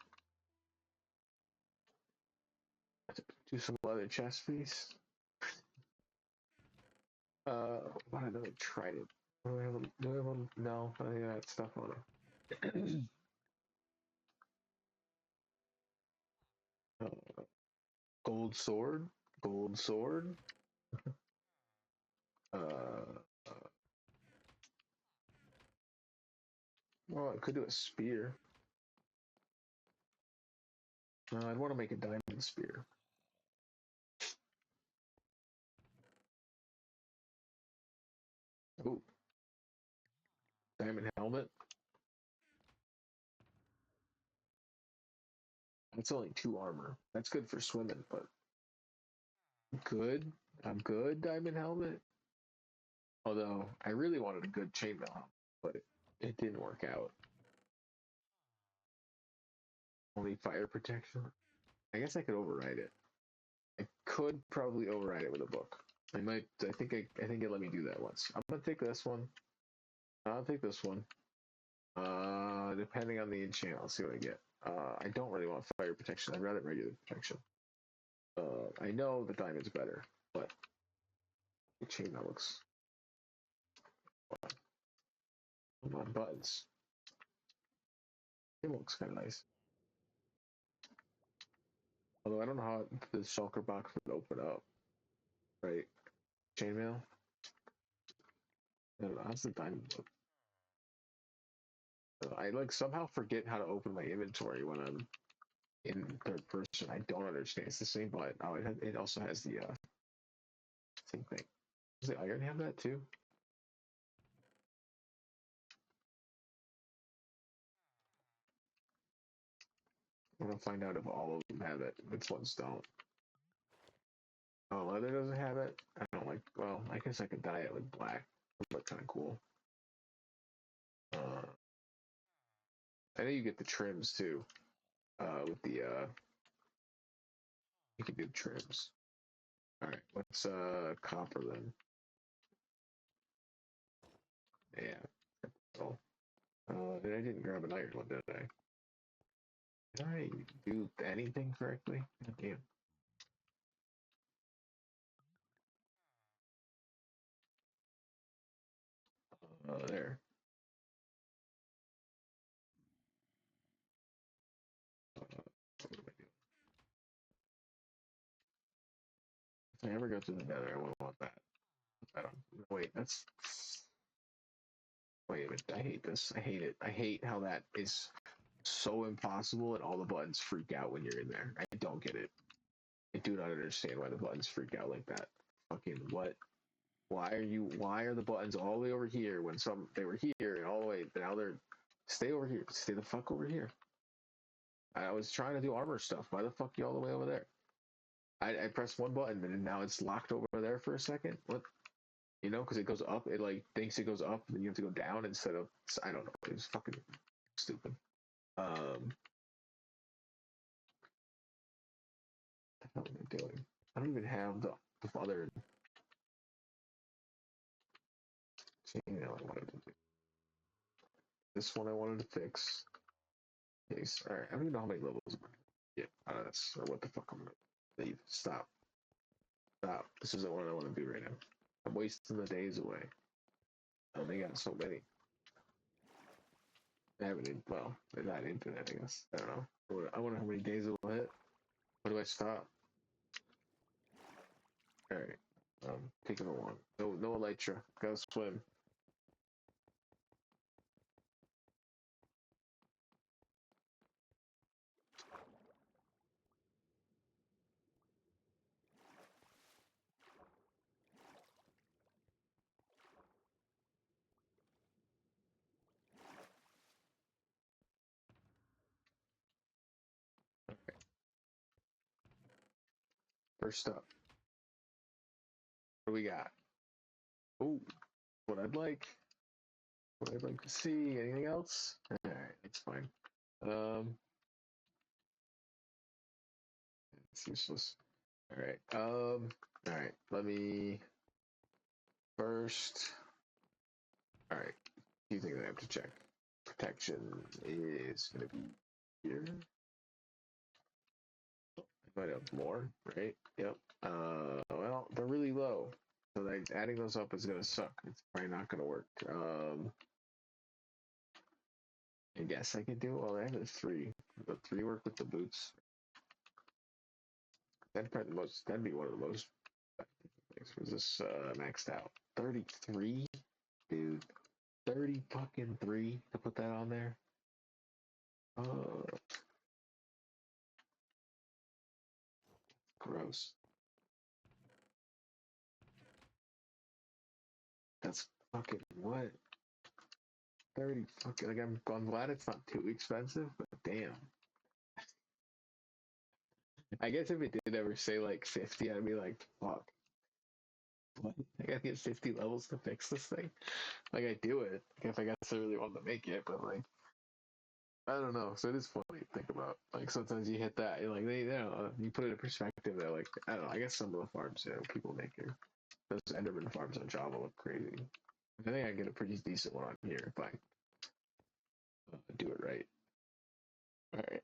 do some other chest piece. What another trident? Do I have them? Do I have them? No, I think I got stuff on it. Gold sword, gold sword. Uh, well, I could do a spear. I'd want to make a diamond spear. Ooh, diamond helmet. It's only 2 armor. That's good for swimming, but good. I'm good. Diamond helmet. Although I really wanted a good chainmail helmet, but it didn't work out. Only fire protection. I guess I could override it. I could probably override it with a book. I might. I think it let me do that once. I'm gonna take this one. I'll take this one. Depending on the enchant, I'll see what I get. I don't really want fire protection. I'd rather regular protection. I know the diamond's better, but the chain that looks. Come on, buttons. It looks kind of nice. Although I don't know how the shulker box would open up. Right? Chainmail? I don't know. How's the diamond look? I like somehow forget how to open my inventory when I'm in third person. I don't understand. It's the same button. Oh, it also has the same thing. Does the iron have that too? I want to find out if all of them have it. Which ones don't? Oh, leather doesn't have it. I don't like. Well, I guess I could dye it with black. That look kind of cool. Uh, I know you get the trims too. With the you can do trims. All right, let's copper then. Yeah. Oh. I didn't grab an iron one, did I? Did I do anything correctly? God damn. There. What am I doing? If I ever go through the nether, I won't want that. I don't. Wait, that's. Wait a minute. I hate this. I hate it. I hate how that is so impossible and all the buttons freak out when you're in there. I don't get it. I do not understand why the buttons freak out like that. Fucking what? Why are the buttons all the way over here when they were here and all the way now they're stay over here. Stay the fuck over here. I was trying to do armor stuff. Why the fuck you all the way over there? I pressed one button and now it's locked over there for a second. What? You know, because it goes up. It like thinks it goes up, and you have to go down instead of. I don't know. It was fucking stupid. What the hell am I doing? I don't even have the other thing that I wanted to do. This one I wanted to fix. Case. All right. I don't even know how many levels. Yeah. That's or what the fuck I'm gonna leave. Stop. Stop. This isn't what I want to do right now. I'm wasting the days away. I only got so many. I haven't. Well, they're not infinite. I guess. I don't know. I wonder how many days it will hit. Where do I stop? All right. Taking a long. No elytra. Gotta swim. First up, what do we got? Oh, what I'd like. What I'd like to see. Anything else? All right, it's fine. It's useless. All right. All right. Let me first. All right. Few things I have to check. Protection is gonna be here. I might have more, right? Yep. Well, they're really low, so like adding those up is gonna suck. It's probably not gonna work. I guess I could do it. Well, I have a three. The three work with the boots. That'd probably the most. That'd be one of the most. Was this maxed out? 33, dude. 30 fucking three to put that on there. Uh, gross. That's fucking what? 30 fucking. Like I'm glad it's not too expensive, but damn. I guess if it did ever say like 50, I'd be like, fuck. What? I gotta get 50 levels to fix this thing. Like I do it if I guess I really want to make it, but like I don't know. So it is funny to think about. Like sometimes you hit that, you're like they, you know, you put it in perspective. They're like I don't know. I guess some of the farms, you know, people make it. Those Enderman farms on Java look crazy. I think I get a pretty decent one on here if I do it right. All right.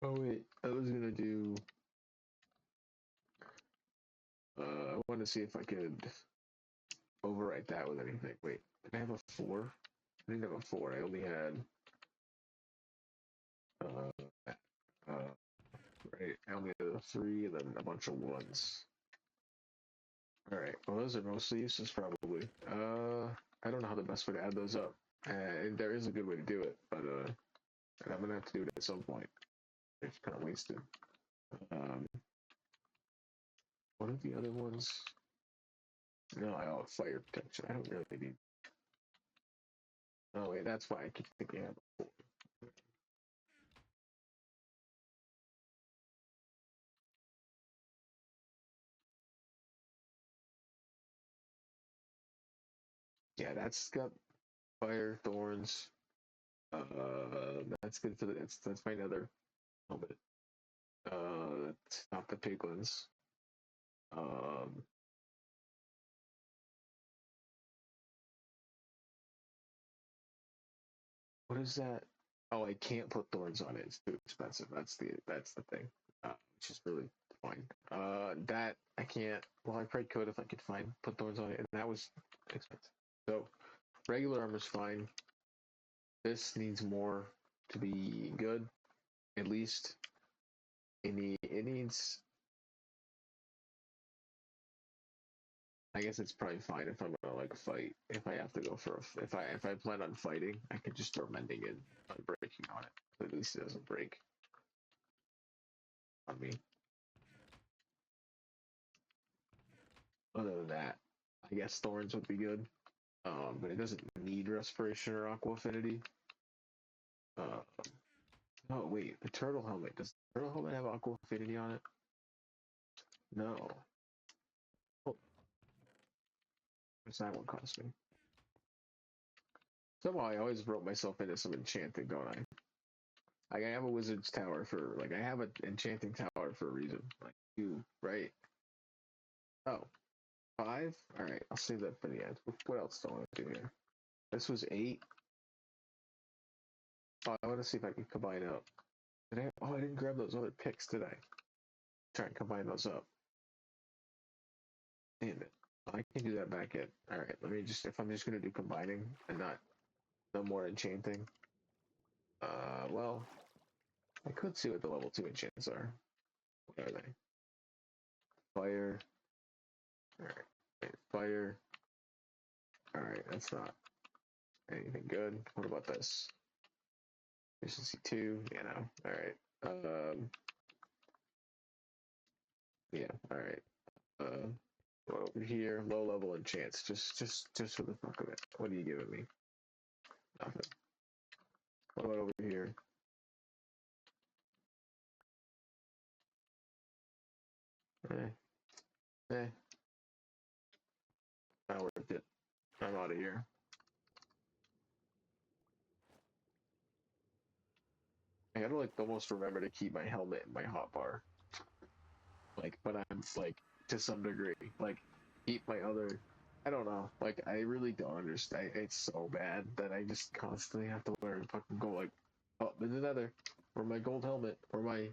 Oh wait, I was gonna do. I want to see if I could overwrite that with anything. Wait, did I have a four? I didn't have a four. I only had. Uh, right. I only had a three and then a bunch of ones. All right. Well, those are mostly useless, probably. I don't know how the best way to add those up. And there is a good way to do it, but I'm gonna have to do it at some point. It's kind of wasted. Um, what are the other ones? No, I have fire protection. I don't really need. Oh wait, that's why I keep thinking I have a four. Yeah, that's got fire thorns. That's good for the. That's my nether helmet. That's not the piglins. Um, What is that? Oh, I can't put thorns on it. It's too expensive. That's the thing, which is really fine. That I can't. Well, I probably could if I could find put thorns on it, and that was expensive. So regular armor's fine. This needs more to be good. At least it needs. I guess it's probably fine if I'm gonna like fight. If I have to go for if I plan on fighting, I can just throw mending in breaking on it. At least it doesn't break on me. Other than that, I guess thorns would be good. But it doesn't need respiration or aqua affinity. Uh, oh wait, the turtle helmet. Does the turtle helmet have aqua affinity on it? No. Oh, what's that one cost me? Somehow I always wrote myself into some enchanting, don't I? Like I have a wizard's tower for like I have an enchanting tower for a reason. Like two, right? Oh, five? Alright, I'll save that for the end. What else do I want to do here? This was 8. Oh, I want to see if I can combine up. Oh, I didn't grab those other picks, did I? Try and combine those up. Damn it. I can do that back in. Alright, let me just, if I'm just going to do combining and not no more enchanting. Well, I could see what the level 2 enchants are. What are they? Fire. Alright, fire. Alright, that's not anything good. What about this? Efficiency 2, you know. Alright. Yeah, alright. Go over here, low level enchants, just for the fuck of it. What are you giving me? Nothing. What about over here? Eh, not worth it. I'm out of here. I gotta like almost remember to keep my helmet and my hotbar. Like, but I'm like to some degree. Like, keep my other. I don't know. Like, I really don't understand. It's so bad that I just constantly have to wear fucking gold. Like, oh, there's another. Or my gold helmet. Or my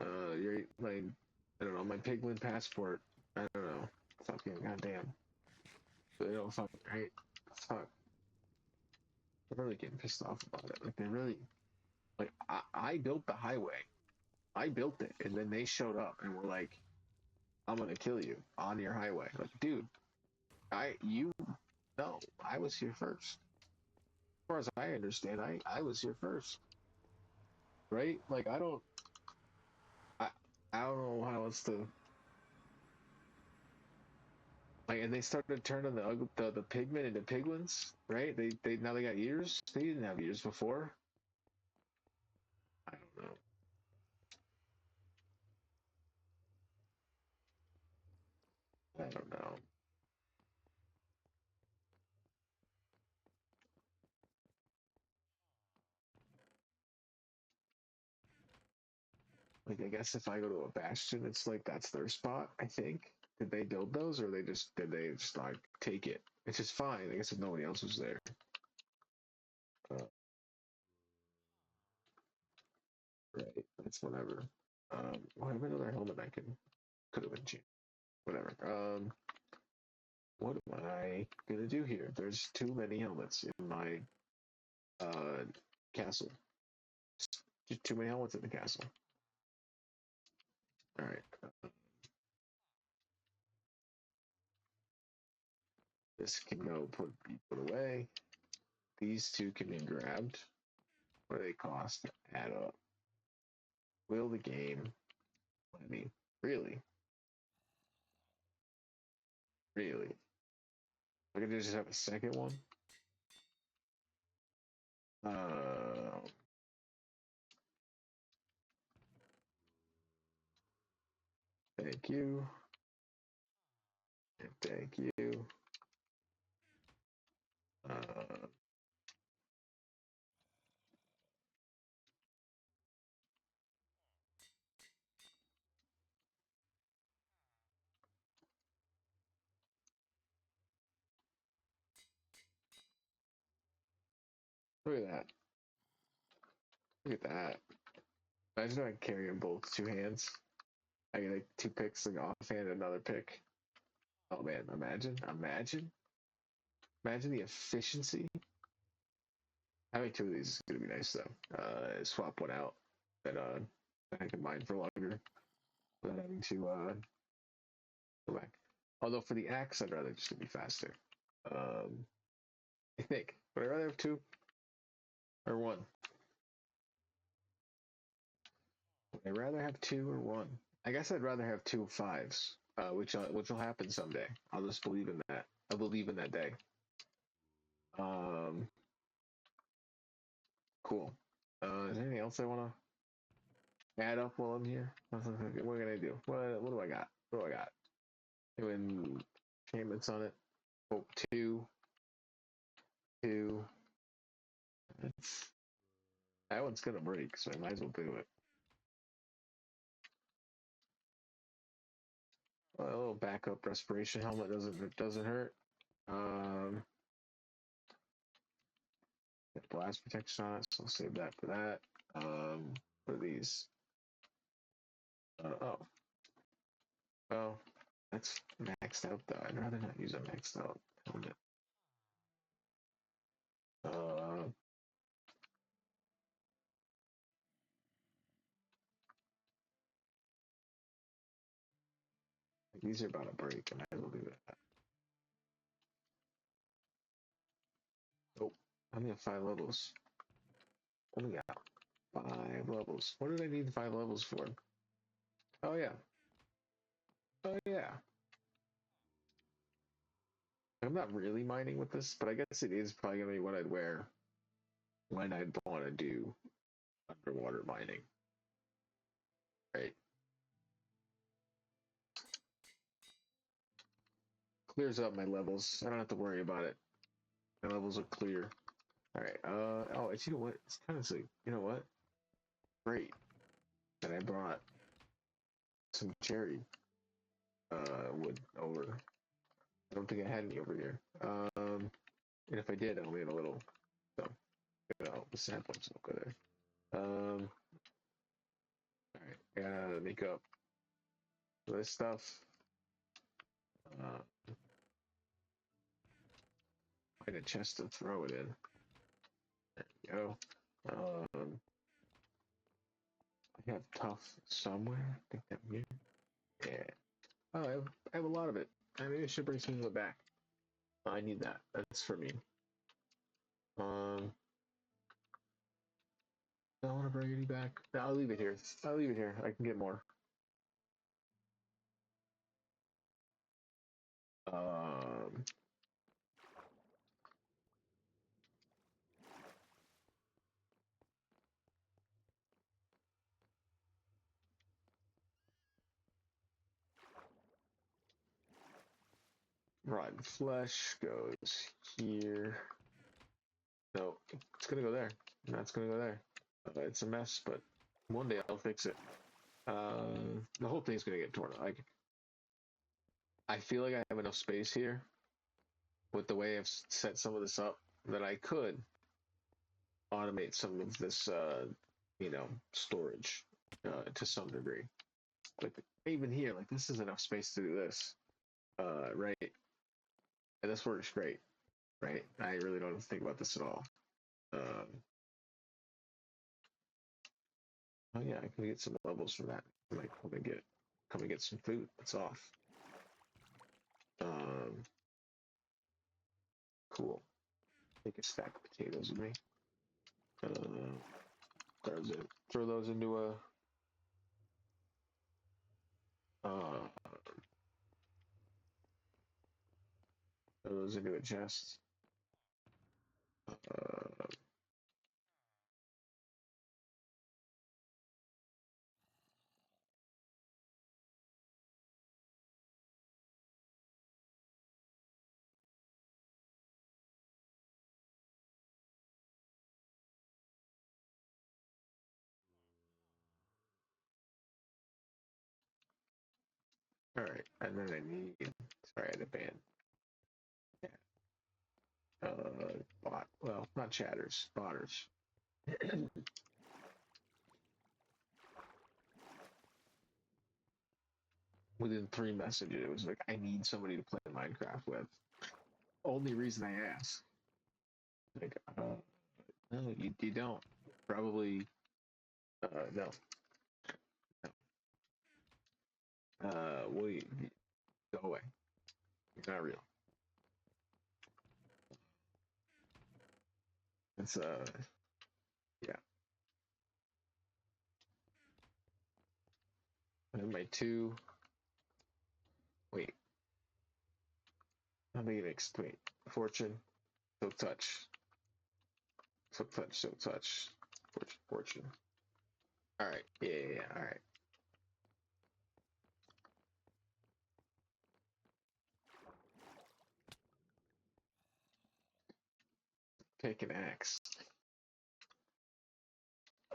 I don't know, my piglin passport. I don't know. Fucking goddamn. They don't fucking right. Fuck. I'm really getting pissed off about it. Like they really like I built the highway. I built it and then they showed up and were like, I'm gonna kill you on your highway. Like, dude, you know, I was here first. As far as I understand, I was here first. Right? Like I I don't know how else to like, and they started turning the pigmen into piglins, right? They now they got ears. They didn't have ears before. I don't know. I don't know. Like I guess if I go to a bastion, it's like that's their spot. I think. Did they build those, or did they just like take it? It's just fine. I guess if nobody else was there. Uh, right. That's whatever. I have another helmet I could have been changed. Whatever. What am I gonna do here? There's too many helmets in my uh castle. Just too many helmets in the castle. All right. This can go be put away. These two can be grabbed. What do they cost? Add up. Will the game let me? Really? Really? I could just have a second one? Uh, thank you. And thank you. Uh, Look at that. Look at that. Imagine I carry them both two hands. I get like two picks, like offhand, another pick. Oh man, imagine the efficiency. Having two of these is gonna be nice though. Swap one out, and I can mine for longer without having to go back. Although for the axe, I'd rather just be faster. Um, I think. Would I rather have two or one? Would I rather have two or one? I guess I'd rather have two fives, which will happen someday. I'll just believe in that. I believe in that day. Um, cool. Is there anything else I want to add up while I'm here? What can I do? What do I got? What do I got? Doing payments on it. Oh, two, two. That's, that one's gonna break, so I might as well do it. A little backup respiration helmet doesn't hurt. Um, blast protection on it, so I'll save that for that. What are these? Oh, well, that's maxed out though. I'd rather not use a maxed out helmet. Uh, these are about to break. I might as well do that. Oh, I only have 5 levels. Only got 5 levels. What did I need 5 levels for? Oh yeah. Oh yeah. I'm not really mining with this, but I guess it is probably gonna be what I'd wear when I'd want to do underwater mining. Right. Clears up my levels. I don't have to worry about it. My levels are clear. All right. Oh, it's you know what? It's kind of like you know what? Great that I brought some cherry wood over. I don't think I had any over here. And if I did, I only had a little. So the saplings will go there. All right. Gotta make up this stuff. Find a chest to throw it in. There we go. I have tough somewhere. I think that here. Yeah. Oh, I have a lot of it. I mean, I should bring some of it back. I need that. That's for me. Um, I don't want to bring any back. No, I'll leave it here. I'll leave it here. I can get more. Um, rotten flesh goes here. No, it's gonna go there. That's gonna go there. It's a mess, but one day I'll fix it. The whole thing's gonna get torn. Like, I feel like I have enough space here with the way I've set some of this up that I could automate some of this, storage to some degree. Like even here, like this is enough space to do this, right? And this works great, right? I really don't think about this at all. Um, oh yeah, I can get some levels from that. Like come and get some food. It's off. Um, cool. Take a stack of potatoes with me. Throw those into a uh, throw those into a chest. Uh, all right, and then I need. Sorry, I had a band. Yeah. well, not chatters, spotters. Within 3 messages, it was like, I need somebody to play Minecraft with. Only reason I ask. Like, no, you don't. Probably, no. Well, go away. You're not real. It's, yeah. And my two, wait, I'm gonna wait, fortune, silk touch, silk touch, silk touch, fortune. All right, yeah, all right. Take an axe.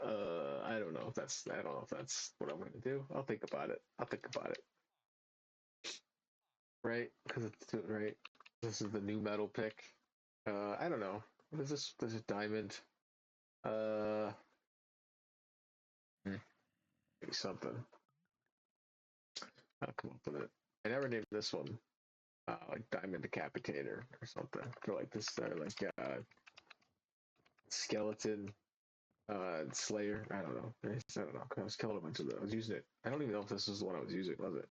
I don't know if that's. I don't know if that's what I'm gonna do. I'll think about it. I'll think about it. Right? Because it's right. This is the new metal pick. I don't know. What is this? This is diamond. Uh, maybe something. I'll come up with it. I never named this one. Like diamond decapitator or something. For like this, like skeleton Slayer. I don't know. I don't know. I was killing a bunch of those. I was using it. I don't even know if this was the one I was using. Was it?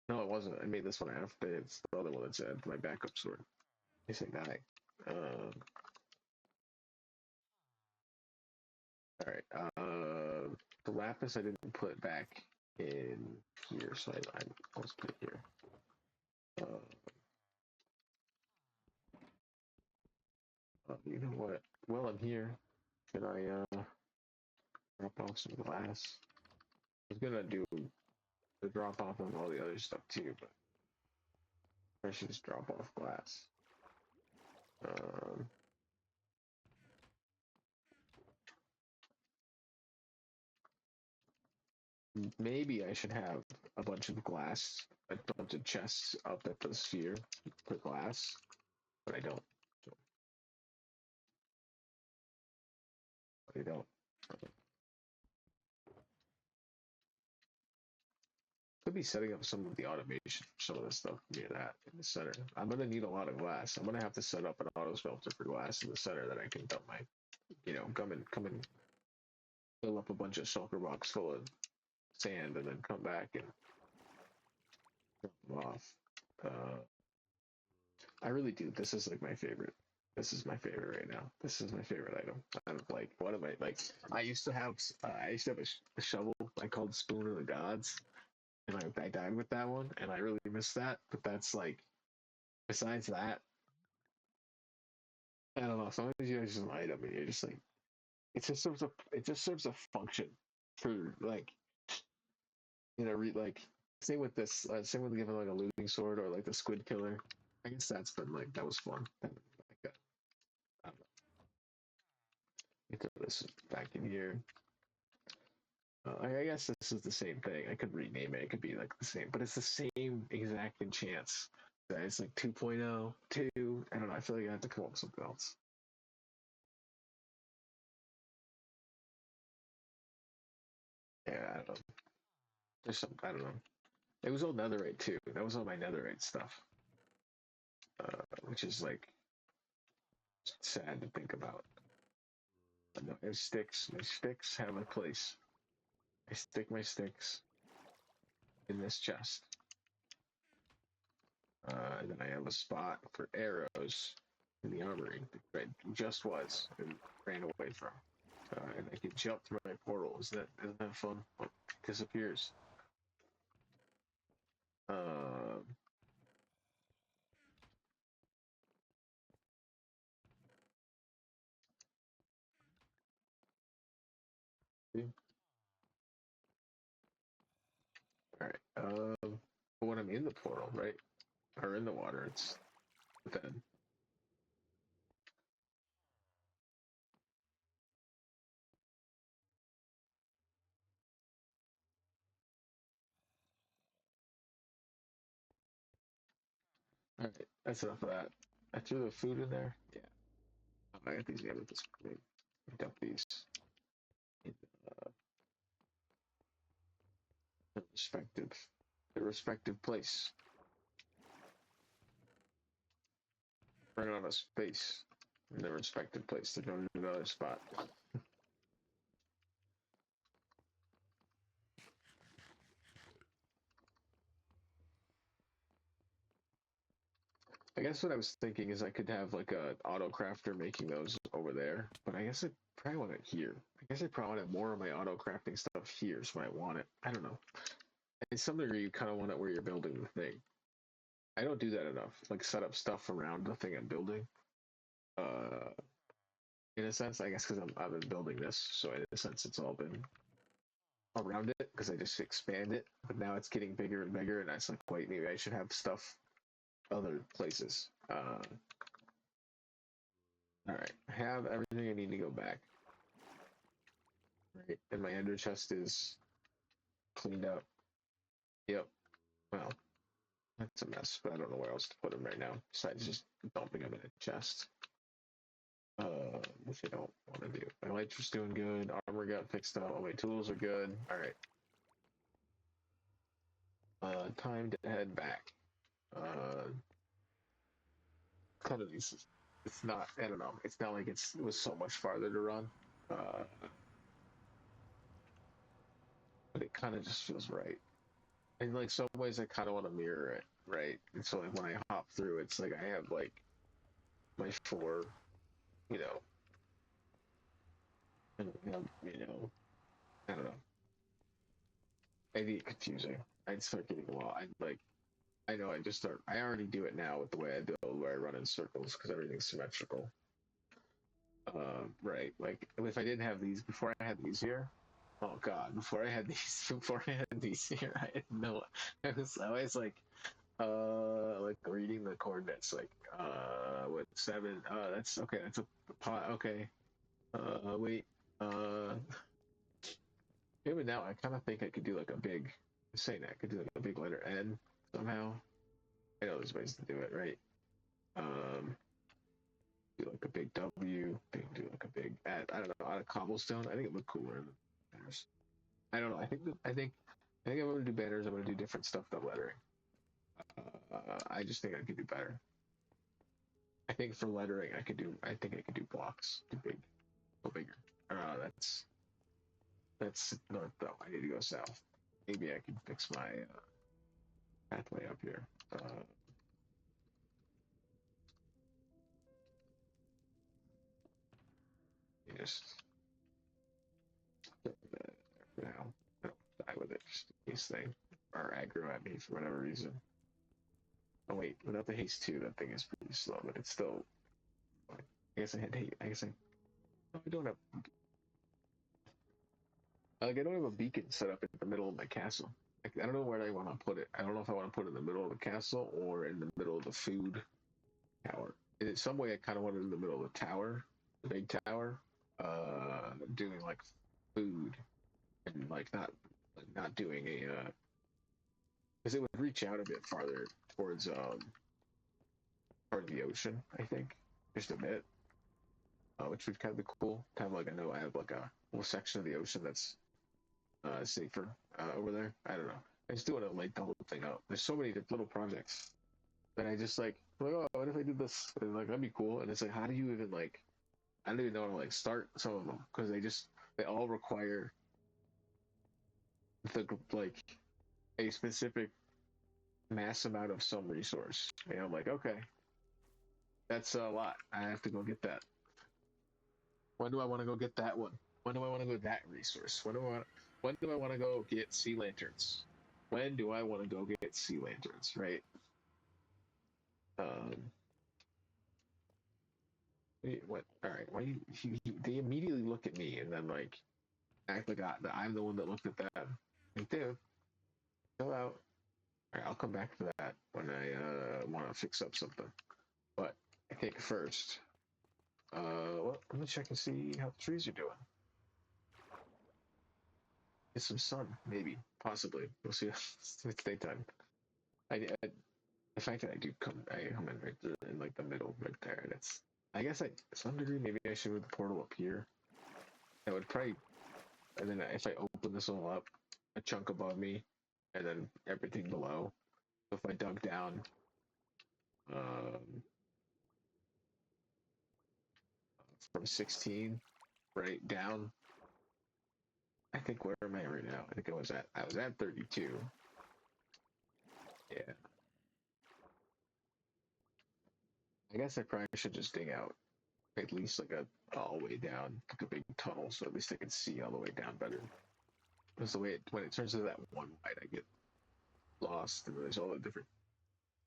No, it wasn't. I made this one after. It's the other one that's my backup sword. It's a guy. All right. The lapis I didn't put back in here, so I was put it here. You know what? Well, I'm here. Should I drop off some glass? I was gonna do the drop off of all the other stuff too, but I should just drop off glass. Um, Maybe I should have a bunch of glass, a bunch of chests up at the sphere for glass, but I don't. I don't. Could be setting up some of the automation for some of the stuff near that in the center. I'm gonna need a lot of glass. I'm gonna have to set up an auto smelter for glass in the center that I can dump my, come and fill up a bunch of shulker box full of sand and then come back and drop them off. Uh, I really do. This is like my favorite. This is my favorite right now. This is my favorite item. I'm like, what am I like? I used to have a shovel I called Spoon of the Gods, and I died with that one, and I really miss that. But that's like, besides that, I don't know. Sometimes you just an item, and you're just like, it just serves a function for like, like same with this, same with giving like a looting sword or like the squid killer. I guess that's been like that was fun. Like that. I don't know. You throw this back in here. I guess this is the same thing. I could rename it. It could be like the same, but it's the same exact chance. It's like 2.0, 2. I don't know. I feel like I have to come up with something else. Yeah, I don't know. There's some. I don't know. It was all netherite too. That was all my netherite stuff, which is like sad to think about. But no, there's sticks. My sticks have a place. I stick my sticks in this chest. And then I have a spot for arrows in the armory that I just was and ran away from. And I can jump through my portal. Isn't that fun? Oh, it disappears. Um, yeah. All right. But when I'm in the portal, right, or in the water, it's then. All right, that's enough of that. I threw the food in there. Yeah. Oh, I got these amethyst. Dump these in the respective place. Run out of space in the respective place to go to another spot. I guess what I was thinking is I could have like a auto crafter making those over there, but I guess I probably want it here. I guess I probably want more of my auto crafting stuff here is when I want it. I don't know. In some degree, you kind of want it where you're building the thing. I don't do that enough. Like set up stuff around the thing I'm building. Uh, in a sense, I guess because I've been building this, so in a sense, it's all been around it because I just expand it. But now it's getting bigger and bigger, and I was like, wait, maybe I should have stuff other places. All right, I have everything I need to go back. Right, and my ender chest is cleaned up. Yep. Well, that's a mess, but I don't know where else to put them right now besides just dumping them in a chest. Which I don't want to do. My lights was doing good. Armor got fixed up. All my tools are good. All right. Time to head back. Kind of these. It's not. I don't know. It's not like it was so much farther to run. But it kind of just feels right. In like some ways, I kind of want to mirror it, right? And so like when I hop through, it's like I have like my four, you know, and I don't know. I get confusing. I'd start getting a lot. I'd like I know I just start. I already do it now with the way I build, where I run in circles because everything's symmetrical. Right. Like if I didn't have these before I had these here. Oh God! Before I had these, before I had these here, I had no. I was always like reading the coordinates, like what 7? That's okay. That's a pot. Okay. Wait. Uh, Even now, I kind of think I could do like a big. Saying that I could do like a big letter N somehow. I know there's ways to do it, right? Um, do like a big W, do like a big I don't know, out of cobblestone. I think it looked cooler than banners. I don't know. I think I'm gonna do banners. I'm gonna do different stuff than lettering. I just think I could do better. I think for lettering, I could do. I think I could do blocks, do big, go bigger. That's north though. I need to go south. Maybe I can fix my pathway up here. Just for now. I don't die with it. Just in case they are aggro at me for whatever reason. Oh wait, without the haste 2, that thing is pretty slow, but it's still. I guess I had hate. I guess I. No, I don't have. Like I don't have a beacon set up in the middle of my castle. Like, I don't know where I want to put it. I don't know if I want to put it in the middle of the castle or in the middle of the food tower. In some way, I kind of want it in the middle of the tower, the big tower, doing like food and like not doing a because it would reach out a bit farther towards part of the ocean. I think just a bit, which would kind of be cool. Kind of like I know I have like a little section of the ocean that's safer over there. I don't know. I just do want to light the whole thing up. There's so many little projects that I just like, oh, what if I did this? And like that'd be cool. And it's like, how do you even like? I don't even know how to like start some of them because they all require the like a specific mass amount of some resource. And I'm like, okay, that's a lot. I have to go get that. When do I want to go get that one? When do I want to go that resource? When do I want to go get sea lanterns? When do I want to go get sea lanterns? Right. Um. What? All right. Why they immediately look at me and then like act like I'm the one that looked at that. Like, dude, chill out. All right, I'll come back to that when I want to fix up something. But I think first, well, let me check and see how the trees are doing. Get some sun, maybe, possibly. We'll see. It's daytime. I the fact that I come in right there, in like the middle right there, and it's. I guess to some degree maybe I should move the portal up here. That would probably, and then if I open this all up, a chunk above me, and then everything below. So if I dug down, um, from 16 right down, I think where am I right now? I think I was at 32. Yeah. I guess I probably should just dig out at least like a all the way down, like a big tunnel, so at least I can see all the way down better. Because the way when it turns into that one light, I get lost, and there's all the different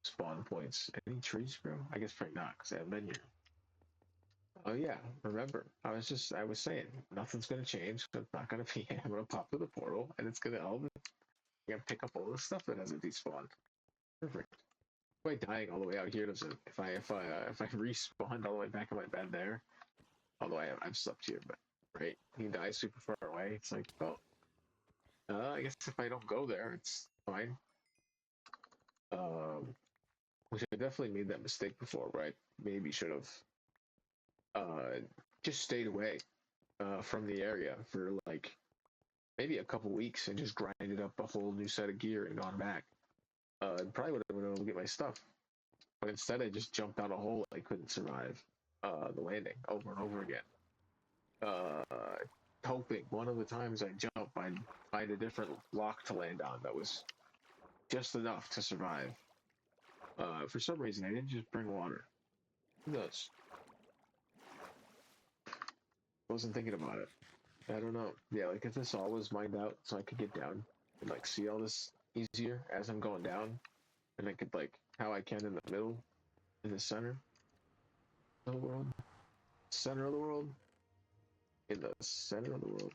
spawn points. Any trees, bro? I guess probably not, because I haven't been here. Oh yeah, remember, I was saying, nothing's gonna change. It's not gonna be. I'm gonna pop to the portal, and it's gonna all. I'm gonna pick up all the stuff that hasn't despawned. Perfect. By dying all the way out here doesn't. If I respawned all the way back in my bed there, although I've slept here, but right, he dies super far away. It's like, well, I guess if I don't go there, it's fine. Um, which I definitely made that mistake before, right? Maybe should have uh just stayed away from the area for like maybe a couple weeks and just grinded up a whole new set of gear and gone back. And probably would have been able to get my stuff. But instead, I just jumped down a hole I couldn't survive the landing over and over again. Uh, Hoping one of the times I jump, I'd find a different lock to land on that was just enough to survive. For some reason, I didn't just bring water. Who knows? Wasn't thinking about it. I don't know. Yeah, like if this all was mined out so I could get down and like see all this easier as I'm going down, and I could like how I can in the middle, in the center of the world, center of the world, in the center of the world.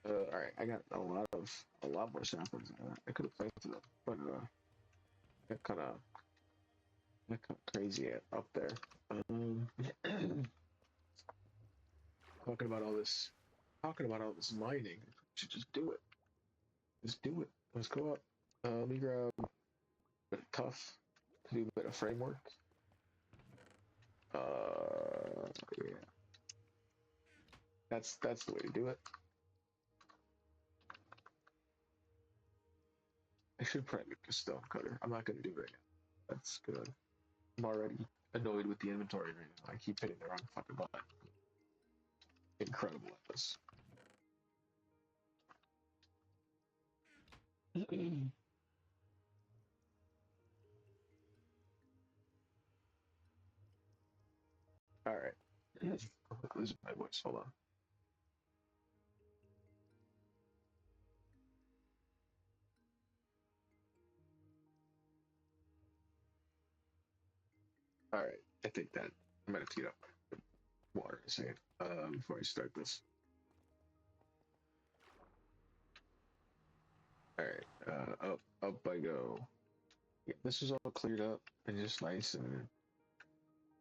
All right, I got a lot more saplings than that. I could have planted them, but got kind of crazy up there. Um, talking about all this mining. We should just do it. Just do it. Let's go up. Let me grab a bit of tough to do a bit of framework. Yeah, that's the way to do it. I should probably make a stone cutter. I'm not gonna do it right now. That's good. I'm already annoyed with the inventory right now. I keep hitting the wrong fucking button. Incredible at this. All right. I'm losing my voice. Hold on. All right. I think that I'm gonna heat up water in a second before I start this. All right. Up I go. Yeah, this is all cleared up and just nice and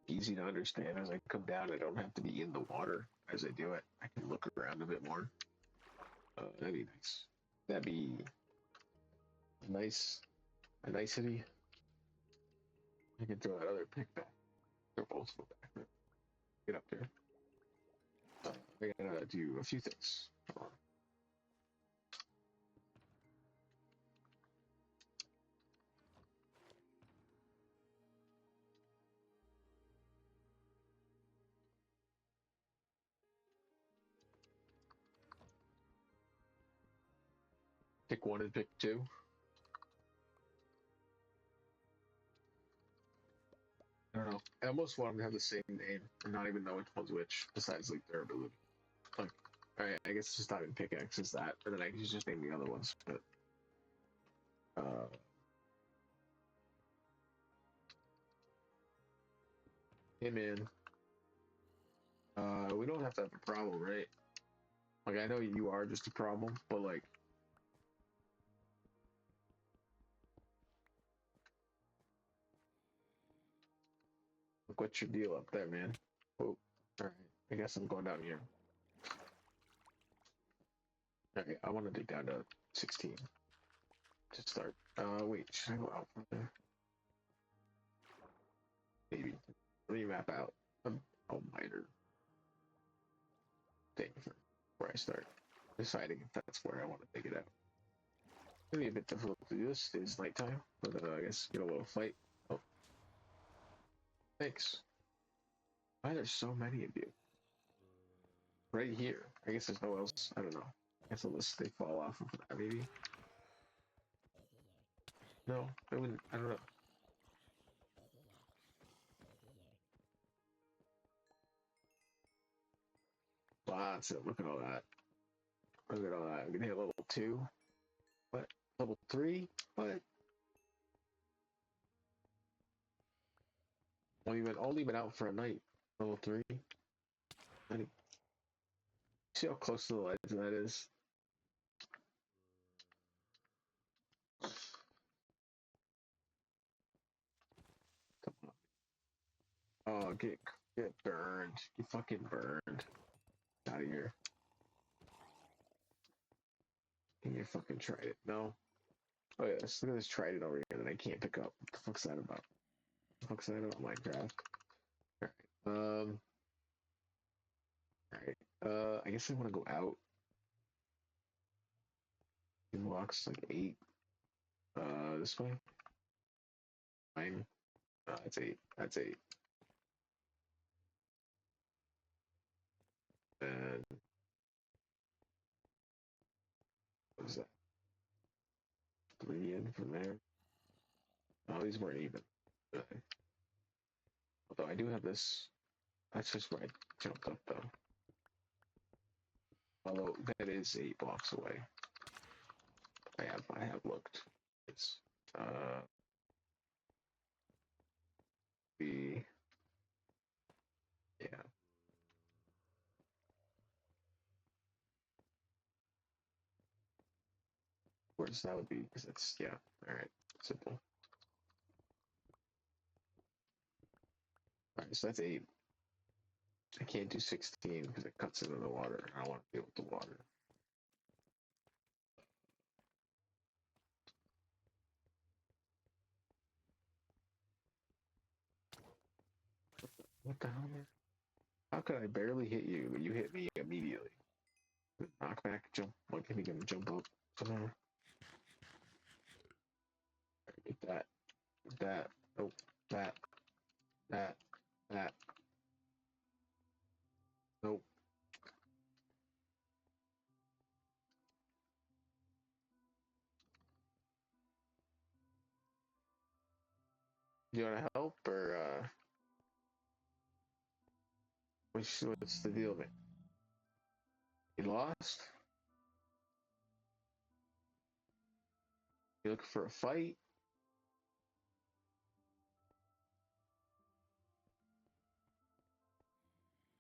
easy to understand as I come down. I don't have to be in the water as I do it. I can look around a bit more. That'd be nice. That'd be nice. A nicety. I can throw that other pick back. They're both back. Get up there. I gotta do a few things. Hold on. Pick one and pick two. I don't know. I almost want them to have the same name and not even know which one's which, besides like their ability. Like, alright, I guess just having pickaxe is that, and then I can just name the other ones. But uh, hey man, we don't have to have a problem, right? Like I know you are just a problem, but like, look what's your deal up there, man? Oh, alright. I guess I'm going down here. Okay, I want to dig down to 16 to start. Wait, should I go out from there? Maybe. Let me map out a miner thing where I start deciding if that's where I want to take it out. It's gonna be a bit difficult to do this. It is nighttime, but I guess get a little fight. Oh, thanks. Why there's so many of you? Right here. I guess there's no else. I don't know. I guess unless they fall off of that, maybe. No, I wouldn't. I don't know. Lots of look at all that. Look at all that. I'm gonna hit level 2. What? Level 3? What? Only been out for a night. Level 3. See how close to the ledge that is? Come on. Oh, get burned. You fucking burned. Out of here. Can you fucking try it? No. Oh yeah, look at this trident over here that I can't pick up. What the fuck's that about? What the fuck's that about Minecraft? Alright. Alright. I guess I wanna go out. It walks like 8. This way? 9. That's 8. That's 8. And what is that? 3 in from there. Oh, these weren't even. Although I do have this. That's just where I jumped up though. Although that is 8 blocks away. I have looked. It's the yeah. Where's that would be because it's yeah. All right, simple. All right, so that's 8. I can't do 16 because it cuts into the water. I don't want to deal with the water. What the hell, man? How could I barely hit you, but you hit me immediately? Knockback, jump. What can we get? Jump up somehow. Right, get that. Get that. Nope. That. That. That. Nope. You want to help or what's the deal, man? You lost? You looking for a fight?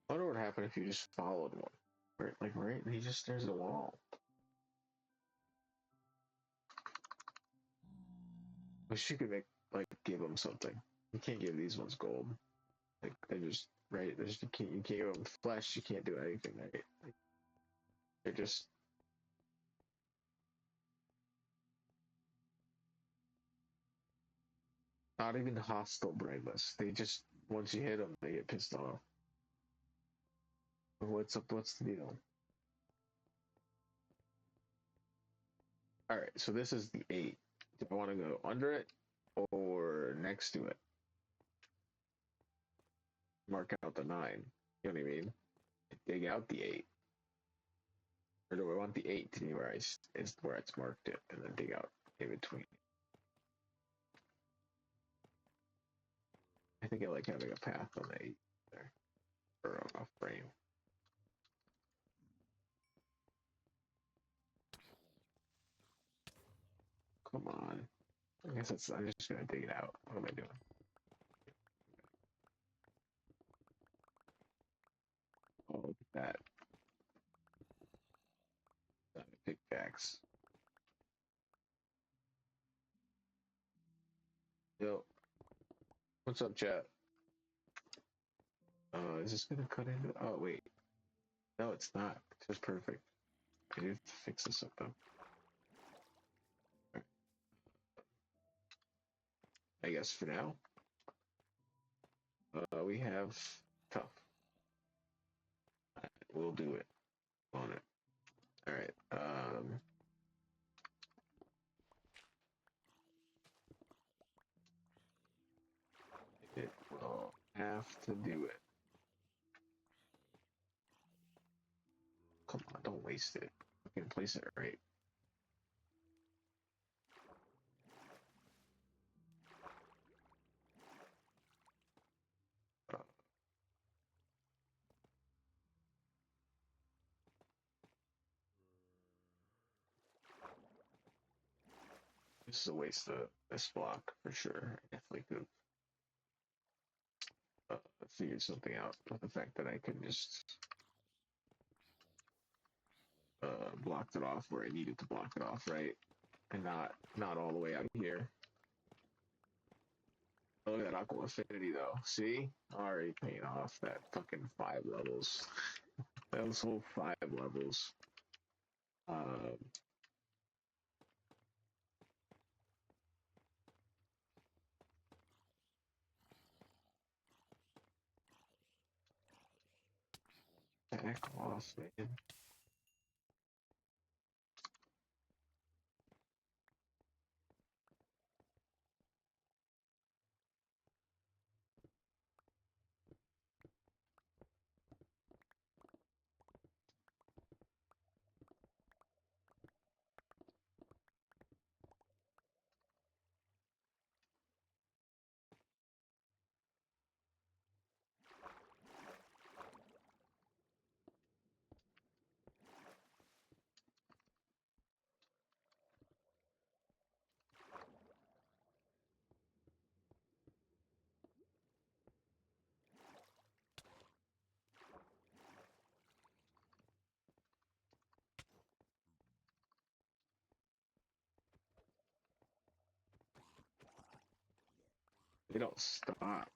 I wonder what happened if you just followed one. Right, he just there's a wall. Wish you could give them something. You can't give these ones gold. Like they're just right. There's you can't give them flesh. You can't do anything. Right? Like, they're just not even hostile brainless. They just once you hit them, they get pissed off. What's up? What's the deal? All right, so this is the 8. Do I want to go under it or next to it? Mark out the 9. You know what I mean? Dig out the 8. Or do I want the 8 to be where is where it's marked it, and then dig out in between? I think I like having a path on the 8 there, or a frame. Come on. I guess I'm just gonna dig it out. What am I doing? Oh, look at that. Pickaxe. Yo. What's up, chat? Is this gonna cut into? Oh, wait. No, it's not. It's just perfect. I need to fix this up, though. I guess for now. we have tough. We'll do it on it. All right. It will have to do it. Come on, don't waste it. You can place it right. This is a waste of this block for sure. I definitely could have figured something out with the fact that I could just blocked it off where I needed to block it off, right? And not all the way out here. Look at that Aqua Affinity though. See? Already paying off that fucking 5 levels. That was whole 5 levels. Um, back off, man. They don't stop.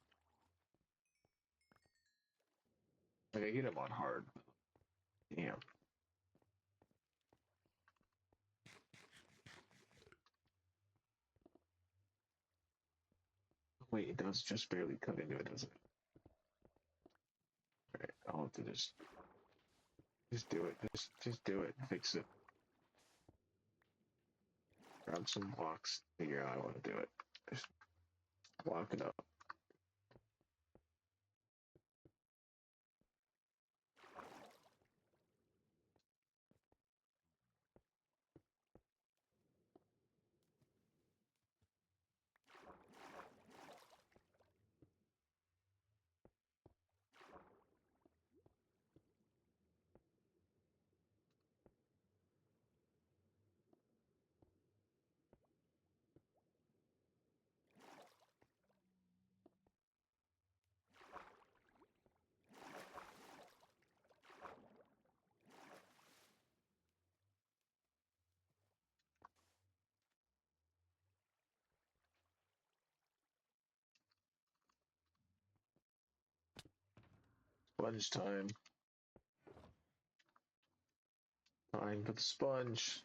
Like I hit him on hard. Damn. Wait, it does just barely cut into it, doesn't it? Alright, I'll have to just do it. Just do it. Fix it. Grab some blocks. Figure out how I want to do it. Just block it up. Sponge time. Time for the sponge.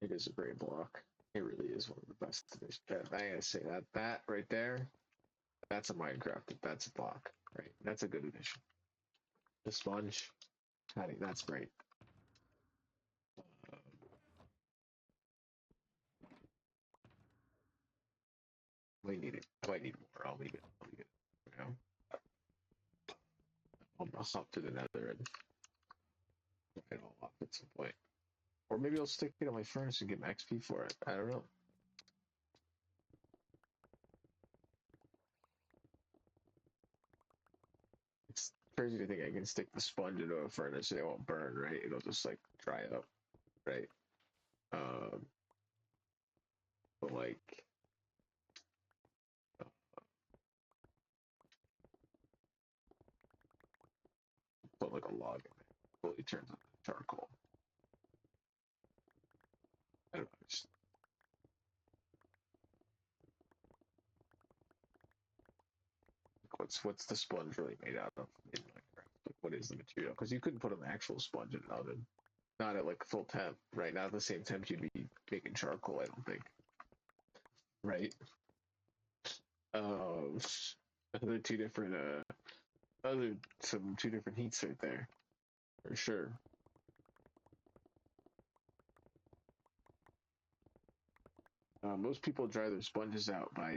It is a great block. It really is one of the best. I gotta say that right there, that's a Minecraft. That's a block, right? That's a good addition. The sponge, that's great. Um, might need it. I might need more. I'll leave it. I'll leave it. You know, I'll hop to the nether and it all off at some point. Or maybe I'll stick it on my furnace and get my XP for it. I don't know. It's crazy to think I can stick the sponge into a furnace and it won't burn, right? It'll just like dry up, right? Um, but like, put like a log in it, fully turns into charcoal. I don't know. Just, what's the sponge really made out of in Minecraft? Like, what is the material? Because you couldn't put an actual sponge in an oven. Not at like full temp, right? Not at the same temp you'd be making charcoal, I don't think. Right? Um, they're two different other some two different heats right there for sure. Most people dry their sponges out by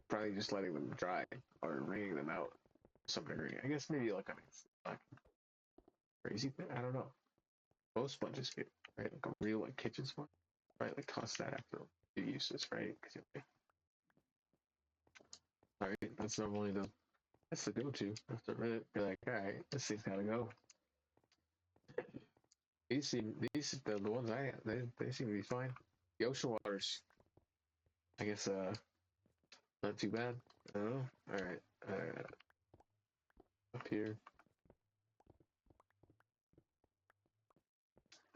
probably just letting them dry or wringing them out to some degree. I guess maybe like like crazy thing. I don't know. Most sponges get right, like a real like kitchen sponge, right? Like toss that after your uses, right? Because you're like, all right, that's normally the go-to after a minute. You're like, all right, this thing's gotta go. The ones they seem to be fine. The ocean waters, I guess not too bad. I don't know. All right, up here.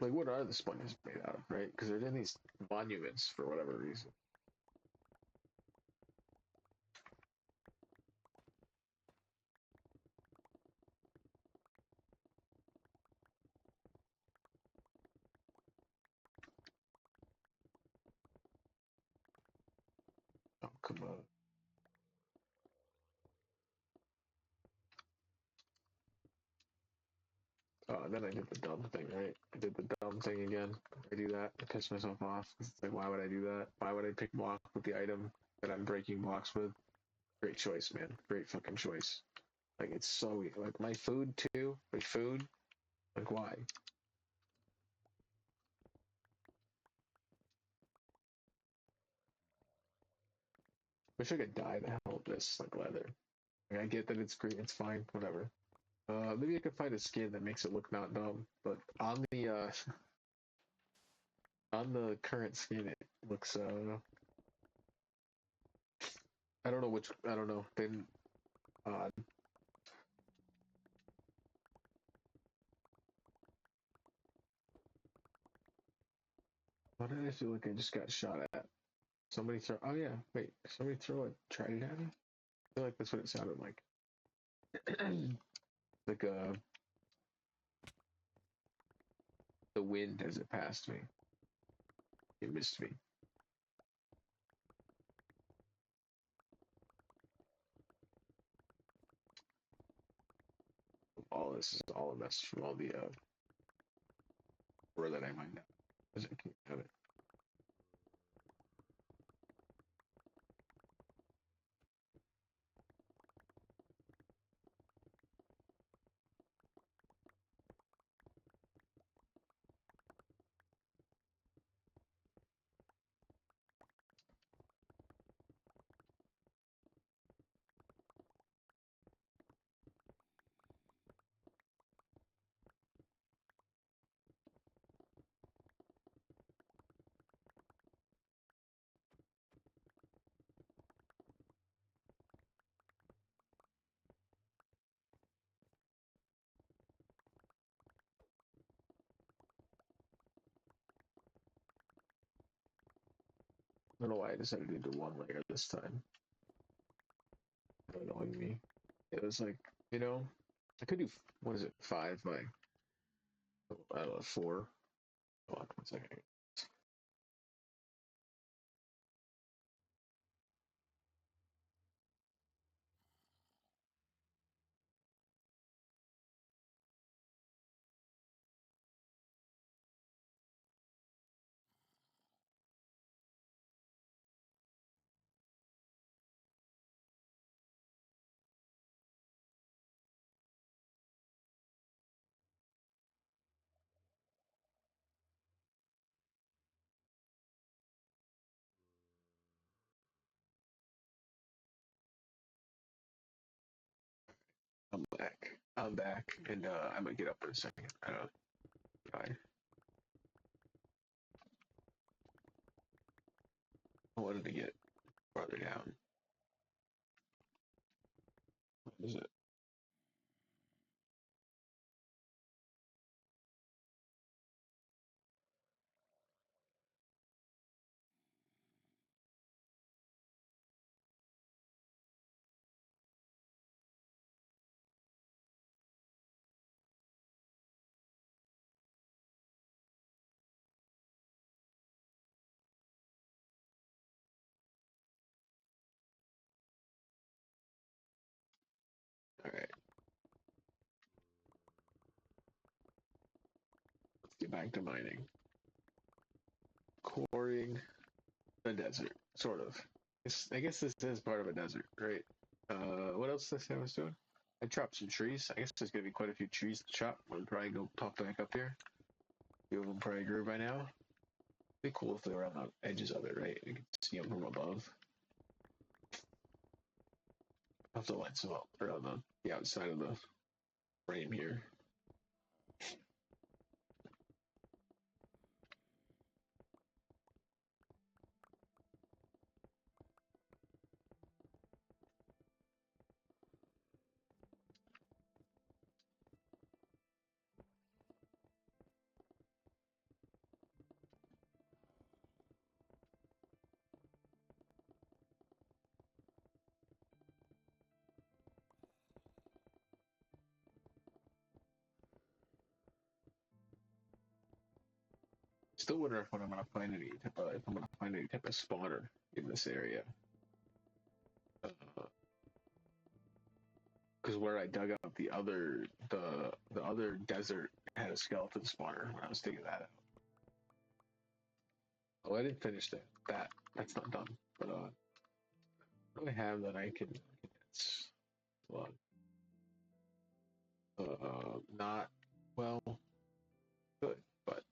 Like, what are the sponges made out of, right? Because they're in these monuments for whatever reason. Oh, come on. Oh, and then I did the dumb thing, right? I did the dumb thing again. I do that. I piss myself off. It's like, why would I do that? Why would I pick block with the item that I'm breaking blocks with? Great choice, man. Great fucking choice. Like, it's so like my food too. My food. Like, why? Wish I could dye the hell of this like leather. Like, I get that it's green. It's fine. Whatever. Maybe I could find a skin that makes it look not dumb. But on the on the current skin, it looks I don't know which. I don't know. Then odd. Why did I feel like I just got shot at? Somebody throw. Oh yeah. Wait. Somebody throw a trident at me. I feel like that's what it sounded like. Like the wind as it passed me. It missed me. All this is all a mess from all the ore that I might not. Because I can't have it. I don't know why I decided to do one layer this time. Annoying me. It was like, you know, I could do what is it, 5 by I don't know 4. Hold on 1 second. I'm back. I'm back, and I might get up in a second. I don't know. I wanted to get farther down. What is it? All right, let's get back to mining. Quarrying the desert, sort of. I guess this is part of a desert, right? What else did I say I was doing? I chopped some trees. I guess there's gonna be quite a few trees to chop. We'll probably go pop back up here. A few of them probably grew by now. Be cool if they were on the edges of it, right? You can see them from above. I'll have to light some up around the outside of the frame here. Still wonder if I'm gonna find any type of, if I'm gonna find any type of spawner in this area. Because where I dug up the other desert had a skeleton spawner when I was digging that out. Oh, I didn't finish that's not done. But what do I have that I can? It's well, not well, good, but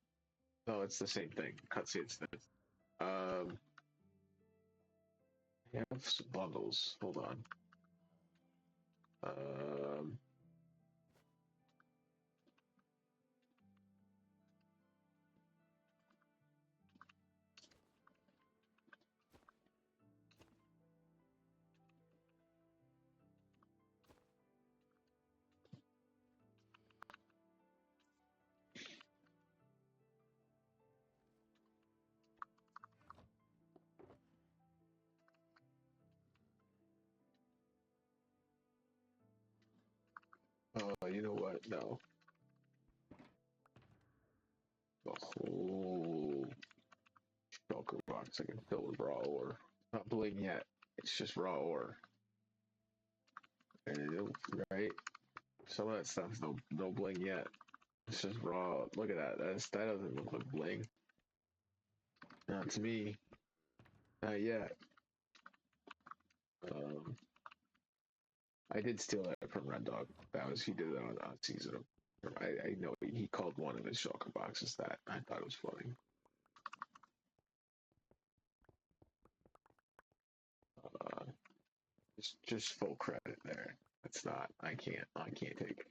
no, it's the same thing. Cutscenes. Um, I have some bundles. Hold on. Um, you know what? No, the whole shulker box I can fill with raw ore. Not bling yet. It's just raw ore. And right? Some of that stuff's no bling yet. It's just raw. Look at that. That doesn't look like bling. Not to me. Not yet. Um, I did steal that from Red Dog. He did that on season. I know he called one of his shulker boxes that. I thought it was funny. Uh, just full credit there. It's not. I can't take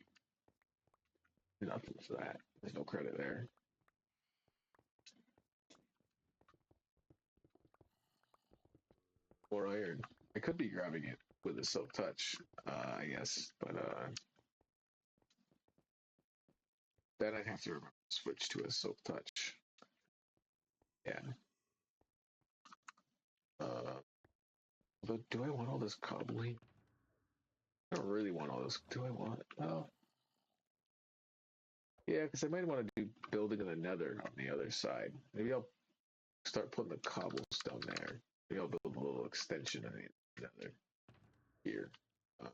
nothing for that. There's no credit there. Or iron. I could be grabbing it with a silk touch, I guess, but then I'd have to remember to switch to a silk touch. Yeah. But do I want all this cobbling? I don't really want all this. Do I want? Well, yeah, because I might want to do building in the nether on the other side. Maybe I'll start putting the cobblestone there. Maybe I'll build a little extension in the nether here. Uh,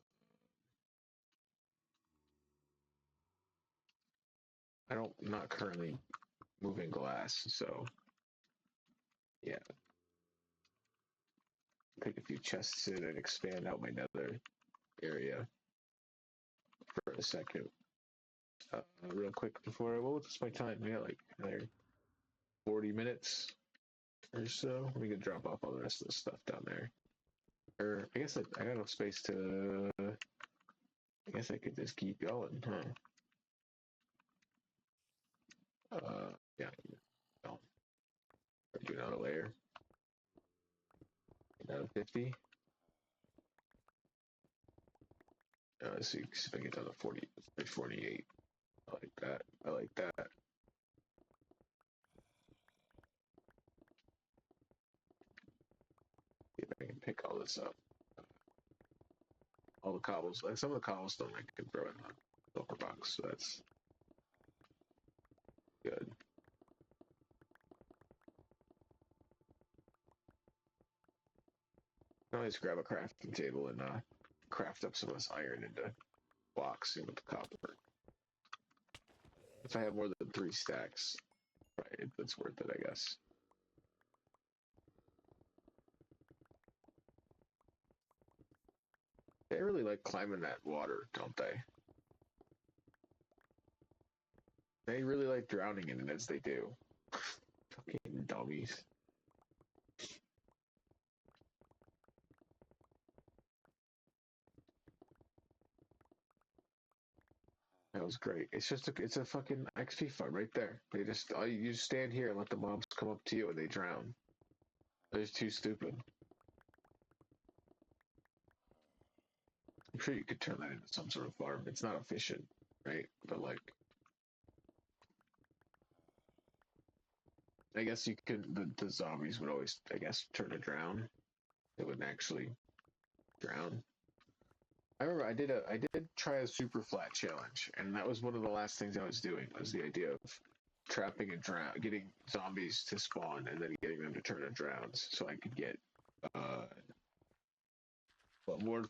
I'm not currently moving glass, so yeah. Take a few chests in and expand out my nether area for a second. Real quick before what's my time? We got like another 40 minutes or so. We could drop off all the rest of the stuff down there. Or I guess I got enough space to. I guess I could just keep going, huh? Yeah. No. Do another layer. Another 50. Let's see if I get down to 40, 48. I like that. I like that. See if I can pick all this up. All the cobbles, like some of the cobblestone I can throw in the silver box, so that's good. I can always grab a crafting table and craft up some of this iron into blocks in with the copper. If I have more than 3 stacks, right, that's worth it, I guess. They really like climbing that water, don't they? They really like drowning in it as they do. Fucking dummies. That was great. It's a fucking XP farm right there. They just you just stand here and let the mobs come up to you and they drown. They're just too stupid. I'm sure you could turn that into some sort of farm. It's not efficient, right? But like, I guess you could. The zombies would always, I guess, turn to drown. They wouldn't actually drown. I remember I did try a super flat challenge, and that was one of the last things I was doing. Was the idea of trapping and getting zombies to spawn, and then getting them to turn to drowns, so I could get what more,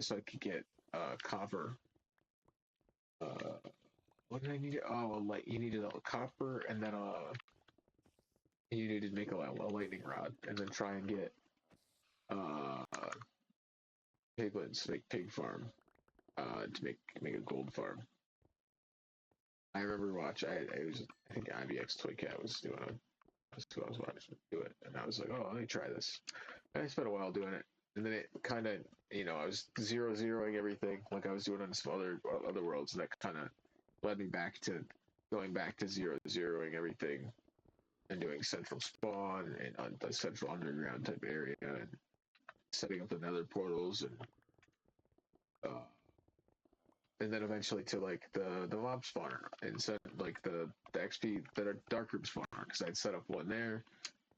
so I could get copper. What did I need? Oh, like you needed a copper, and then you needed to make a lightning rod, and then try and get uh piglins to make pig farm, to make a gold farm. I remember I think IBX Toy Cat was doing it. That's who I was watching do it, and I was like, oh, let me try this. And I spent a while doing it, and then it kind of, I was zeroing everything like I was doing on some other worlds, and that kind of led me back to going back to zeroing everything and doing central spawn and on the central underground type area and setting up the nether portals uh, and then eventually to like the mob spawner and set like the XP that are dark room spawner because I'd set up one there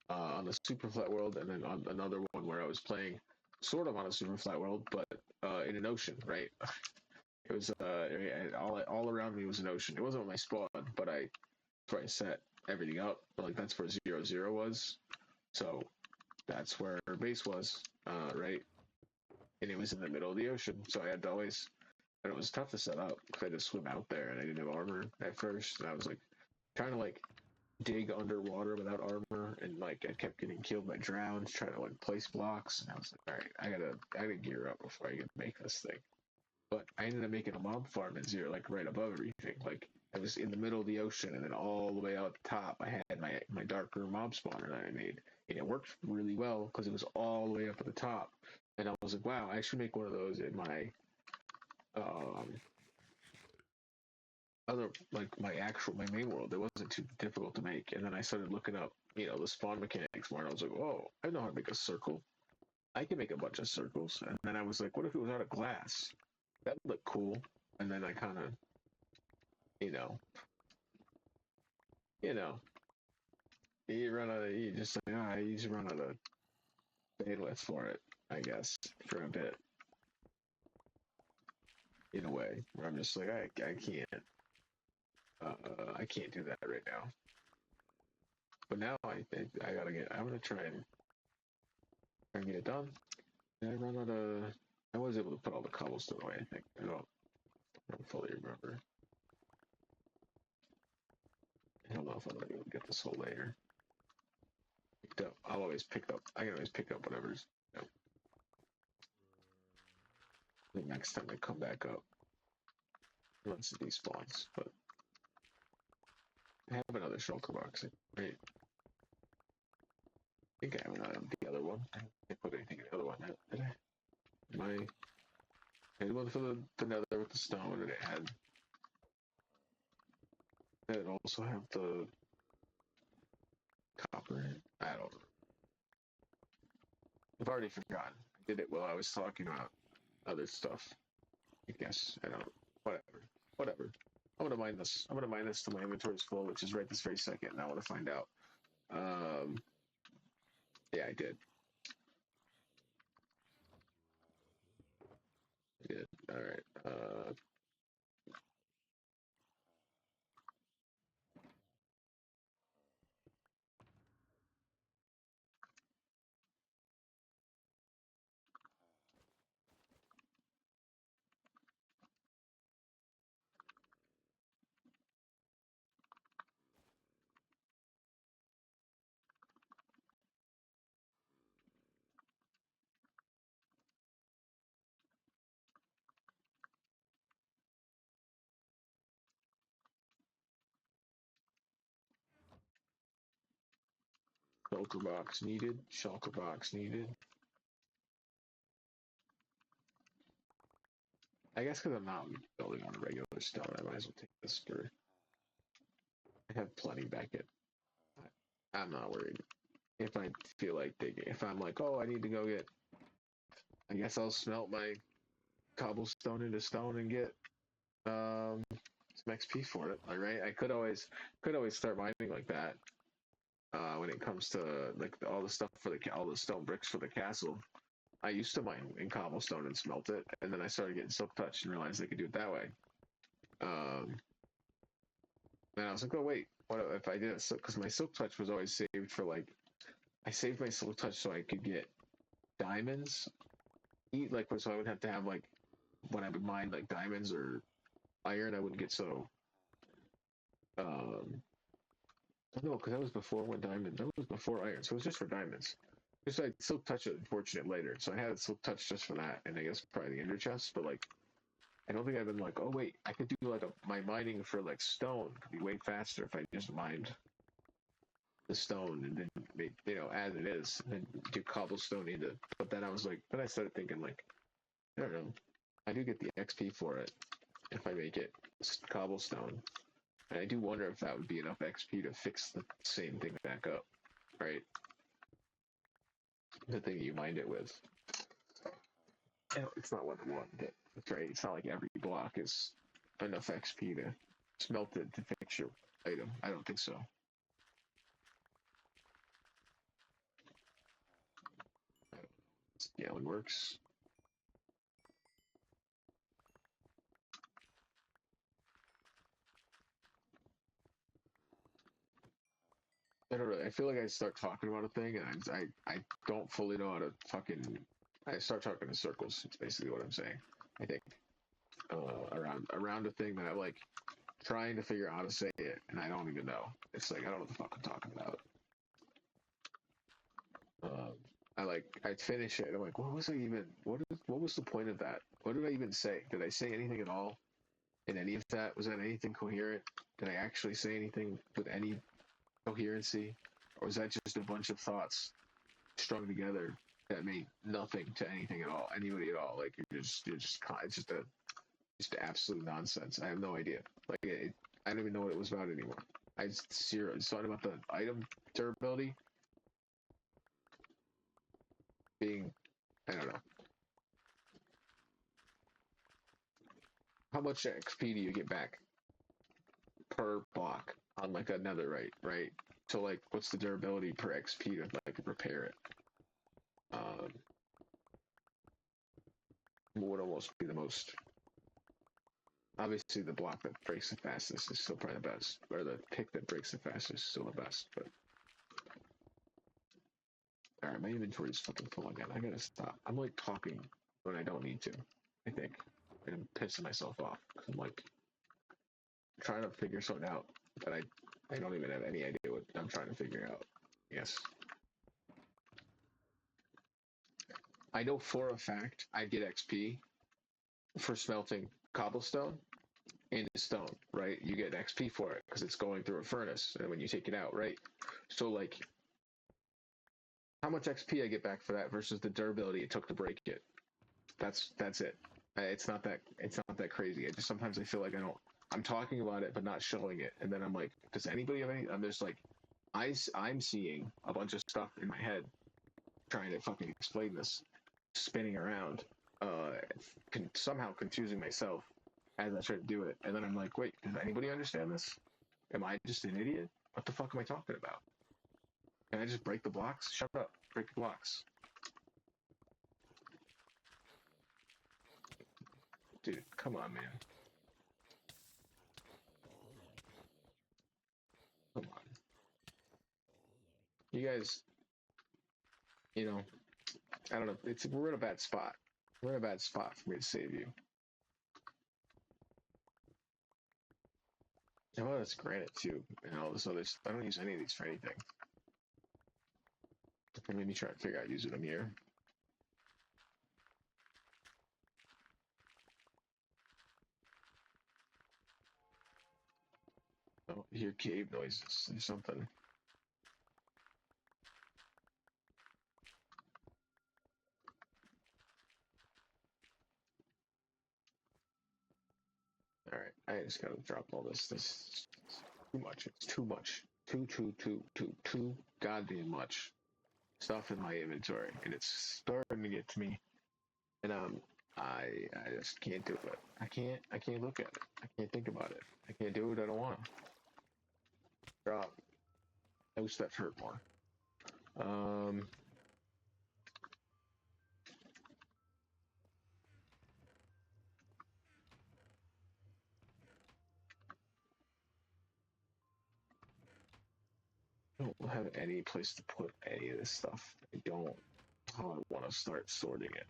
on the super flat world and then on another one where I was playing sort of on a super flat world but in an ocean, right? It was all around me was an ocean. It wasn't my spawn, but that's where I set everything up. But like that's where 0-0 was. So that's where our base was, right? And it was in the middle of the ocean, so I had to always, and it was tough to set up because I had to swim out there and I didn't have armor at first, and I was like trying to like dig underwater without armor, and like I kept getting killed by drowns trying to like place blocks, and I was like, all right, I gotta gear up before I can make this thing. But I ended up making a mob farm at zero, like right above everything. Like I was in the middle of the ocean, and then all the way out the top, I had my darker mob spawner that I made, and it worked really well because it was all the way up at the top. And I was like, wow, I should make one of those in my um, other like my main world. It wasn't too difficult to make. And then I started looking up, the spawn mechanics more, and I was like, oh, I know how to make a circle. I can make a bunch of circles. And then I was like, what if it was out of glass? That would look cool. And then I kind of, you know, you know, you just like, you just run out of bandwidth for it, I guess, for a bit, in a way, where I'm just like, I can't do that right now. But now I think I'm gonna try and get it done. And I run out of, I was able to put all the cobblestone away, I think. I don't fully remember. I don't know if I'm gonna be able to get this whole layer picked up. I can always pick up whatever's, the next time they come back up. Once it despawns, but I have another shulker box, right? I think I have the other one. I didn't put anything in the other one, did I? I had one for the nether with the stone, and it also have the copper. I don't know. I've already forgotten. I did it while I was talking about other stuff. I guess. I don't. Whatever. Whatever. I'm gonna mine this. I'm gonna mine this till my inventory's full, which is right this very second, and I want to find out. Um, yeah, I did. I did. All right. Shulker box needed. Shulker box needed. I guess because I'm not building on a regular stone, I might as well take this for. I have plenty back at. I'm not worried. If I feel like digging, if I'm like, oh, I need to go get. I guess I'll smelt my cobblestone into stone and get some XP for it. All right, I could always start mining like that. When it comes to like all the stuff for all the stone bricks for the castle, I used to mine in cobblestone and smelt it, and then I started getting silk touch and realized I could do it that way. Um, and I was like, oh wait, what if I did it? Because my silk touch was always saved for like, I saved my silk touch so I could get diamonds. Like so I would have to have like when I would mine like diamonds or iron, I wouldn't get so. No, because that was before when diamond. That was before iron, so it was just for diamonds. Just I silk touch it, unfortunate later, so I had silk touch just for that, and I guess probably the ender chest. But like, I don't think I've been like, oh wait, I could do like my mining for like stone could be way faster if I just mined the stone and then make as it is, and then do cobblestone into. But then I was like, then I started thinking like, I don't know, I do get the XP for it if I make it cobblestone. And I do wonder if that would be enough XP to fix the same thing back up, right? The thing you mined it with. It's not one to one, but that's right. It's not like every block is enough XP to smelt it to fix your item. I don't think so. Scaling works. I don't really. I feel like I start talking about a thing, and I don't fully know how to fucking. I start talking in circles. It's basically what I'm saying. I think around a thing that I'm like trying to figure out how to say it, and I don't even know. It's like I don't know what the fuck I'm talking about. I finish it. And I'm like, what was I even? What was the point of that? What did I even say? Did I say anything at all in any of that? Was that anything coherent? Did I actually say anything with any coherency, or was that just a bunch of thoughts strung together that made nothing to anything at all, anybody at all? Like it's just absolute nonsense. I have no idea. Like I don't even know what it was about anymore. I just zero. It's talking about the item durability being. I don't know. How much XP do you get back per block on like a netherite, right? So like, what's the durability per XP to like repair it? Um, would almost be the most. Obviously, the block that breaks the fastest is still probably the best, or the pick that breaks the fastest is still the best. But all right, my inventory is fucking full again. I gotta stop. I'm like talking when I don't need to. I think, and I'm pissing myself off. I'm like trying to figure something out that I don't even have any idea what I'm trying to figure out. Yes. I know for a fact I get XP for smelting cobblestone into stone, right? You get XP for it because it's going through a furnace, and when you take it out, right? So like, how much XP I get back for that versus the durability it took to break it? That's it. It's not that crazy. I just sometimes I feel like I don't. I'm talking about it but not showing it, and then I'm like, does anybody have any? I'm just like, I'm seeing a bunch of stuff in my head trying to fucking explain this, spinning around, somehow confusing myself as I try to do it. And then I'm like, wait, does anybody understand this? Am I just an idiot? What the fuck am I talking about? Can I just break the blocks? Shut up. Break the blocks. Dude, come on, man. Come on. You guys, I don't know. We're in a bad spot. We're in a bad spot for me to save you. Oh, that's granite too, and all this other. I don't use any of these for anything. Let me try to figure out using them here. Oh, I hear cave noises or something. I just gotta drop all this. This is too much. It's too much. Too goddamn much stuff in my inventory, and it's starting to get to me. And I just can't do it. I can't look at it. I can't think about it. I can't do it. I don't want to. Drop. I wish that hurt more. I don't have any place to put any of this stuff. I don't. How I want to start sorting it.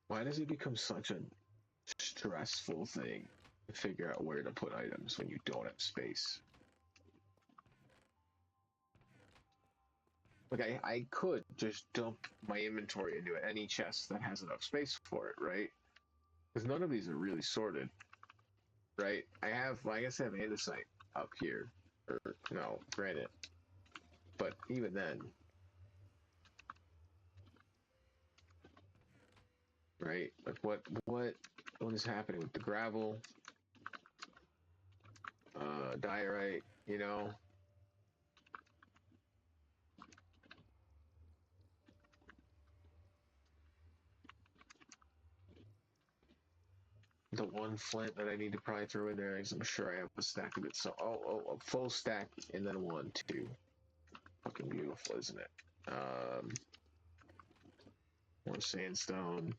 Why does it become such a stressful thing to figure out where to put items when you don't have space? Like I could just dump my inventory into any chest that has enough space for it, right? Because none of these are really sorted, right? I guess I have andesite up here, or no, granite. But even then, right? Like what is happening with the gravel, diorite, you know? The one flint that I need to probably throw in there, because I'm sure I have a stack of it. So, a full stack, and then one, two. Fucking beautiful, isn't it? More sandstone.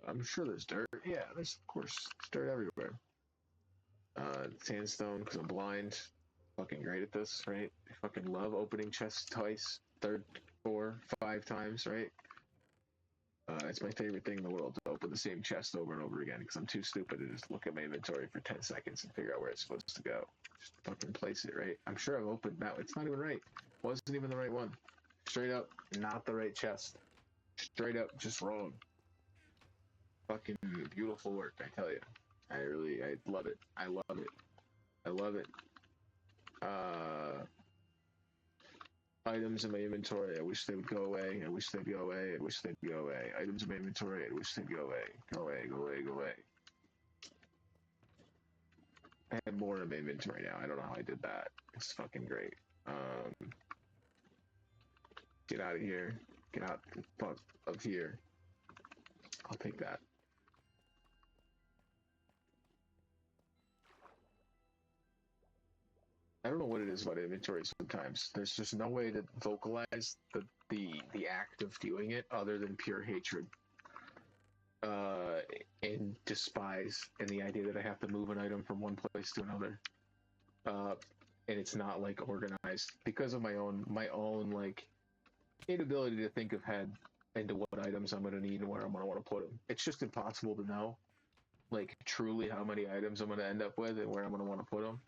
I'm sure there's dirt. Yeah, there's of course dirt everywhere. Sandstone because I'm blind. Fucking great at this, right? I fucking love opening chests twice, third, four, five times, right? It's my favorite thing in the world to open the same chest over and over again because I'm too stupid to just look at my inventory for 10 seconds and figure out where it's supposed to go. Just fucking place it, right? I'm sure I've opened that. It's not even right. Wasn't even the right one. Straight up, not the right chest. Straight up, just wrong. Fucking beautiful work, I tell you. I love it. I love it. I love it. Uh, items in my inventory. I wish they would go away. I wish they'd go away. I wish they'd go away. Items in my inventory. I wish they'd go away. Go away. Go away. Go away. I have more in my inventory now. I don't know how I did that. It's fucking great. Um, get out of here. Get out the fuck of here. I'll take that. I don't know what it is about inventory sometimes. There's just no way to vocalize the act of doing it other than pure hatred. Uh, and despise and the idea that I have to move an item from one place to another. Uh, and it's not like organized because of my own like inability to think ahead into what items I'm gonna need and where I'm gonna want to put them. It's just impossible to know like truly how many items I'm gonna end up with and where I'm gonna want to put them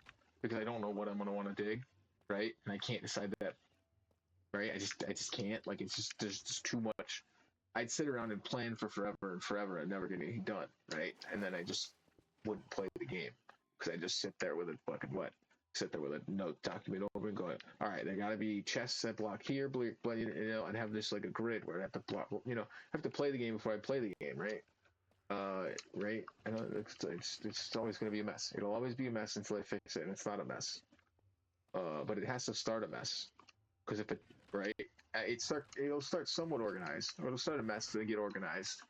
because I don't know what I'm gonna want to dig, right? And I can't decide that, right? I just can't. Like it's just there's just too much. I'd sit around and plan for forever and forever and never get anything done, right? And then I just wouldn't play the game because I just sit there with it fucking what? Sit there with a note document over and going, all right, there got to be chests that block here, and have this like a grid where I have to block, have to play the game before I play the game, right? Right? I know it's always going to be a mess. It'll always be a mess until I fix it, and it's not a mess. But it has to start a mess because if it right, it'll start somewhat organized, or it'll start a mess, then get organized,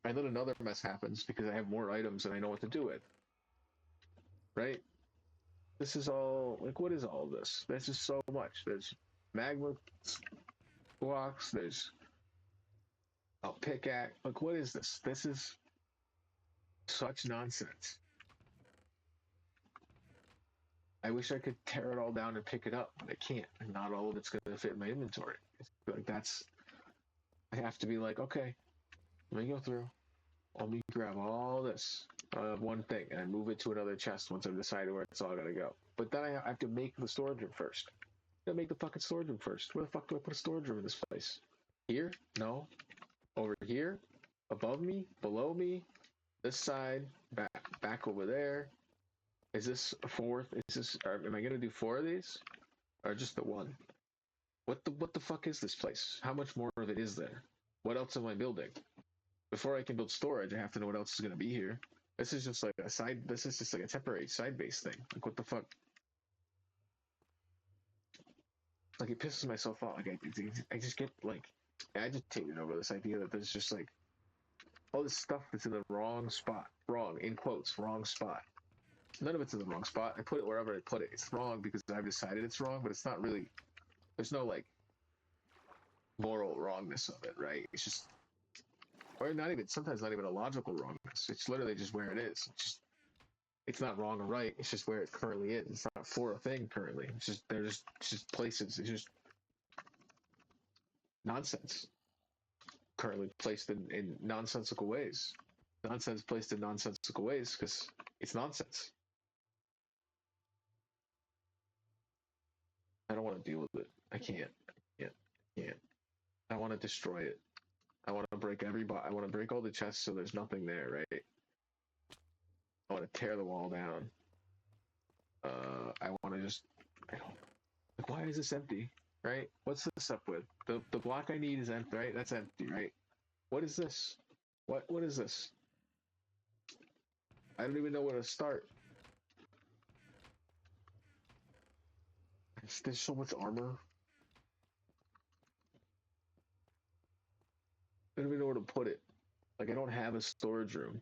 and then another mess happens because I have more items and I know what to do with, right? This is all like what is all this? There's just so much. There's magma blocks. There's a pickaxe. Like what is this? This is such nonsense. I wish I could tear it all down and pick it up, but I can't. And not all of it's going to fit in my inventory. It's like that's. I have to be like, okay, let me go through. Let me grab all this one thing and I move it to another chest once I've decided where it's all gonna go. But then I have to make the storage room first. I gotta make the fucking storage room first. Where the fuck do I put a storage room in this place? Here? No. Over here? Above me? Below me? This side? Back over there? Is this a fourth? Am I gonna do four of these? Or just the one? What the fuck is this place? How much more of it is there? What else am I building? Before I can build storage, I have to know what else is gonna be here. This is just like a side. This is just like a temporary side base thing. Like what the fuck? Like it pisses myself off. Like I just get like agitated over this idea that there's just like all this stuff that's in the wrong spot. Wrong in quotes. Wrong spot. None of it's in the wrong spot. I put it wherever I put it. It's wrong because I've decided it's wrong, but it's not really. There's no like moral wrongness of it, right? It's just, or not even. Sometimes not even a logical wrongness. It's literally just where it is. It's not wrong or right. It's just where it currently is. It's not for a thing currently. It's just it's just places. It's just nonsense currently placed in nonsensical ways. Nonsense placed in nonsensical ways because it's nonsense. I don't want to deal with it. I can't. I can't. I want to destroy it. I want to break I want to break all the chests so there's nothing there, right? I want to tear the wall down. I want to just. I don't. Like, why is this empty? Right? What's this up with? The block I need is empty, right? That's empty, right? What is this? What is this? I don't even know where to start. There's so much armor. I don't even know where to put it. Like I don't have a storage room.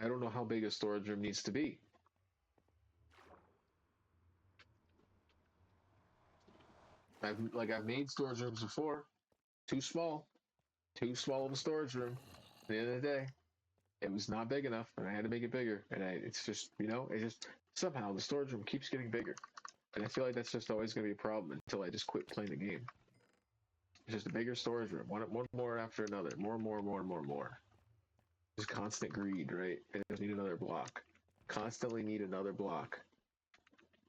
I don't know how big a storage room needs to be. I've made storage rooms before. Too small. Too small of a storage room. At the end of the day, it was not big enough, and I had to make it bigger. And it's just, it just somehow the storage room keeps getting bigger, and I feel like that's just always going to be a problem until I just quit playing the game. It's just a bigger storage room, one more after another, more. Just constant greed, right? I just need another block. Constantly need another block.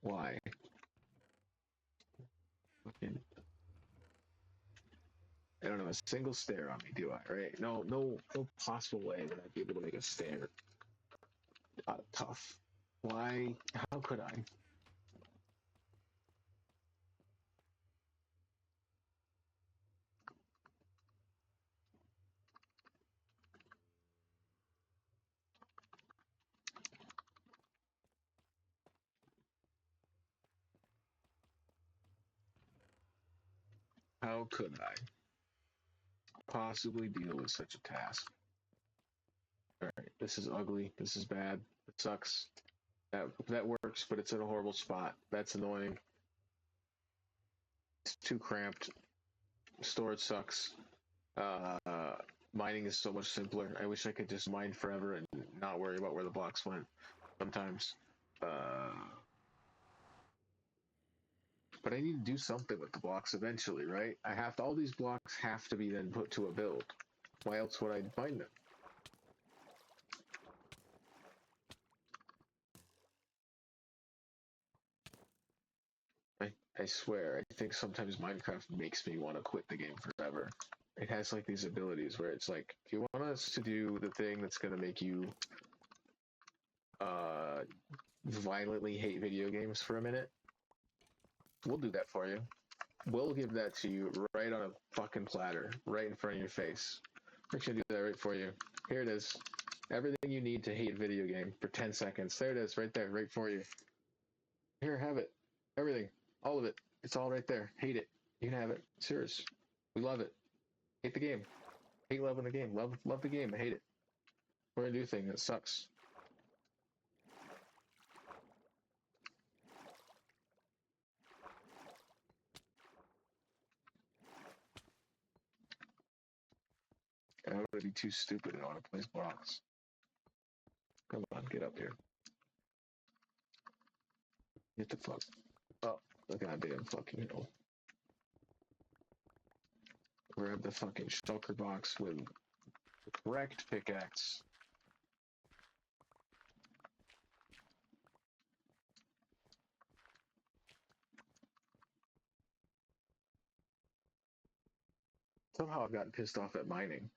Why? Fucking, I don't know, a single stair on me, do I? Right? No possible way that I'd be able to make a stair. Tough. Why? How could I? How could I possibly deal with such a task? Alright, this is ugly. This is bad. It sucks. That works, but it's in a horrible spot. That's annoying. It's too cramped. Storage sucks. Uh, Mining is so much simpler. I wish I could just mine forever and not worry about where the blocks went. Sometimes. But I need to do something with the blocks eventually, right? All these blocks have to be then put to a build. Why else would I mine them? I swear, I think sometimes Minecraft makes me want to quit the game forever. It has like these abilities where it's like, if you want us to do the thing that's going to make you violently hate video games for a minute, we'll do that for you. We'll give that to you right on a fucking platter, right in front of your face. We're gonna do that right for you. Here it is. Everything you need to hate video game for 10 seconds. There it is, right there, right for you. Here, have it. Everything. All of it. It's all right there. Hate it. You can have it. It's yours. We love it. Hate the game. Hate loving the game. Love the game. Hate it. We're a new thing that sucks. I'm gonna be too stupid and want to place blocks. Come on, get up here. Get the fuck up the goddamn fucking hill. Grab the fucking shulker box with the correct pickaxe. Somehow I've gotten pissed off at mining.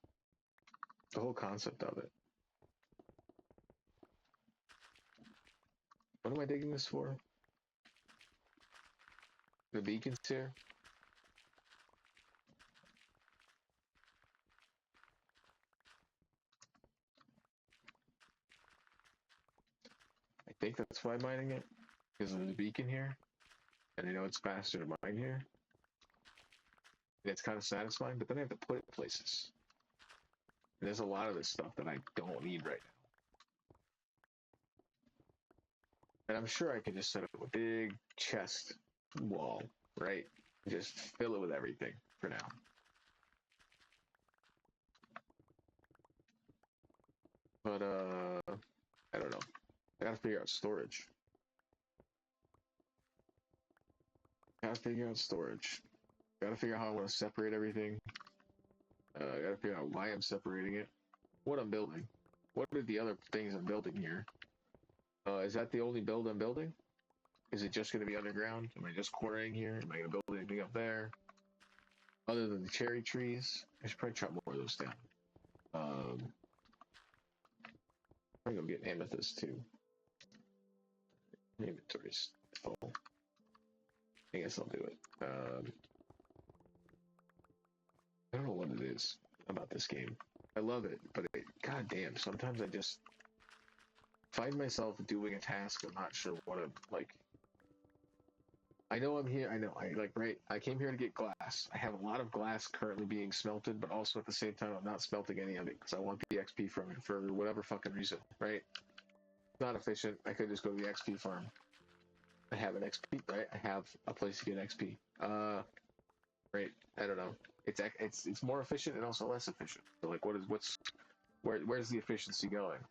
The whole concept of it. What am I digging this for? The beacon's here. I think that's why I'm mining it. Because of the beacon here. And I know it's faster to mine here. And it's kind of satisfying, but then I have to put it places. And there's a lot of this stuff that I don't need right now. And I'm sure I could just set up a big chest wall, right? Just fill it with everything for now. But, I don't know. I gotta figure out storage. Gotta figure out storage. Gotta figure out how I want to separate everything. Gotta figure out why I'm separating it. What I'm building. What are the other things I'm building here? Is that the only build I'm building? Is it just going to be underground? Am I just quarrying here? Am I going to build anything up there? Other than the cherry trees? I should probably chop more of those down. I'm going to get amethyst too. Inventory's full. I guess I'll do it. I don't know what it is about this game. I love it, but goddamn, sometimes I just find myself doing a task I'm not sure what I'm like. I know I'm here. I know. I came here to get glass. I have a lot of glass currently being smelted, but also at the same time, I'm not smelting any of it because I want the XP from it for whatever fucking reason, right? Not efficient. I could just go to the XP farm. I have an XP, right? I have a place to get XP. Right? I don't know. It's more efficient and also less efficient. So like, where's the efficiency going?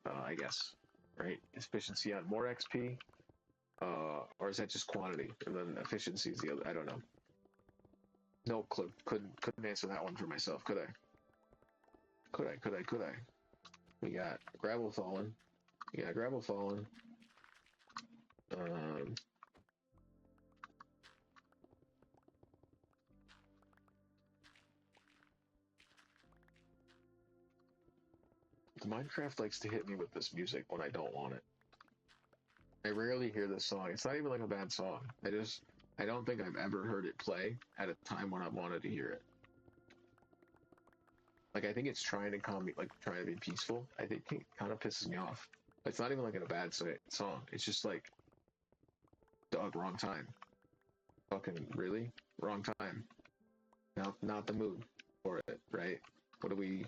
I guess, right? Efficiency on more XP. Or is that just quantity? And then efficiency is the other. I don't know. No clue. Couldn't answer that one for myself. Could I? Could I? We got gravel fallen. Yeah, gravel fallen. Minecraft likes to hit me with this music when I don't want it. I rarely hear this song. It's not even like a bad song. I don't think I've ever heard it play at a time when I wanted to hear it. Like, I think it's trying to calm me, like, trying to be peaceful. I think it kind of pisses me off. It's not even like in a bad song. It's just like, dog, wrong time. Fucking really? Wrong time. Not the mood for it, right? What are we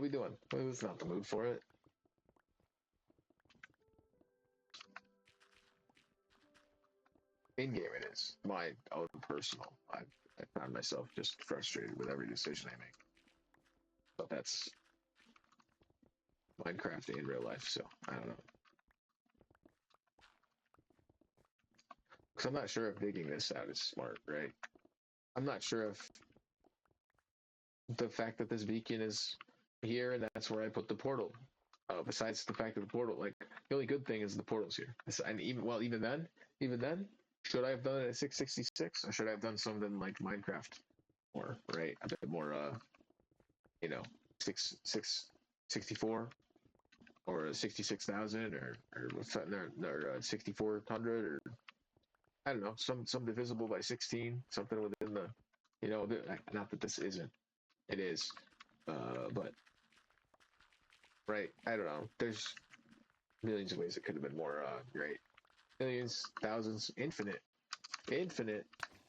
doing? It's not the mood for it. In game it is. My own personal. I found myself just frustrated with every decision I make. But that's Minecraft in real life, so I don't know. Because I'm not sure if digging this out is smart, right? I'm not sure if the fact that this beacon is here and that's where I put the portal. Besides the fact of the portal, like the only good thing is the portal's here. And even then, should I have done it at 666 or should I have done something like Minecraft more, right? A bit more, 664 or 66,000 or 6,400 or I don't know, some divisible by 16, something within the, not that this isn't, it is, but right, I don't know. There's millions of ways it could have been more great. Millions, thousands, infinite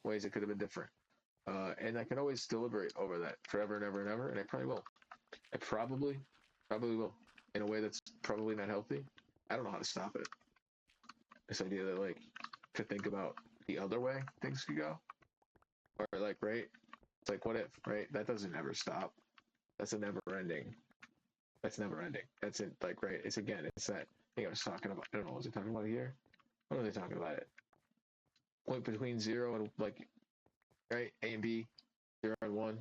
ways it could have been different. And I can always deliberate over that forever and ever and ever, and I probably will. I probably will. In a way that's probably not healthy. I don't know how to stop it. This idea that like to think about the other way things could go. Or like, right? It's like what if, right? That doesn't ever stop. That's a never ending. That's never ending. That's it, like right. It's that thing I was talking about. I don't know, was I talking about here? What are they talking about it? Point between 0 and like right, A and B, 0 and 1. I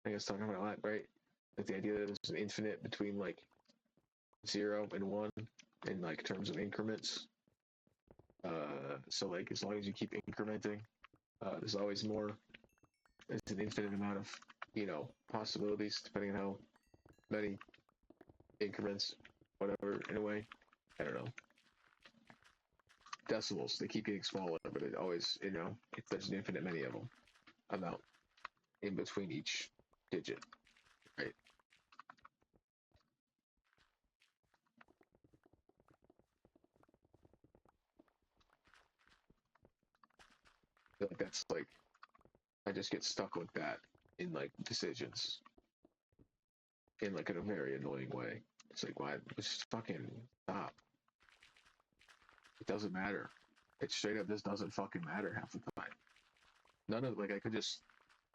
think I was talking about that, right? Like the idea that there's an infinite between like 0 and 1 in like terms of increments. So like as long as you keep incrementing, there's always more. It's an infinite amount of possibilities depending on how many increments, whatever. In a way, I don't know. decimals. They keep getting smaller, but it always, there's an infinite many of them amount in between each digit, right? I feel like that's like I just get stuck with that in like decisions in like in a very annoying way. It's like why just fucking stop. It doesn't matter. It straight up just doesn't fucking matter half the time. None of like I could just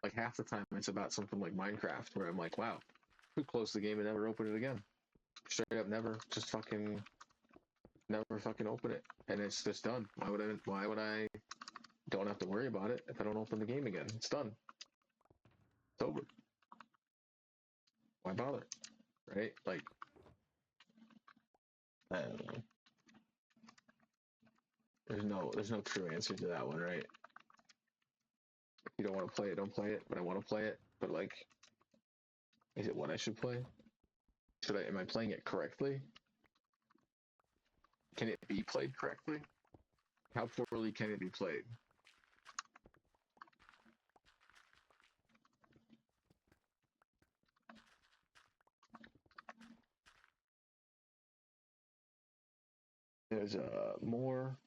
like half the time it's about something like Minecraft where I'm like, wow, could close the game and never open it again. Straight up never just fucking never fucking open it. And it's just done. Why would I don't have to worry about it if I don't open the game again? It's done. It's over. Why bother? Right? Like I don't know. There's no true answer to that one, right? If you don't want to play it, don't play it. But I want to play it. But like, is it what I should play? Am I playing it correctly? Can it be played correctly? How poorly can it be played? There's more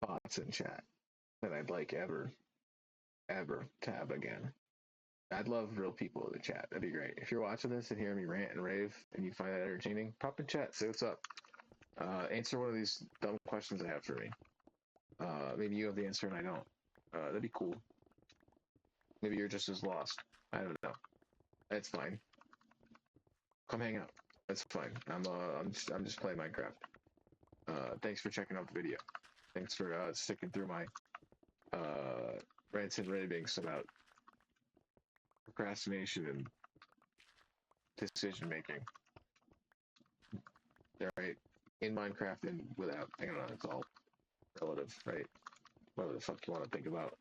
bots in chat than I'd like ever to have again. I'd love real people in the chat. That'd be great. If you're watching this and hearing me rant and rave and you find that entertaining, pop in chat, say what's up. Answer one of these dumb questions I have for me. Maybe you have the answer and I don't. That'd be cool. Maybe you're just as lost. I don't know. That's fine. Come hang out. That's fine. I'm just playing Minecraft. Thanks for checking out the video. Thanks for sticking through my rants and ravings about procrastination and decision making. Right? In Minecraft and without. I don't know. It's all relative, right? Whatever the fuck you want to think about.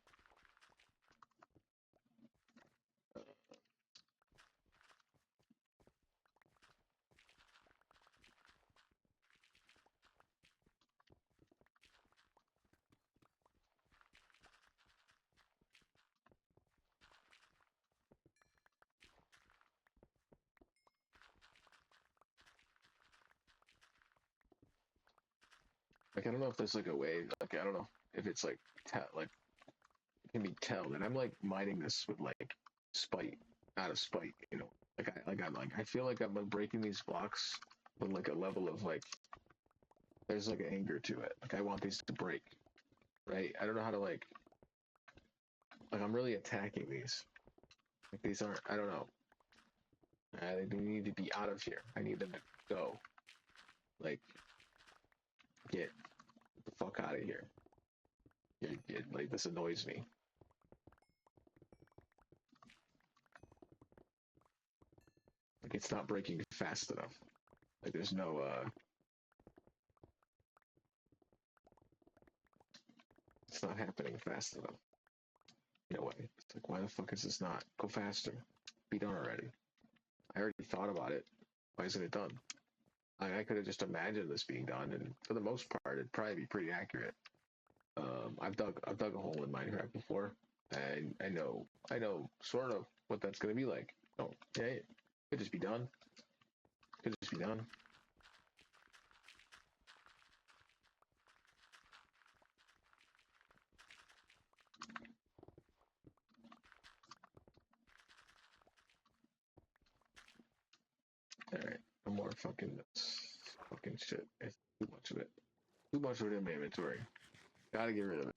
Like I don't know if there's like a way. Like I don't know if it's like like it can be tell. And I'm like mining this with like spite, out of spite. I feel like I'm breaking these blocks with like a level of like there's like an anger to it. Like I want these to break, right? I don't know how to like I'm really attacking these. Like these aren't. I don't know. They need to be out of here. I need them to go. Like get the fuck out of here. Like this annoys me. Like it's not breaking fast enough. Like there's no it's not happening fast enough. In a way. It's like why the fuck is this not? Go faster. Be done already. I already thought about it. Why isn't it done? I could have just imagined this being done, and for the most part, it'd probably be pretty accurate. I've dug a hole in Minecraft before, and I know sort of what that's gonna be like. Oh, yeah, it could just be done. Could just be done. All right, no more fucking shit. It's too much of it. Too much of it in my inventory. Gotta get rid of it.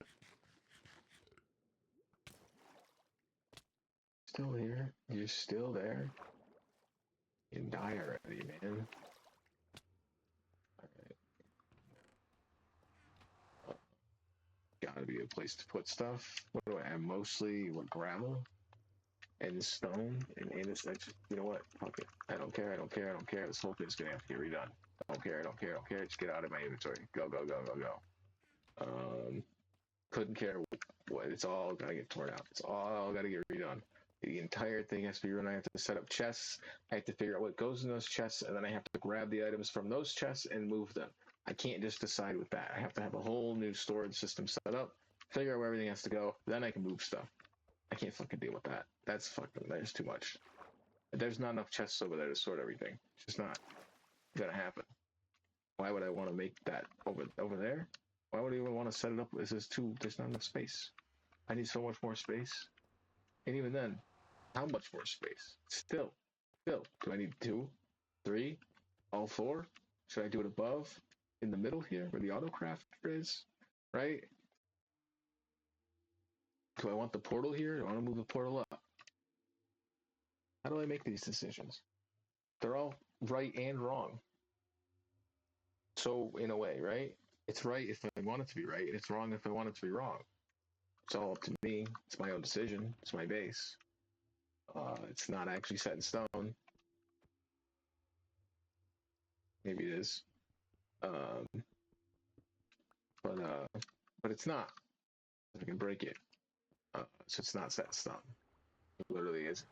Still here? You're still there? You can die already, man. Alright. Gotta be a place to put stuff. What do I have? Mostly what gravel and stone and intersection. You know what? Fuck it. I don't care. I don't care. I don't care. This whole thing's gonna have to get redone. I don't care. I don't care. I don't care. Just get out of my inventory. Go, go, go, go, go. Couldn't care what. It's all gotta get torn out. It's all gotta get redone. The entire thing has to be run. I have to set up chests. I have to figure out what goes in those chests, and then I have to grab the items from those chests and move them. I can't just decide with that. I have to have a whole new storage system set up, figure out where everything has to go, then I can move stuff. I can't fucking deal with that. That's fucking, there's too much. There's not enough chests over there to sort everything. It's just not gonna happen. Why would I want to make that over there? Why would I even want to set it up? There's not enough space. I need so much more space. And even then, how much more space? Still, do I need 2, 3, all 4? Should I do it above, in the middle here, where the autocrafter is? Right? Do I want the portal here? Do I want to move the portal up? How do I make these decisions? They're all right and wrong. So, in a way, right? It's right if I want it to be right, and it's wrong if I want it to be wrong. It's all up to me. It's my own decision. It's my base. It's not actually set in stone. Maybe it is. But it's not. I can break it. So it's not set in stone. It literally is.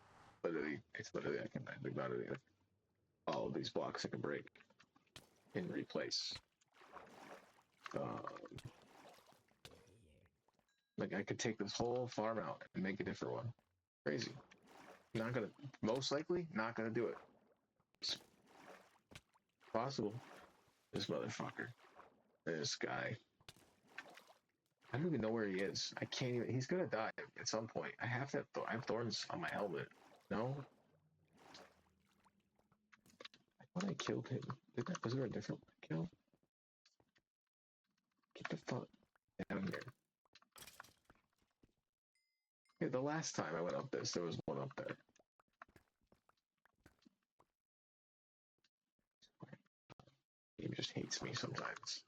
It's literally, I can literally all of these blocks I can break and replace. Like I could take this whole farm out and make a different one. Crazy. Not gonna, most likely, not gonna do it. It's possible. This motherfucker. This guy. I don't even know where he is. I can't even, he's gonna die at some point. I have that, I have thorns on my helmet. No? I thought I killed him. Was there a different kill? Get the fuck down here. Yeah, the last time I went up this, there was one up there. He just hates me sometimes.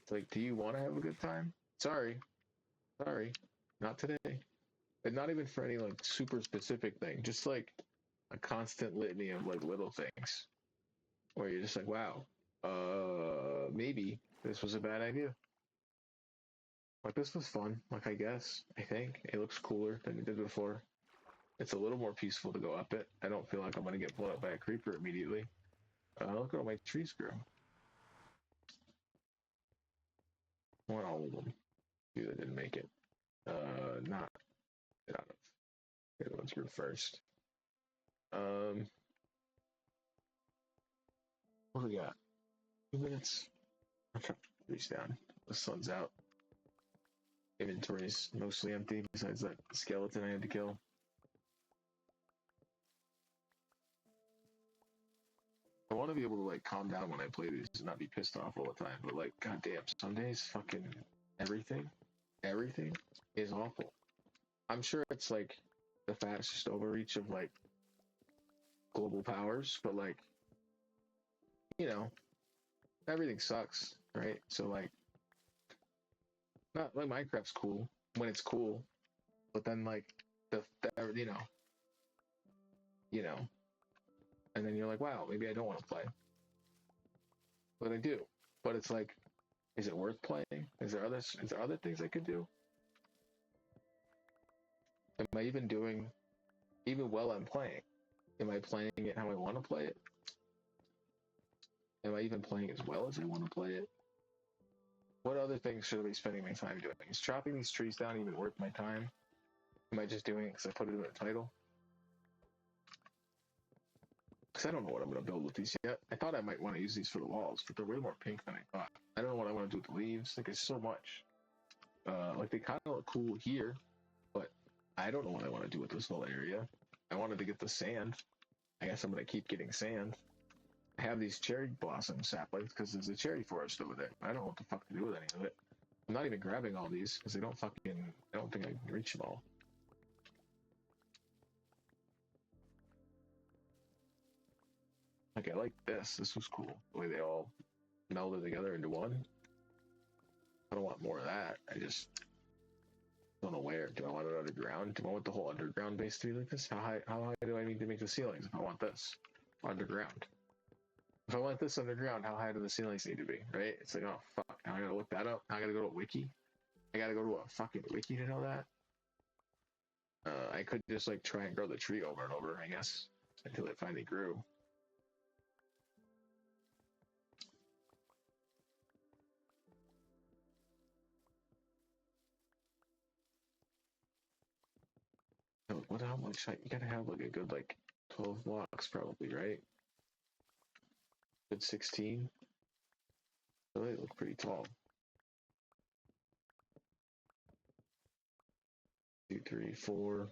It's like, do you want to have a good time? Sorry, not today. And not even for any like super specific thing, just like a constant litany of like little things where you're just like, wow, maybe this was a bad idea. Like this was fun, like I guess, I think. It looks cooler than it did before. It's a little more peaceful to go up it. I don't feel like I'm gonna get blown up by a creeper immediately. Look at all my trees grow. I want all of them. Few that didn't make it. Not get out of. Okay, the ones grew first. What do we got? 2 minutes. Okay, reach down. The sun's out. Inventory's mostly empty besides that skeleton I had to kill. I want to be able to like calm down when I play these and not be pissed off all the time, but like goddamn, some days fucking everything is awful. I'm sure it's like the fascist overreach of like global powers, but like, you know, everything sucks, right? So like, not like Minecraft's cool when it's cool, but then like the you know, and then you're like, wow, maybe I don't want to play, but I do. But it's like, is it worth playing? Is there other things I could do? Am I even doing, even while I'm playing? Am I playing it how I want to play it? Am I even playing as well as I want to play it? What other things should I be spending my time doing? Is chopping these trees down even worth my time? Am I just doing it because I put it in the title? Because I don't know what I'm going to build with these yet. I thought I might want to use these for the walls, but they're way more pink than I thought. I don't know what I want to do with the leaves. Like, it's so much. Like, they kind of look cool here, but I don't know what I want to do with this whole area. I wanted to get the sand. I guess I'm going to keep getting sand. I have these cherry blossom saplings because there's a cherry forest over there. I don't know what the fuck to do with any of it. I'm not even grabbing all these because I don't think I can reach them all. Like, I like this. This was cool. The way they all melded together into one. I don't want more of that. I just don't know where. Do I want it underground? Do I want the whole underground base to be like this? How high do I need to make the ceilings if I want this? Underground. If I want this underground, how high do the ceilings need to be, right? It's like, oh, fuck. Now I gotta look that up. Now I gotta go to a wiki. I gotta go to a fucking wiki to know that. I could just, like, try and grow the tree over and over, I guess, until it finally grew. What? How much? You gotta have like a good like 12 blocks probably, right? Good 16. So they look pretty tall. 2, 3, 4.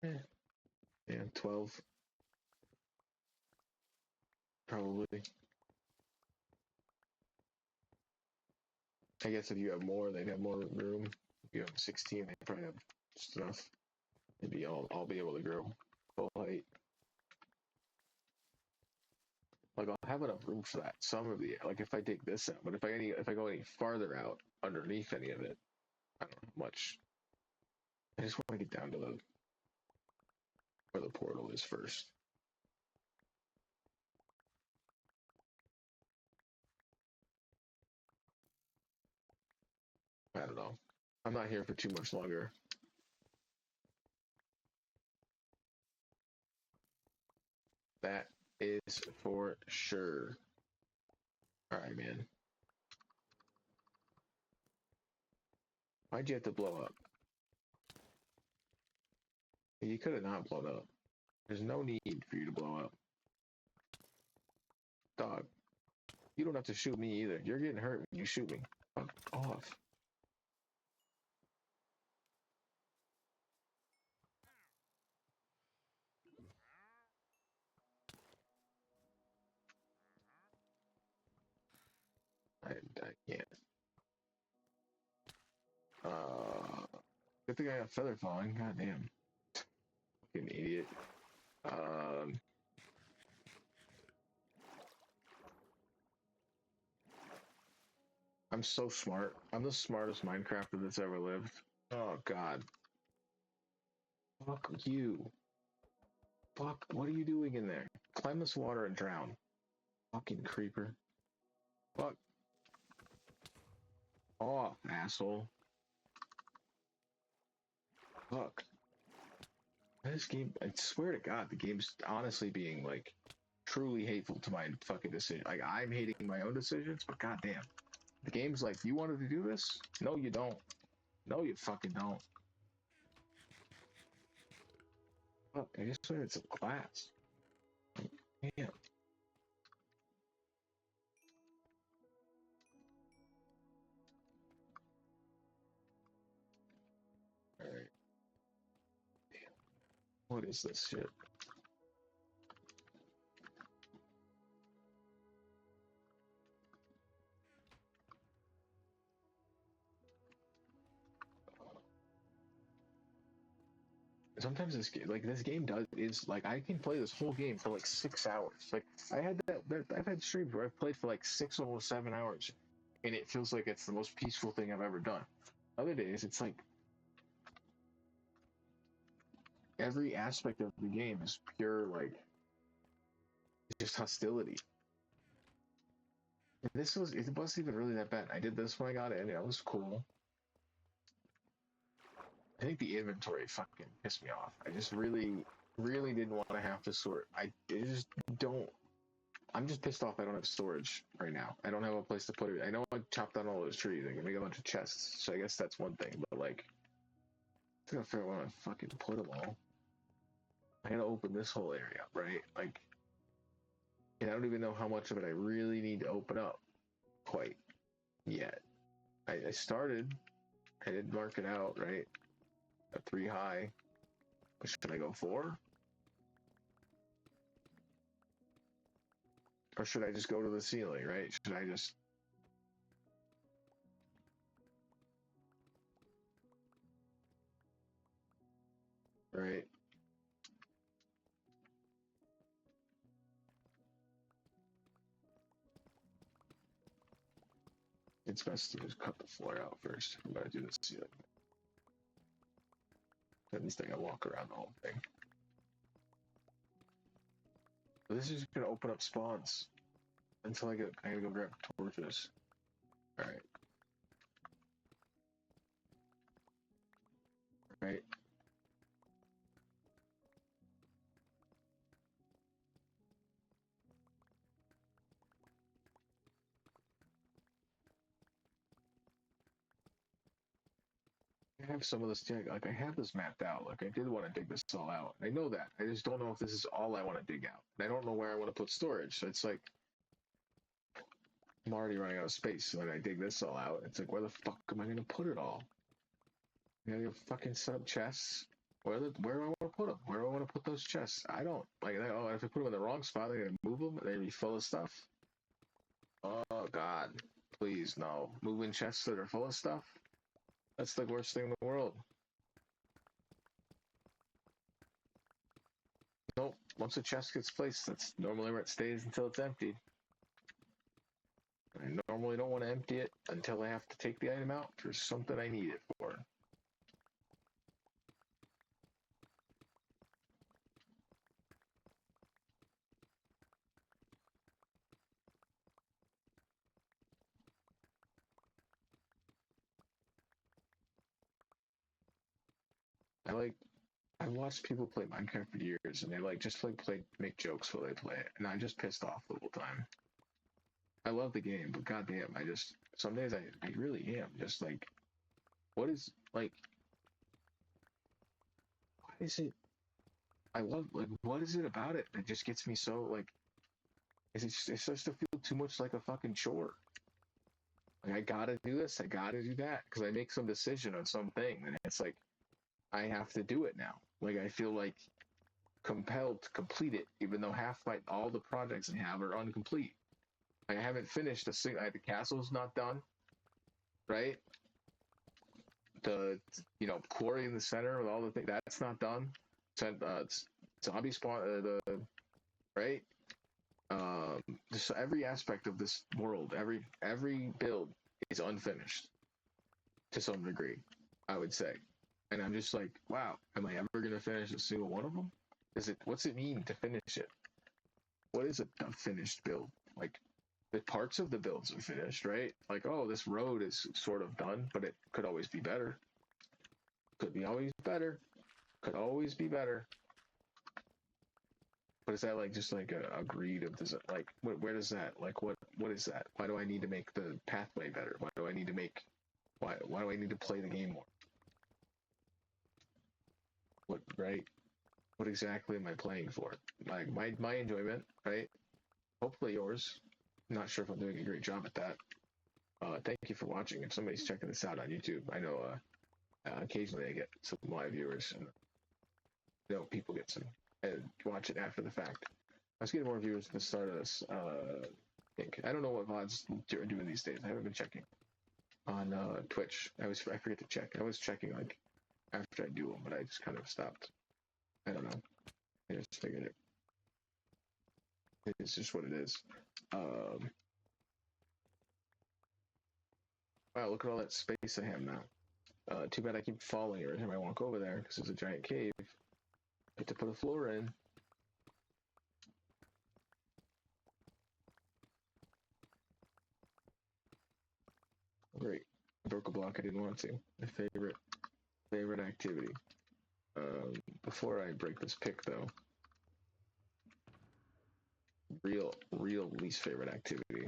Yeah, 12 probably. I guess if you have more, they'd have more room. If you have 16, they probably have just enough. Maybe I'll be able to grow full height. Like I'll have enough room for that. Some of the like if I take this out, but if I go any farther out underneath any of it, I don't know how much. I just want to get down to the where the portal is first. I don't know. I'm not here for too much longer. That is for sure. All right, man. Why'd you have to blow up? You could have not blown up. There's no need for you to blow up. Dog, you don't have to shoot me either. You're getting hurt when you shoot me. Fuck off. I can't. Good thing I got feather falling. God damn. Fucking idiot. Um, I'm so smart. I'm the smartest Minecrafter that's ever lived. Oh god. Fuck you. Fuck. What are you doing in there? Climb this water and drown. Fucking creeper. Fuck off, asshole. Fuck. This game, I swear to God, the game's honestly being like truly hateful to my fucking decision. Like I'm hating my own decisions, but goddamn, the game's like, you wanted to do this? No, you don't. No, you fucking don't. Fuck, I just wanted some class. Damn. All right. Damn. What is this shit? Sometimes this game does is like I can play this whole game for like 6 hours. Like I had I've had streams where I've played for like 6 almost 7 hours, and it feels like it's the most peaceful thing I've ever done. Other days it's like every aspect of the game is pure like just hostility. And it wasn't even really that bad. I did this when I got in. It was cool. I think the inventory fucking pissed me off. I just really didn't want to have to sort. I just don't. I'm just pissed off I don't have storage right now. I don't have a place to put it. I know I chopped down all those trees. I can make a bunch of chests. So I guess that's one thing. But like, I gotta figure out where I fucking put them all. I gotta open this whole area up, right? Like, and I don't even know how much of it I really need to open up quite yet. I started. I did mark it out, right? A 3 high. But should I go 4? Or should I just go to the ceiling, right? Should I just... Right? It's best to just cut the floor out first. I'm gonna do the ceiling. At least I can walk around the whole thing. But this is just gonna open up spawns. Until I gotta go grab torches. Alright. Right. I have some of this, like I have this mapped out. Like I did want to dig this all out. I know that. I just don't know if this is all I want to dig out. And I don't know where I want to put storage. So it's like I'm already running out of space. So when I dig this all out, it's like where the fuck am I gonna put it all? I gotta fucking set up chests. Where do I want to put them? Where do I want to put those chests? I don't like. Oh, if I put them in the wrong spot, they're gonna move them. They're gonna be full of stuff. Oh God, please no. Moving chests that are full of stuff. That's the worst thing in the world. Nope. Once a chest gets placed, that's normally where it stays until it's emptied. I normally don't want to empty it until I have to take the item out for something I need it for. I watched people play Minecraft for years, and they just make jokes while they play it, and I'm just pissed off the whole time. I love the game, but goddamn, some days I really am just like, what is like, what is it? I love like, what is it about it that just gets me so like? It starts to feel too much like a fucking chore. Like I gotta do this, I gotta do that, because I make some decision on something, and it's like I have to do it now. Like I feel like compelled to complete it, even though all the projects I have are incomplete. I haven't finished the castle's not done, right? The quarry in the center with all the things that's not done. Zombie spawn, the right. Just every aspect of this world, every build is unfinished to some degree, I would say. And I'm just like, wow, am I ever gonna finish a single one of them? What's it mean to finish it? What is a finished build? Like the parts of the builds are finished, right? Like, oh, this road is sort of done, but it could always be better. Could be always better. Could always be better. But is that like just like a greed of this? Like, where does that like what is that? Why do I need to make the pathway better? Why do I need to play the game more? What right? What exactly am I playing for? Like my enjoyment, right? Hopefully yours. I'm not sure if I'm doing a great job at that. Thank you for watching. If somebody's checking this out on YouTube, I know occasionally I get some live viewers, and people get some and watch it after the fact. I was getting more viewers at the start of this. I don't know what VODs are doing these days. I haven't been checking on Twitch. I forget to check. I was checking like after I do them, but I just kind of stopped. I don't know. I just figured it. It's just what it is. Wow, look at all that space I have now. Too bad I keep falling every time I walk over there because there's a giant cave. I have to put a floor in. Great. I broke a block I didn't want to. My favorite activity. Before I break this pick though, real least favorite activity.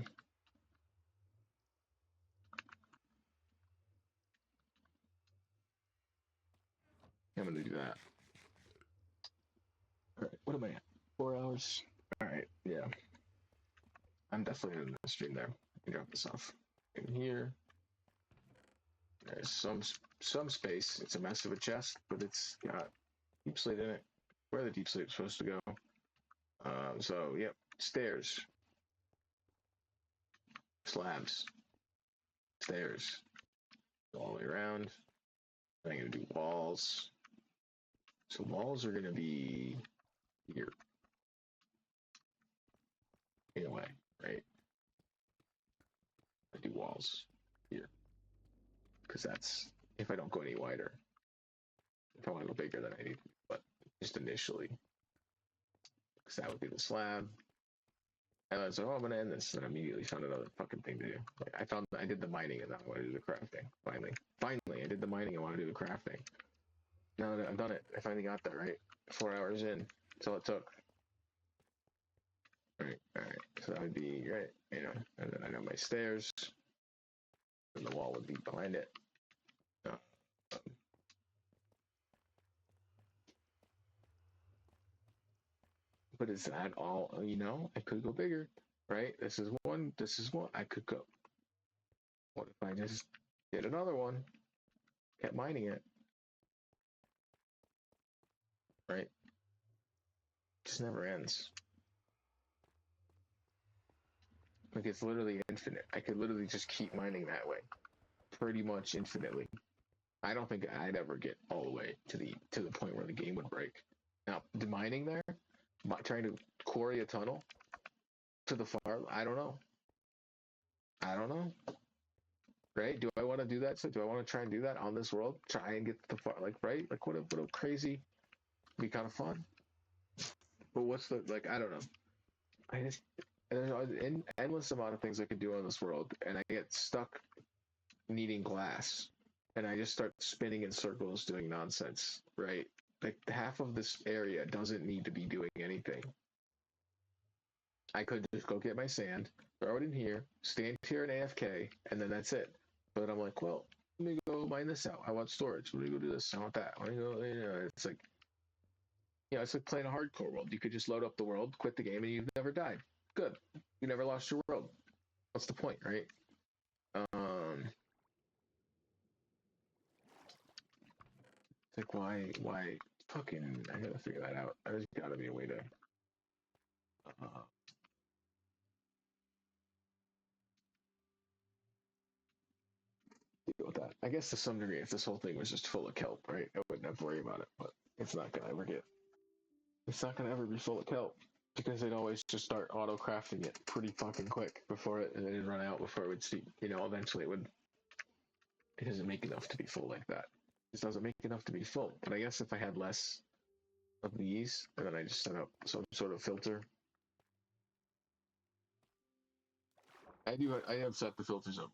I'm gonna do that. Alright, what am I at? 4 hours? Alright, yeah. I'm definitely in the stream there. I can drop this off in here. There's some space. It's a mess of a chest, but it's got deep slate in it. Where the deep slate's supposed to go. So yep, stairs, slabs, stairs, all the way around. I'm gonna do walls. So walls are gonna be here. Anyway, right? I do walls here because that's if I don't go any wider. If I want to go bigger than I need, but just initially, because that would be the slab. And I was like, oh, I'm gonna end this, and I immediately found another fucking thing to do. Like, I did the mining, and now I want to do the crafting. Finally, I did the mining. I want to do the crafting. Now that I've done it, I finally got that right. 4 hours in, that's all it took. All right. So that would be right, and then I know my stairs, and the wall would be behind it. But is that all? You know, I could go bigger, right? This is one. This is one. I could go. What if I just did another one? Kept mining it, right? Just never ends. Like it's literally infinite. I could literally just keep mining that way, pretty much infinitely. I don't think I'd ever get all the way to the point where the game would break. Now, the mining there, trying to quarry a tunnel to the far, I don't know. I don't know. Right? Do I want to do that? So do I want to try and do that on this world? Try and get the far, like, right? Like, what a crazy, be kind of fun. But what's the, like, I don't know. I just, there's an endless amount of things I could do on this world, and I get stuck needing glass, and I just start spinning in circles doing nonsense, right? Like, half of this area doesn't need to be doing anything. I could just go get my sand, throw it in here, stand here and AFK, and then that's it. But I'm like, well, let me go mine this out. I want storage. Let me go do this. I want that. Let me go. You know, it's like, you know, it's like playing a hardcore world. You could just load up the world, quit the game, and you've never died. Good. You never lost your world. What's the point, right? It's like, why, fucking, I gotta figure that out. There's gotta be a way to, deal with that. I guess to some degree, if this whole thing was just full of kelp, right, I wouldn't have to worry about it. But it's not gonna ever get. It's not gonna ever be full of kelp because they'd always just start auto crafting it pretty fucking quick before it, and then it'd run out before it would see. You know, eventually it would. It doesn't make enough to be full like that. It doesn't make enough to be full. But I guess if I had less of these, and then I just set up some sort of filter. I do. I have set the filters up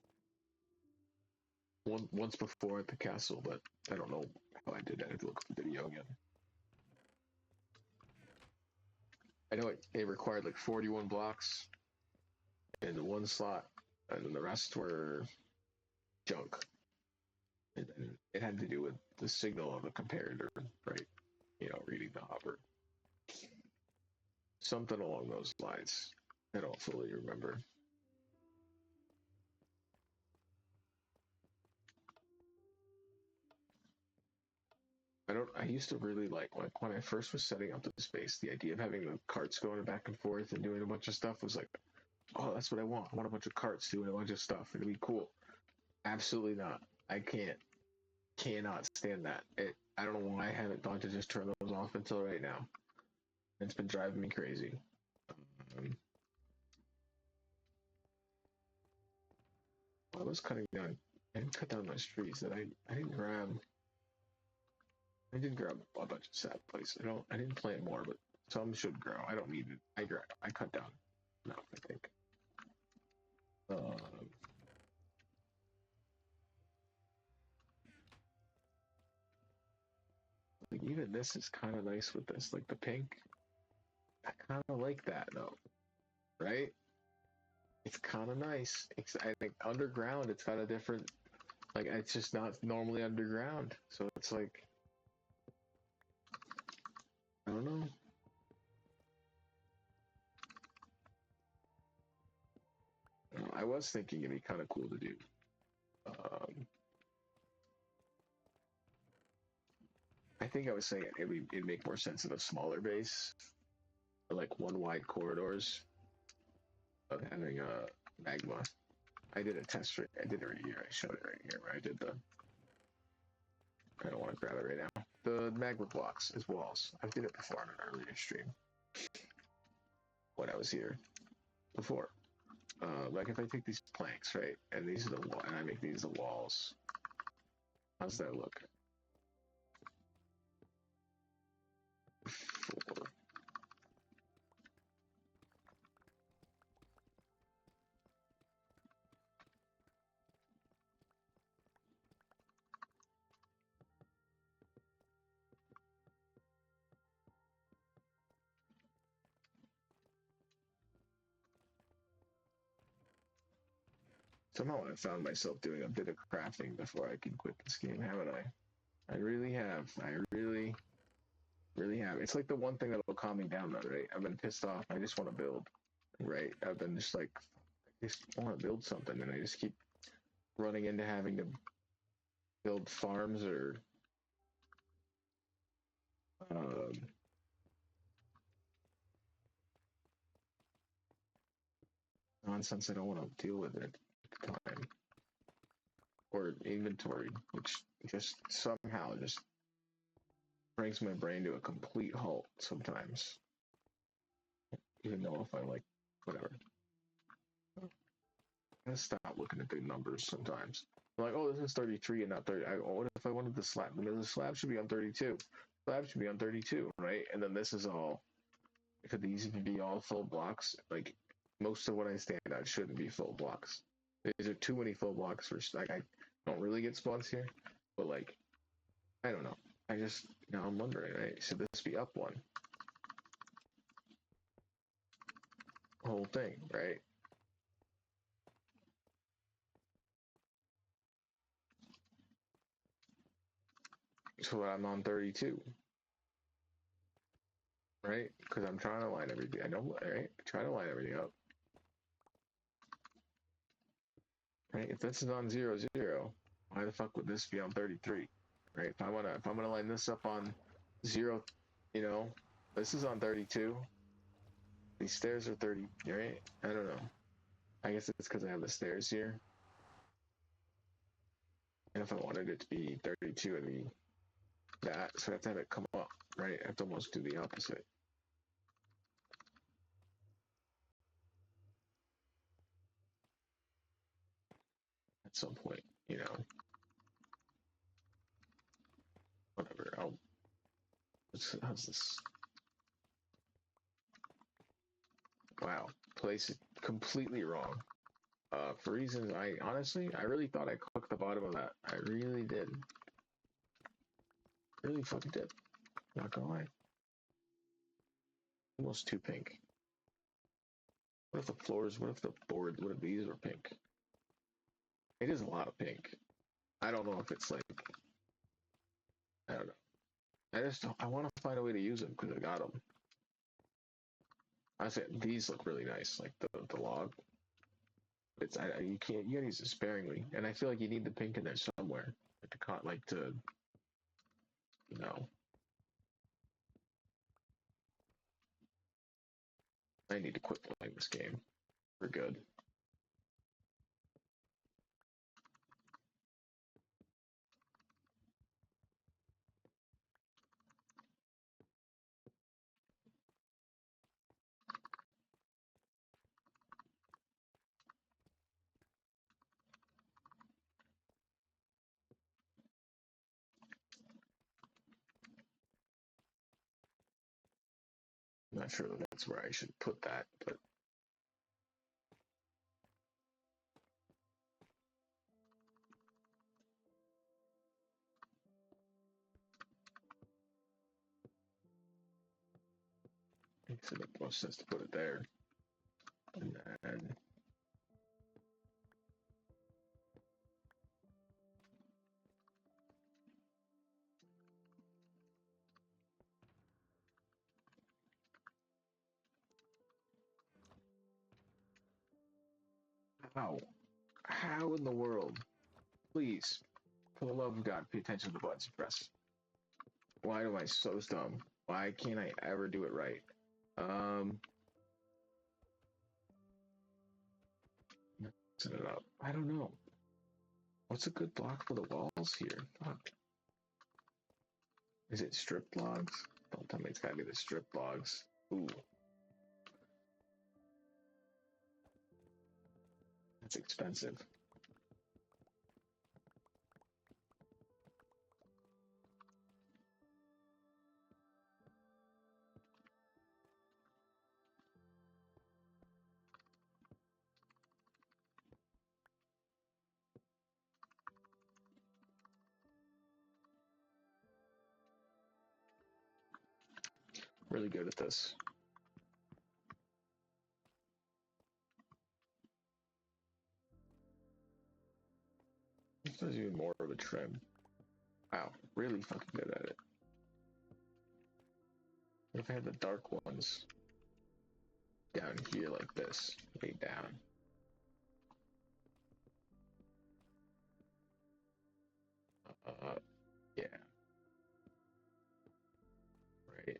once before at the castle, but I don't know how I did that. I have to look at the video again. I know it required like 41 blocks in one slot, and then the rest were junk. And it had to do with the signal of a comparator, right? You know, reading the hopper. Something along those lines. I don't fully remember. I used to really like when I first was setting up the space, the idea of having the carts going back and forth and doing a bunch of stuff was like, oh, that's what I want. I want a bunch of carts doing a bunch of stuff. It'd be cool. Absolutely not. I cannot stand that. I don't know why I haven't thought to just turn those off until right now. It's been driving me crazy. Um, I was cutting down. I didn't cut down those trees. That I didn't grab. I did grab a bunch of sap place. I didn't plant more, but some should grow. I don't need it. I cut down enough, I think. Um, like even this is kind of nice with this, like the pink. I kind of like that though, right? It's kind of nice. I think underground, it's got a different, like it's just not normally underground, so it's like I don't know. I was thinking it'd be kind of cool to do. Um, I think I was saying it'd make more sense in a smaller base, like one wide corridors of having a magma. I did a test right. I did it right here. I showed it right here where I did the. I don't want to grab it right now. The magma blocks as walls. I did it before on an earlier stream when I was here before. Like if I take these planks, right, and these are the wall, and I make these the walls. How's that look? Four. Somehow I found myself doing a bit of crafting before I can quit this game, haven't I? I really have. I really. Really have. It's like the one thing that'll calm me down, though, right? I've been pissed off. I just want to build, right? I've been just like, I just want to build something, and I just keep running into having to build farms or um, nonsense I don't want to deal with at the time, or inventory, which just somehow just brings my brain to a complete halt sometimes, even though if I like, whatever. I'm gonna stop looking at the numbers sometimes. I'm like, oh, this is 33 and not 30. What if I wanted the slab? Because the slab should be on 32. Slab should be on 32, right? And then this is all, could these be all full blocks? Like, most of what I stand at shouldn't be full blocks. These are too many full blocks for, like, I don't really get spawns here, but, like, I don't know. I just, now I'm wondering, right? Should this be up one? Whole thing, right? So I'm on 32, right? Because I'm trying to line everything. I know, right? Try to line everything up, right? If this is on 0, 0, why the fuck would this be on 33, right? If I'm gonna line this up on 0, you know, this is on 32. These stairs are 30, right? I don't know. I guess it's because I have the stairs here. And if I wanted it to be 32, it'd be that. So I have to have it come up, right? I have to almost do the opposite at some point, you know? Whatever. How's this? Wow. Place it completely wrong. For reasons I really thought I cooked the bottom of that. I really did. Really fucking did. Not gonna lie. Almost too pink. What if the floors, what if the board, what if these are pink? It is a lot of pink. I don't know if it's like, I don't know. I just don't, I want to find a way to use them because I got them. I said these look really nice, like the log. It's you can't, you gotta use it sparingly, and I feel like you need the pink in there somewhere, like to you know. I need to quit playing this game for good. I'm not sure that's where I should put that, but I guess it makes most sense to put it there. And then how? How in the world? Please, for the love of God, pay attention to the buttons you press. Why am I so dumb? Why can't I ever do it right? Um, set it up. I don't know. What's a good block for the walls here? Fuck. Is it strip logs? Don't tell me it's gotta be the strip logs. Ooh, that's expensive. Really good at this. This does even more of a trim. Wow, really fucking good at it. What if I had the dark ones down here like this, way down? Yeah, right.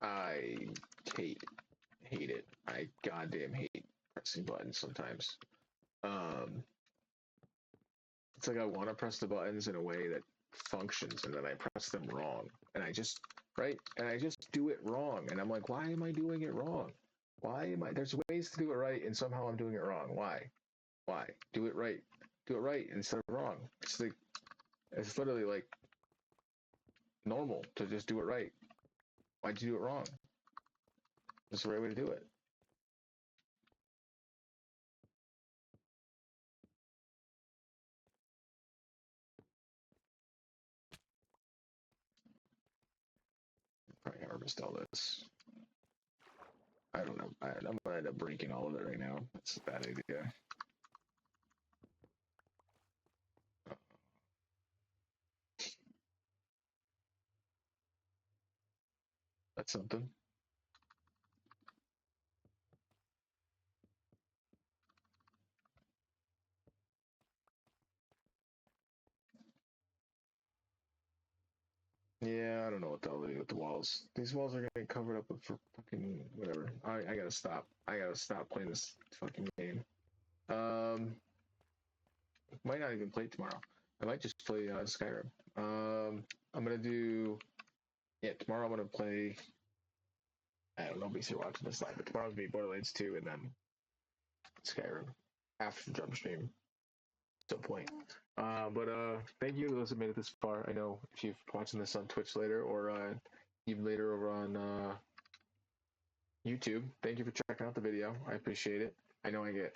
I hate hate it. I goddamn hate pressing buttons sometimes. Um, it's like I want to press the buttons in a way that functions, and then I press them wrong, and I just right, and I just do it wrong, and I'm like, why am I doing it wrong? Why am I? There's ways to do it right, and somehow I'm doing it wrong. Why? Why? Do it right. Do it right instead of wrong. It's like it's literally like normal to just do it right. Why'd you do it wrong? That's the right way to do it. Probably harvest all this. I don't know. I'm gonna end up breaking all of it right now. That's a bad idea. That's something. Yeah, I don't know what the hell to do with the walls. These walls are gonna get covered up for fucking whatever. I gotta stop. I gotta stop playing this fucking game. Um, might not even play tomorrow. I might just play Skyrim. I'm gonna do. Yeah, tomorrow I'm gonna play. I don't know. Nobody's here watching this live, but tomorrow's gonna be Borderlands 2 and then Skyrim after the drum stream. Some point. Thank you to those who made it this far. I know if you're watching this on Twitch later or even later over on YouTube, thank you for checking out the video. I appreciate it. I know I get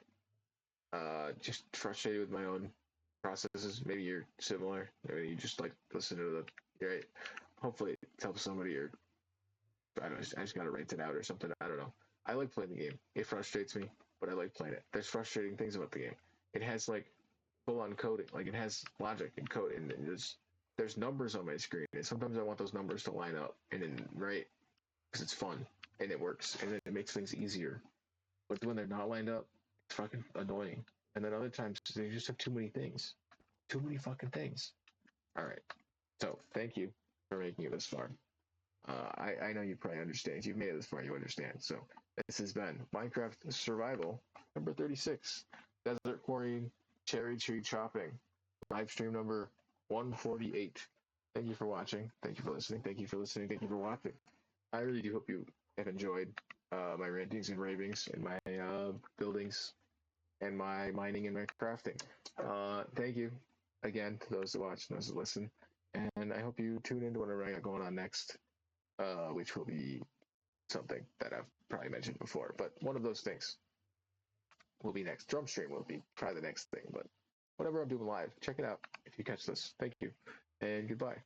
just frustrated with my own processes. Maybe you're similar. Maybe you just like listen to the right. Hopefully it helps somebody or I don't know, I just gotta rent it out or something. I don't know. I like playing the game. It frustrates me, but I like playing it. There's frustrating things about the game. It has like full on coding. Like it has logic and code, and there's numbers on my screen, and sometimes I want those numbers to line up, and then right because it's fun and it works, and it makes things easier. But when they're not lined up, it's fucking annoying. And then other times they just have too many things, too many fucking things. All right, so thank you for making it this far. I know you probably understand. If you've made it this far, you understand. So this has been Minecraft Survival number 36, Desert Quarrying, Cherry Tree Chopping, live stream number 148. Thank you for watching. Thank you for listening. Thank you for listening. Thank you for watching. I really do hope you have enjoyed my rantings and ravings and my buildings and my mining and my crafting. Thank you again to those that watch and those that listen. And I hope you tune into whatever I got going on next, which will be something that I've probably mentioned before. But one of those things will be next. Drum stream will be probably the next thing. But whatever I'm doing live, check it out if you catch this. Thank you and goodbye.